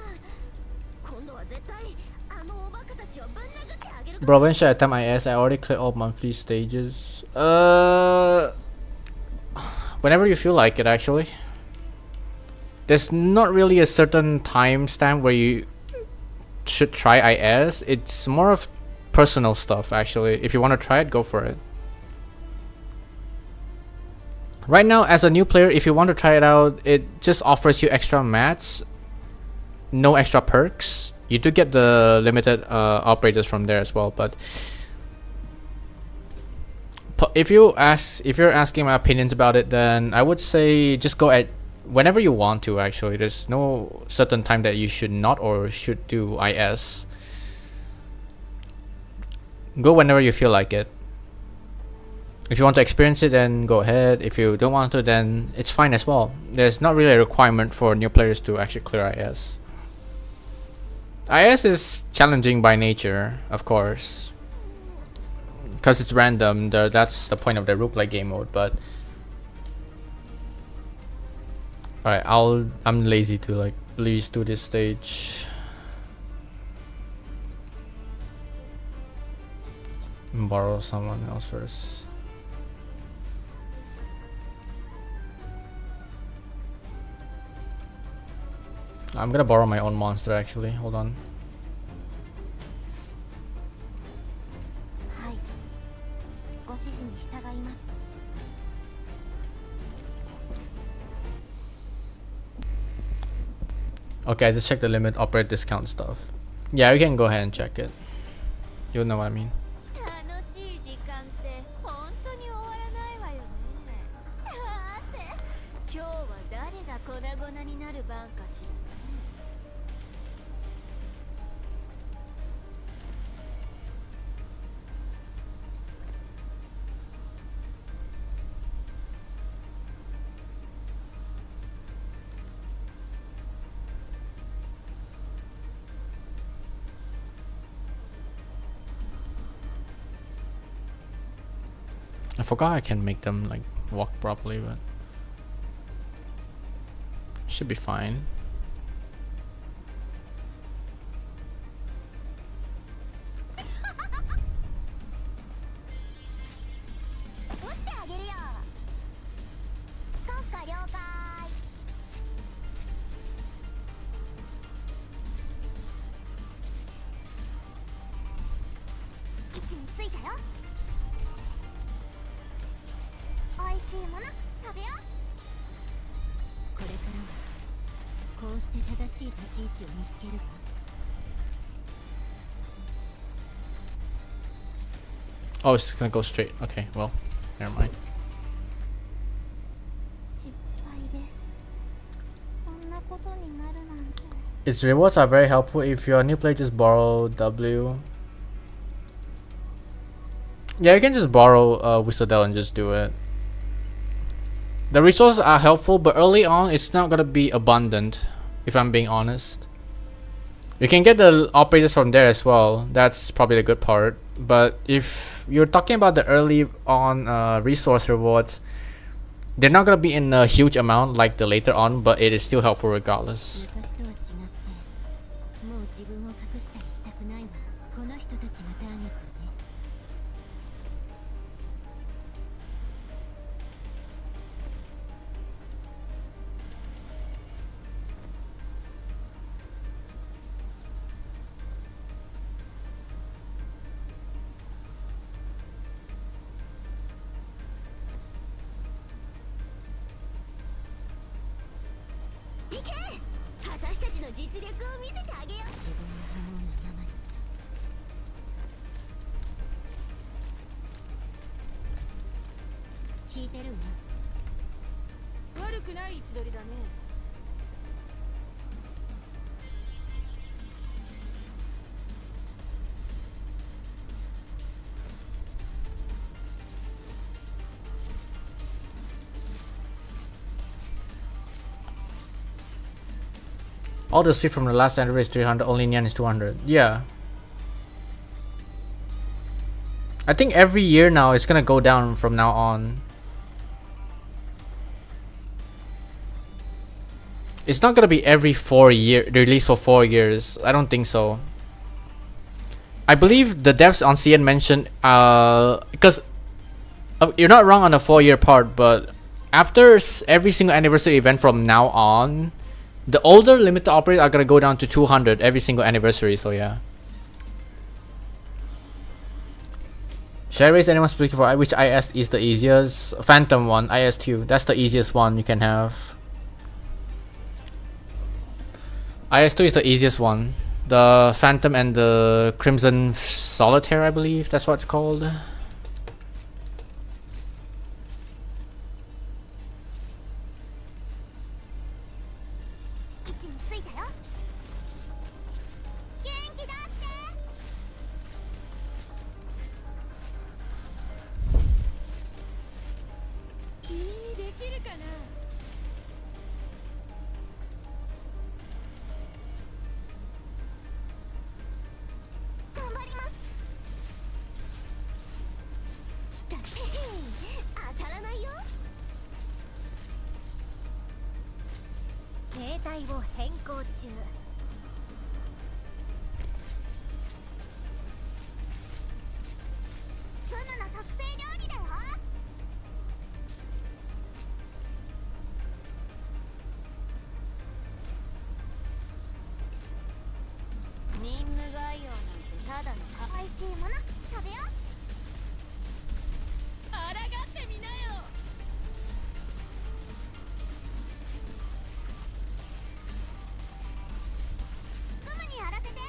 今度は絶対あのおバカたちをぶん殴ってあげるから。 Bro, when should I attempt my ass? I already cleared all monthly stages. Whenever you feel like it, actually. There's not really a certain timestamp where you should try IS. It's more of personal stuff, actually. If you want to try it, go for it. Right now, as a new player, if you want to try it out, it just offers you extra mats, no extra perks. You do get the limited operators from there as well, but if you're asking my opinions about it, then I would say just go at whenever you want to. Actually, there's no certain time that you should not or should do IS. Go whenever you feel like it. If you want to experience it, then go ahead. If you don't want to, then it's fine as well. There's not really a requirement for new players to actually clear IS. IS is challenging by nature, of course, because it's random. That's the point of the roguelike game mode. But alright, I'm lazy to like at least do this stage. Borrow someone else first. I'm gonna borrow my own monster actually. Hold on. はい。ご指示に従います。 Okay, I just checked the limit operate discount stuff. Yeah, you can go ahead and check it. You'll know what I mean. 楽しい時間って本当に終わらないわよね。さーて、今日は誰が粉々になる番かしら。 I forgot I can make them like walk properly, but should be fine. Oh, it's gonna go straight. Okay, well, never mind. 失敗です。こんなことになるなんて。 Its rewards are very helpful. If you're a new player, just borrow W. Yeah, you can just borrow Whistle and just do it. The resources are helpful, but early on, it's not gonna be abundant, if I'm being honest. You can get the operators from there as well. That's probably the good part. But if you're talking about the early on resource rewards, they're not gonna be in a huge amount like the later on, but it is still helpful regardless. 昔とは違ってもう自分を隠したりしたくないわ。この人たちがターゲットね。行け！私たちの実力を見せてあげよう。自分の思うがままに。聞いてるわ。悪くない位置取りだね。All the street from the last anniversary is 300, only Nyan is 200. Yeah. I think every year now it's gonna go down from now on. It's not gonna be every 4 year release for 4 years. I don't think so. I believe the devs on CN mentioned because you're not wrong on the 4-year part, but after every single anniversary event from now on, the older limited operators are gonna go down to 200 every single anniversary. So yeah. Should I raise anyone speaking for which IS is the easiest? Phantom one, IS2. That's the easiest one you can have. IS2 is the easiest one. The Phantom and the Crimson Solitaire, I believe that's what it's called. 位置についたよ。元気出して。君にできるかな。頑張ります。来た。へへ当たらないよ。携帯を変更中。フムの特製料理だよ。任務概要なんてただの美味しいもの食べよう。抗ってみなよ。フムにやらせて。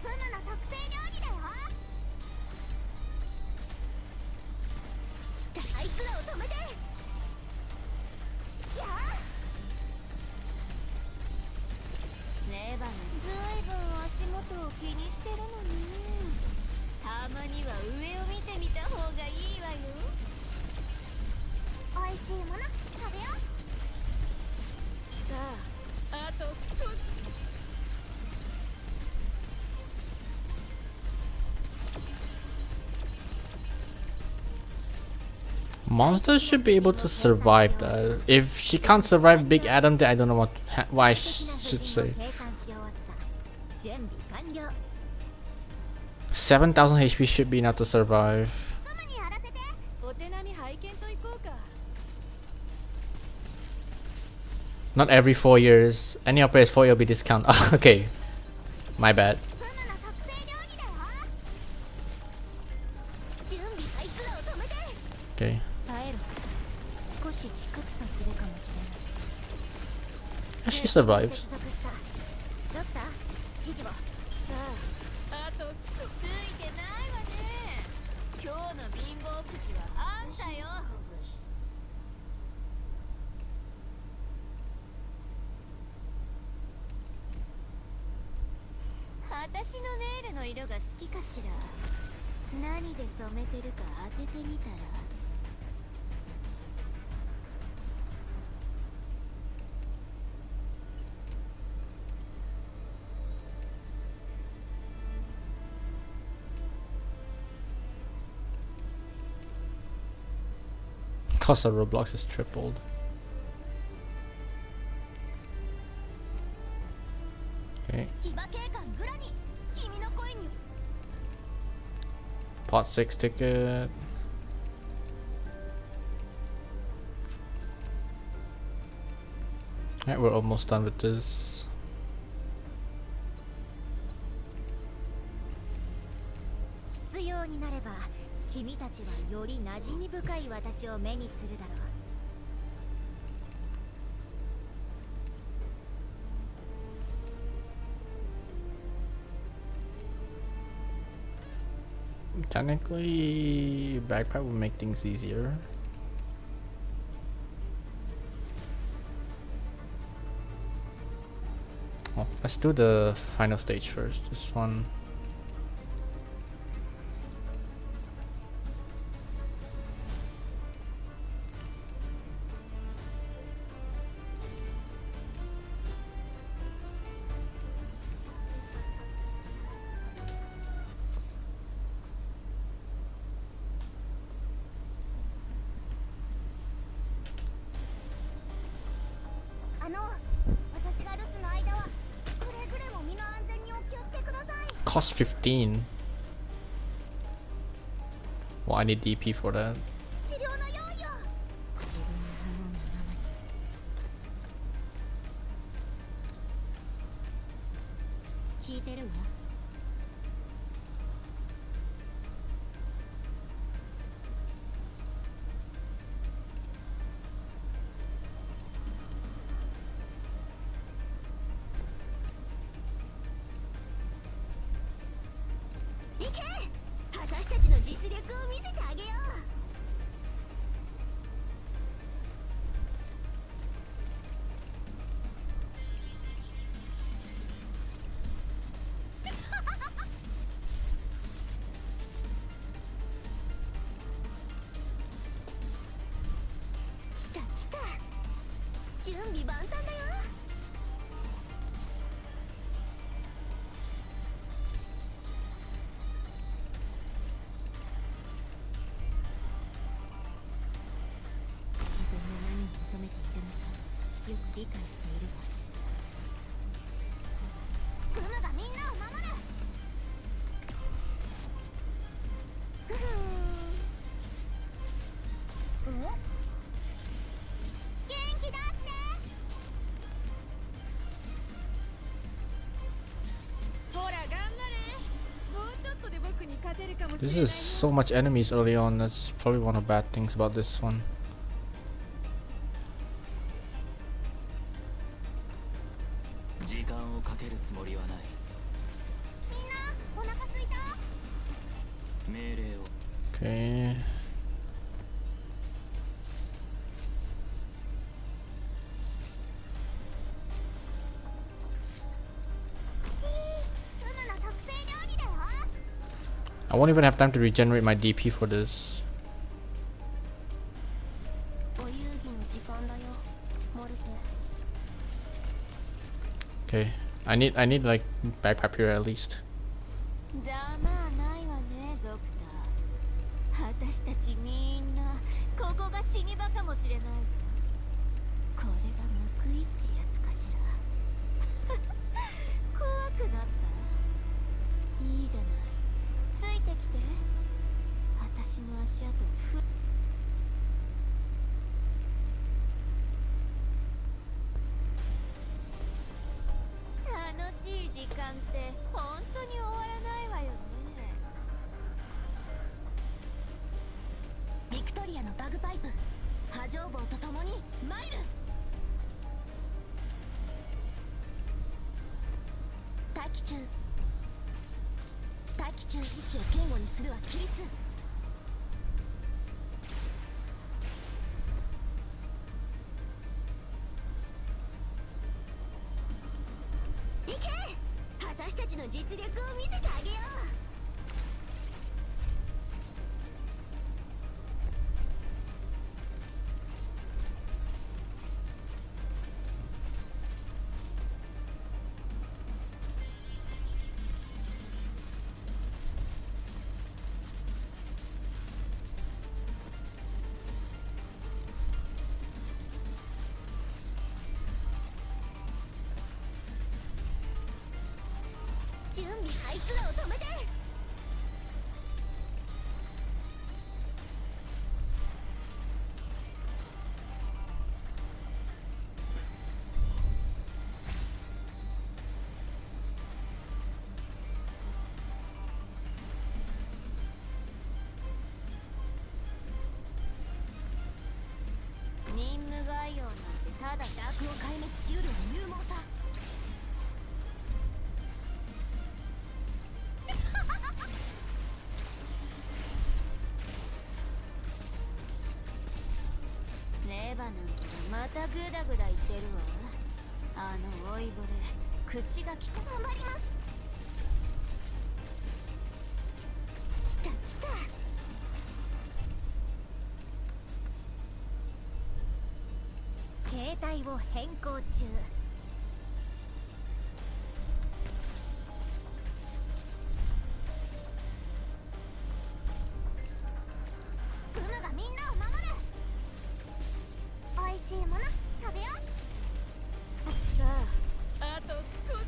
フムの特製料理だよ。来た。あいつらを止めて。やあ。ねえばね、ずいぶん足元を気にしてるのね。たまには上を見てみた方がいいわよ。美味しいもの食べよう。さあ、あと少し。Monsters should be able to survive that. If she can't survive Big Adam, then I don't know why I should say. 計算し終わった。準備完了。 7,000 HP should be enough to survive. フムにやらせて。お手並み拝見といこうか。Not every 4 years. Any operator is 4 year will be discount. Okay. My bad. フムの特製料理だよ。準備。あいつらを止めて。 Okay. 耐えろ。少しチクッとするかもしれない。 She survives. 接続した。ドクター、指示を。さあ、あとついてないわね。今日の貧乏くじはあんたよ。私のネイルの色が好きかしら。何で染めてるか当ててみたら。Cost of Roblox is tripled. Okay. Pot 6 ticket. Alright, we're almost done with this. Technically, backpack will make things easier. Oh, let's do the final stage first. This one. Cost 15. Well, I need DP for that. This is so much enemies early on. That's probably one of the bad things about this one. Okay. I won't even have time to regenerate my DP for this. Okay, I need like backpack here at least. 待機中意志を堅固にするは規律。いけ、私たちの実力を見せてあげよう。準備、あいつらを止めて。任務概要なんてただダークを壊滅しうるは勇猛さ。レバなんてまたグダグダ言ってるわ。あの老いぼれ口が汚い。頑張ります。来た来た。携帯を変更中。ブムがみんなを守る。おいしいもの食べよう。さあ、あと少し。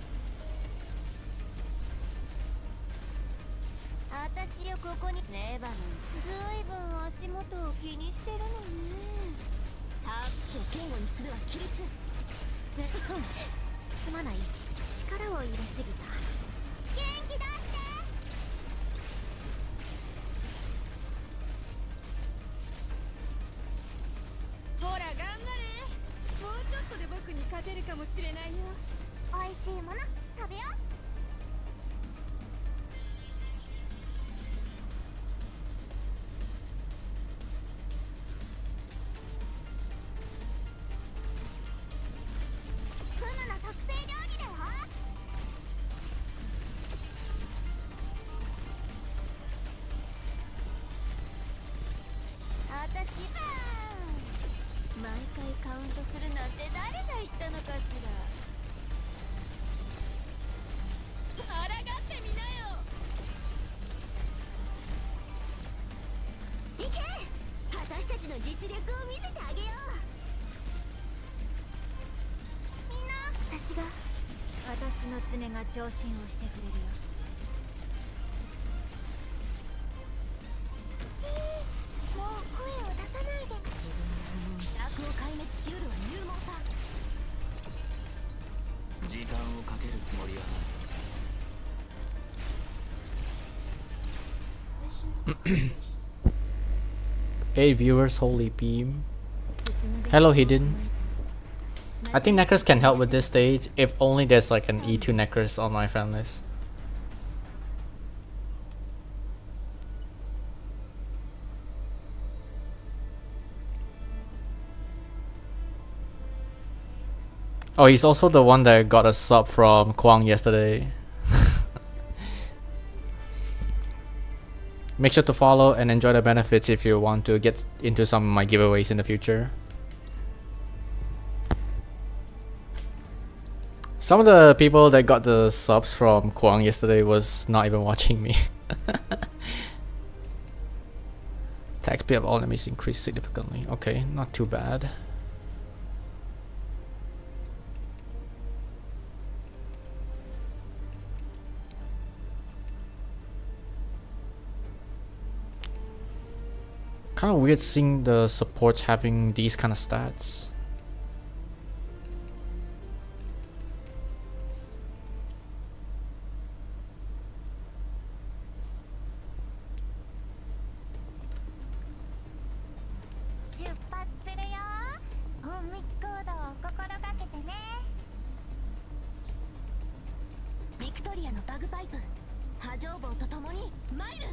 私よここにレバなんてずいぶん足元を気にしてるのね。意志を堅固にするは規律。すまない、力を入れすぎた。元気出して。ほら頑張れ。もうちょっとで僕に勝てるかもしれないよ。おいしいもの食べよう。グムの特製料理だよ。私毎回カウントするなんて誰が言ったのかしら。抗ってみなよ。いけ、私たちの実力を見せてあげよう。みんな、私の爪が聴診をしてくれるよ。もう声を出さないで。ダークを壊滅しうるは勇猛さ。時間をかけるつもりはない。 8 viewers, holy beam. Hello, Hidden. I think Necros can help with this stage if only there's like an E2 Necros on my fan list. Oh, he's also the one that got a sub from Kwang yesterday. Make sure to follow and enjoy the benefits if you want to get into some of my giveaways in the future. Some of the people that got the subs from Kwang yesterday was not even watching me. Tax pay of all enemies increased significantly. Okay, not too bad. Kind of weird seeing the supports having these kind of stats. に参る。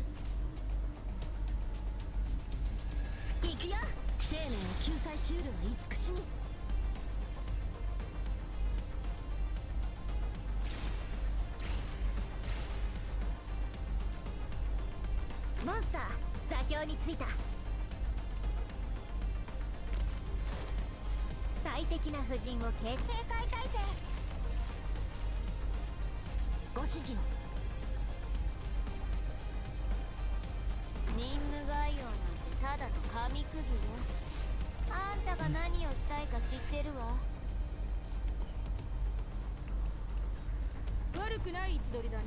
行くよ。生命を救済シュールは慈しみ。モンスター座標についた。最適な布陣を決定解体制。ご指示を。任務概要なんてただの紙くずよ。あんたが何をしたいか知ってるわ。悪くない位置取りだね。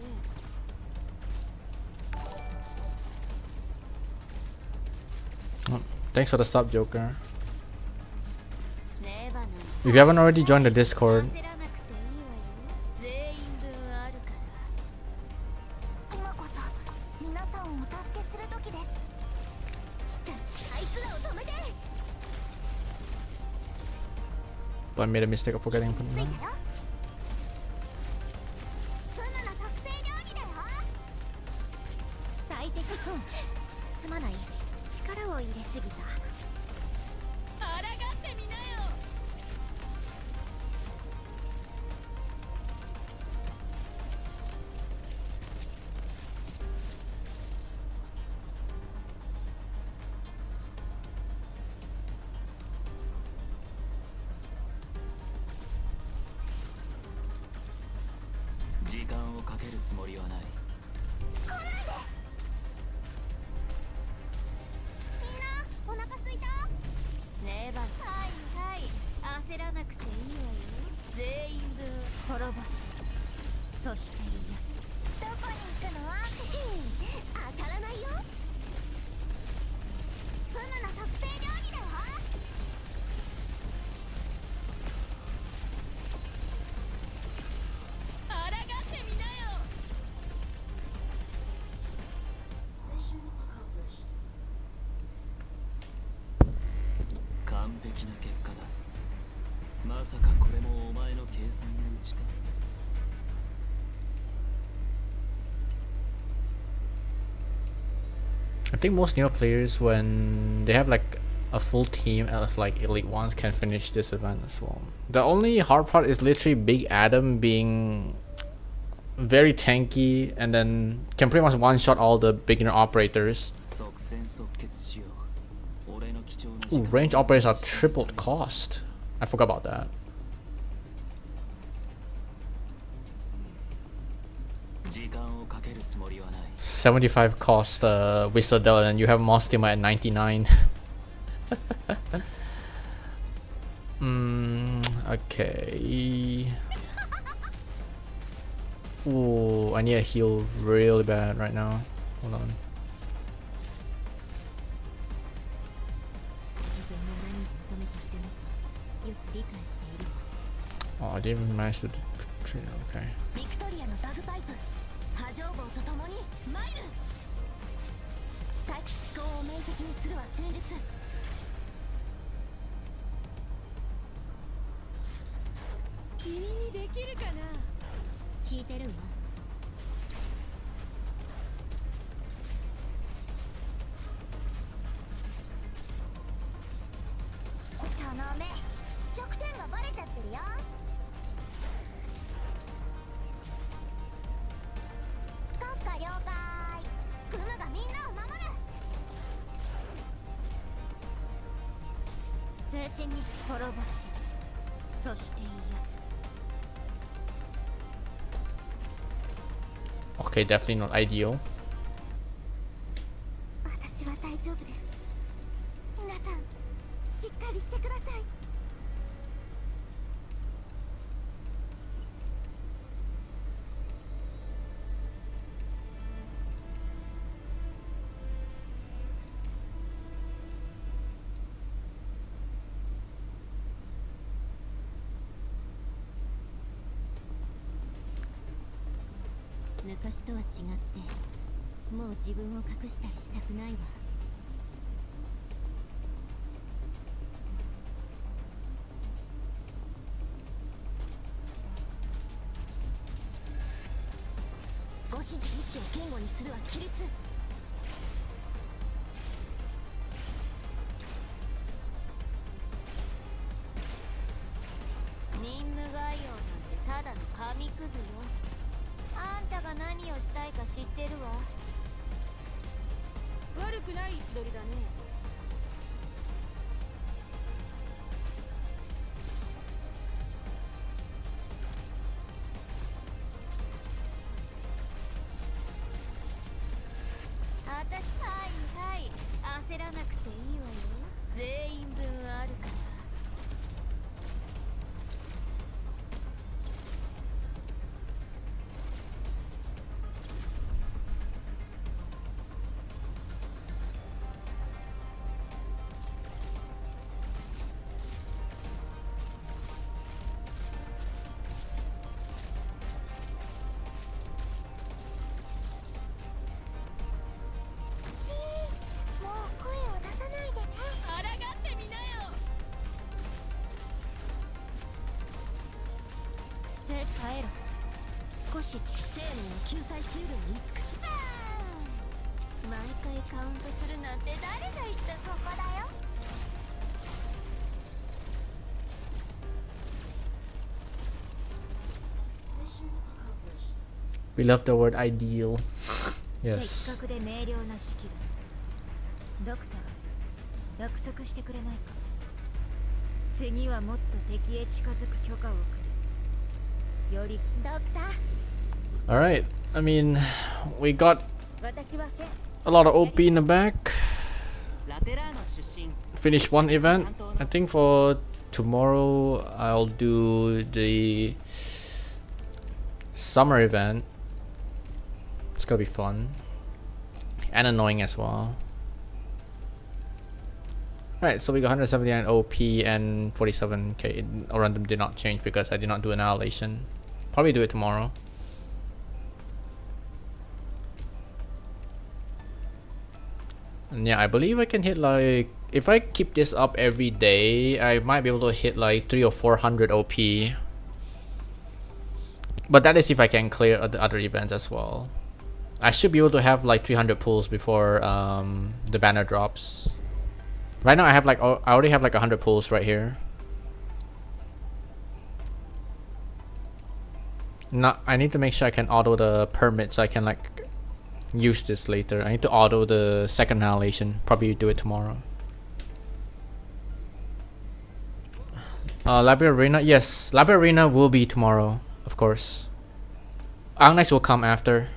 Thanks for the sub, Joker. レバノン If you haven't already joined the Discord, 焦らなくていいわよ。全員分あるから。今こそ皆さんをお助けする時です。来た来た、あいつらを止めて。 but I made a mistake of forgetting to put つ it い on. たよ。フムの特製料理だよ。最適君、すまない。力を入れすぎた。抗ってみなよ。時間をかけるつもりはない。みんなお腹すいた。レバノンはいはい焦らなくていいわよ。全員分滅ぼしそして癒す。どこに行くの？当たらないよ。フムの特製料理だよ。抗ってみなよ。完璧な結果だ。まさかこれもお前の計算のうちか。I think most new players, when they have like a full team of like elite ones, can finish this event as well. The only hard part is literally Big Adam being very tanky and then can pretty much one-shot all the beginner operators. 即戦即決しよう。俺の貴重な時 Ooh, 間 range operators are tripled cost. I forgot about that. 時間をかけるつもりはない。75 cost Wizardel and you have Mostima at 99. Okay. Ooh, I need a heal really bad right now. Hold on. 自分が何を求めているのかよく理解しているわ。 Oh, I didn't even manage to. Okay. ビクトリアのバグパイプ波状棒と共に参る。待機思考を明晰にするは戦術。君にできるかな。聞いてるわ。その目弱点がバレちゃってるよ。国家了解。フムがみんなを守る。全身に滅ぼしそして癒す。 Okay, definitely not ideal. 私は大丈夫です。皆さんしっかりしてください。昔とは違ってもう自分を隠したりしたくないわ。ご指示一紙を言語にするは規律。任務概要なんてただの紙くずよ。あんたが何をしたいか知ってるわ。悪くない位置取りだね。あたしはいはい、焦らなくていいわよ。全員分あるから。もう声を出さないでね。抗ってみなよ。ぜ耐えろ。少し生命を救済しうるに慈し。毎回カウントするなんて誰が言ったここだよ。We love the word ideal. 的 Yes. 確で明瞭な指揮だ。ドクター、約束してくれないか。次はもっと敵へ近づく許可をくれ。よりドクター、 Alright. I mean, we got 私はせ a lot of OP in the back. ラテラーノ出身 Finish one event. I think for tomorrow I'll do the summer event. It's gonna be fun and annoying as well. Right, so we got 179 OP and 47k. Random did not change because I did not do annihilation. Probably do it tomorrow. And yeah, I believe I can hit like, if I keep this up every day, I might be able to hit like 300 or 400 OP. But that is if I can clear the other events as well. I should be able to have like 300 pulls before the banner drops. Right now I have like, I already have like 100 pulls right here. Not, I need to make sure I can auto the permit so I can like use this later. I need to auto the second annihilation. Probably do it tomorrow. Library Arena, yes, Library Arena will be tomorrow, of course. Arknights will come after.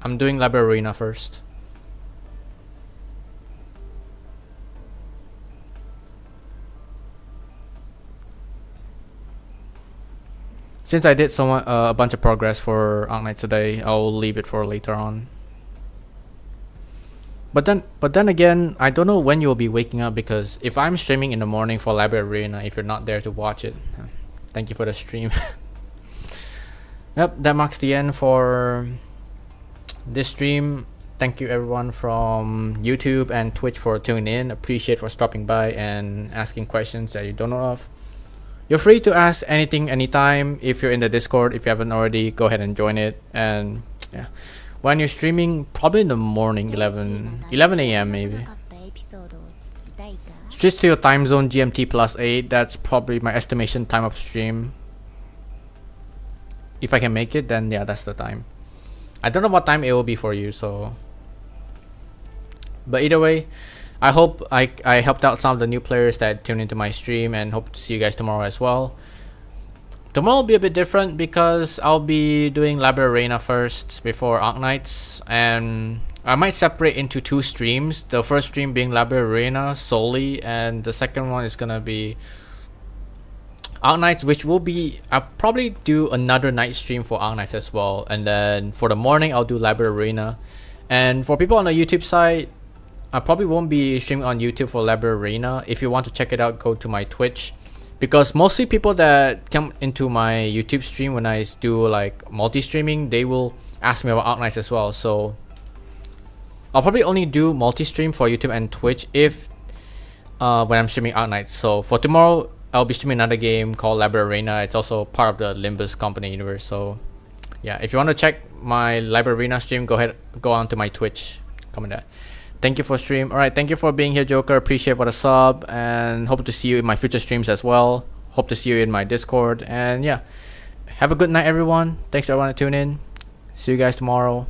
I'm doing Library Arena first. Since I did a bunch of progress for Arknights today, I'll leave it for later on. But then again, I don't know when you'll be waking up, because if I'm streaming in the morning for Library Arena, if you're not there to watch it, thank you for the stream. Yep, that marks the end for this stream. Thank you everyone from YouTube and Twitch for tuning in. Appreciate for stopping by and asking questions that you don't know of. You're free to ask anything anytime. If you're in the Discord, if you haven't already, go ahead and join it. And yeah, when you're streaming, probably in the morning, 11 a.m. maybe. Switch to your time zone, GMT +8. That's probably my estimation time of stream. If I can make it, then yeah, that's the time. I don't know what time it will be for you, so. But either way, I hope I helped out some of the new players that tune into my stream, and hope to see you guys tomorrow as well. Tomorrow will be a bit different because I'll be doing Library Arena first before Arknights, and I might separate into two streams. The first stream being Library Arena solely, and the second one is gonna be Arknights, which will be, I'll probably do another night stream for Arknights as well, and then for the morning I'll do Library Arena. And for people on the YouTube side, I probably won't be streaming on YouTube for Library Arena. If you want to check it out, go to my Twitch, because mostly people that come into my YouTube stream when I do like multi-streaming, they will ask me about Arknights as well. So I'll probably only do multi-stream for YouTube and Twitch if when I'm streaming Arknights. So for tomorrow, I'll be streaming another game called Library Arena. It's also part of the Limbus Company universe. So yeah, if you want to check my Librarena stream, go on to my Twitch. Comment that. Thank you for stream. Alright, thank you for being here, Joker. Appreciate for the sub, and hope to see you in my future streams as well. Hope to see you in my Discord. And yeah, have a good night, everyone. Thanks everyone to tune in. See you guys tomorrow.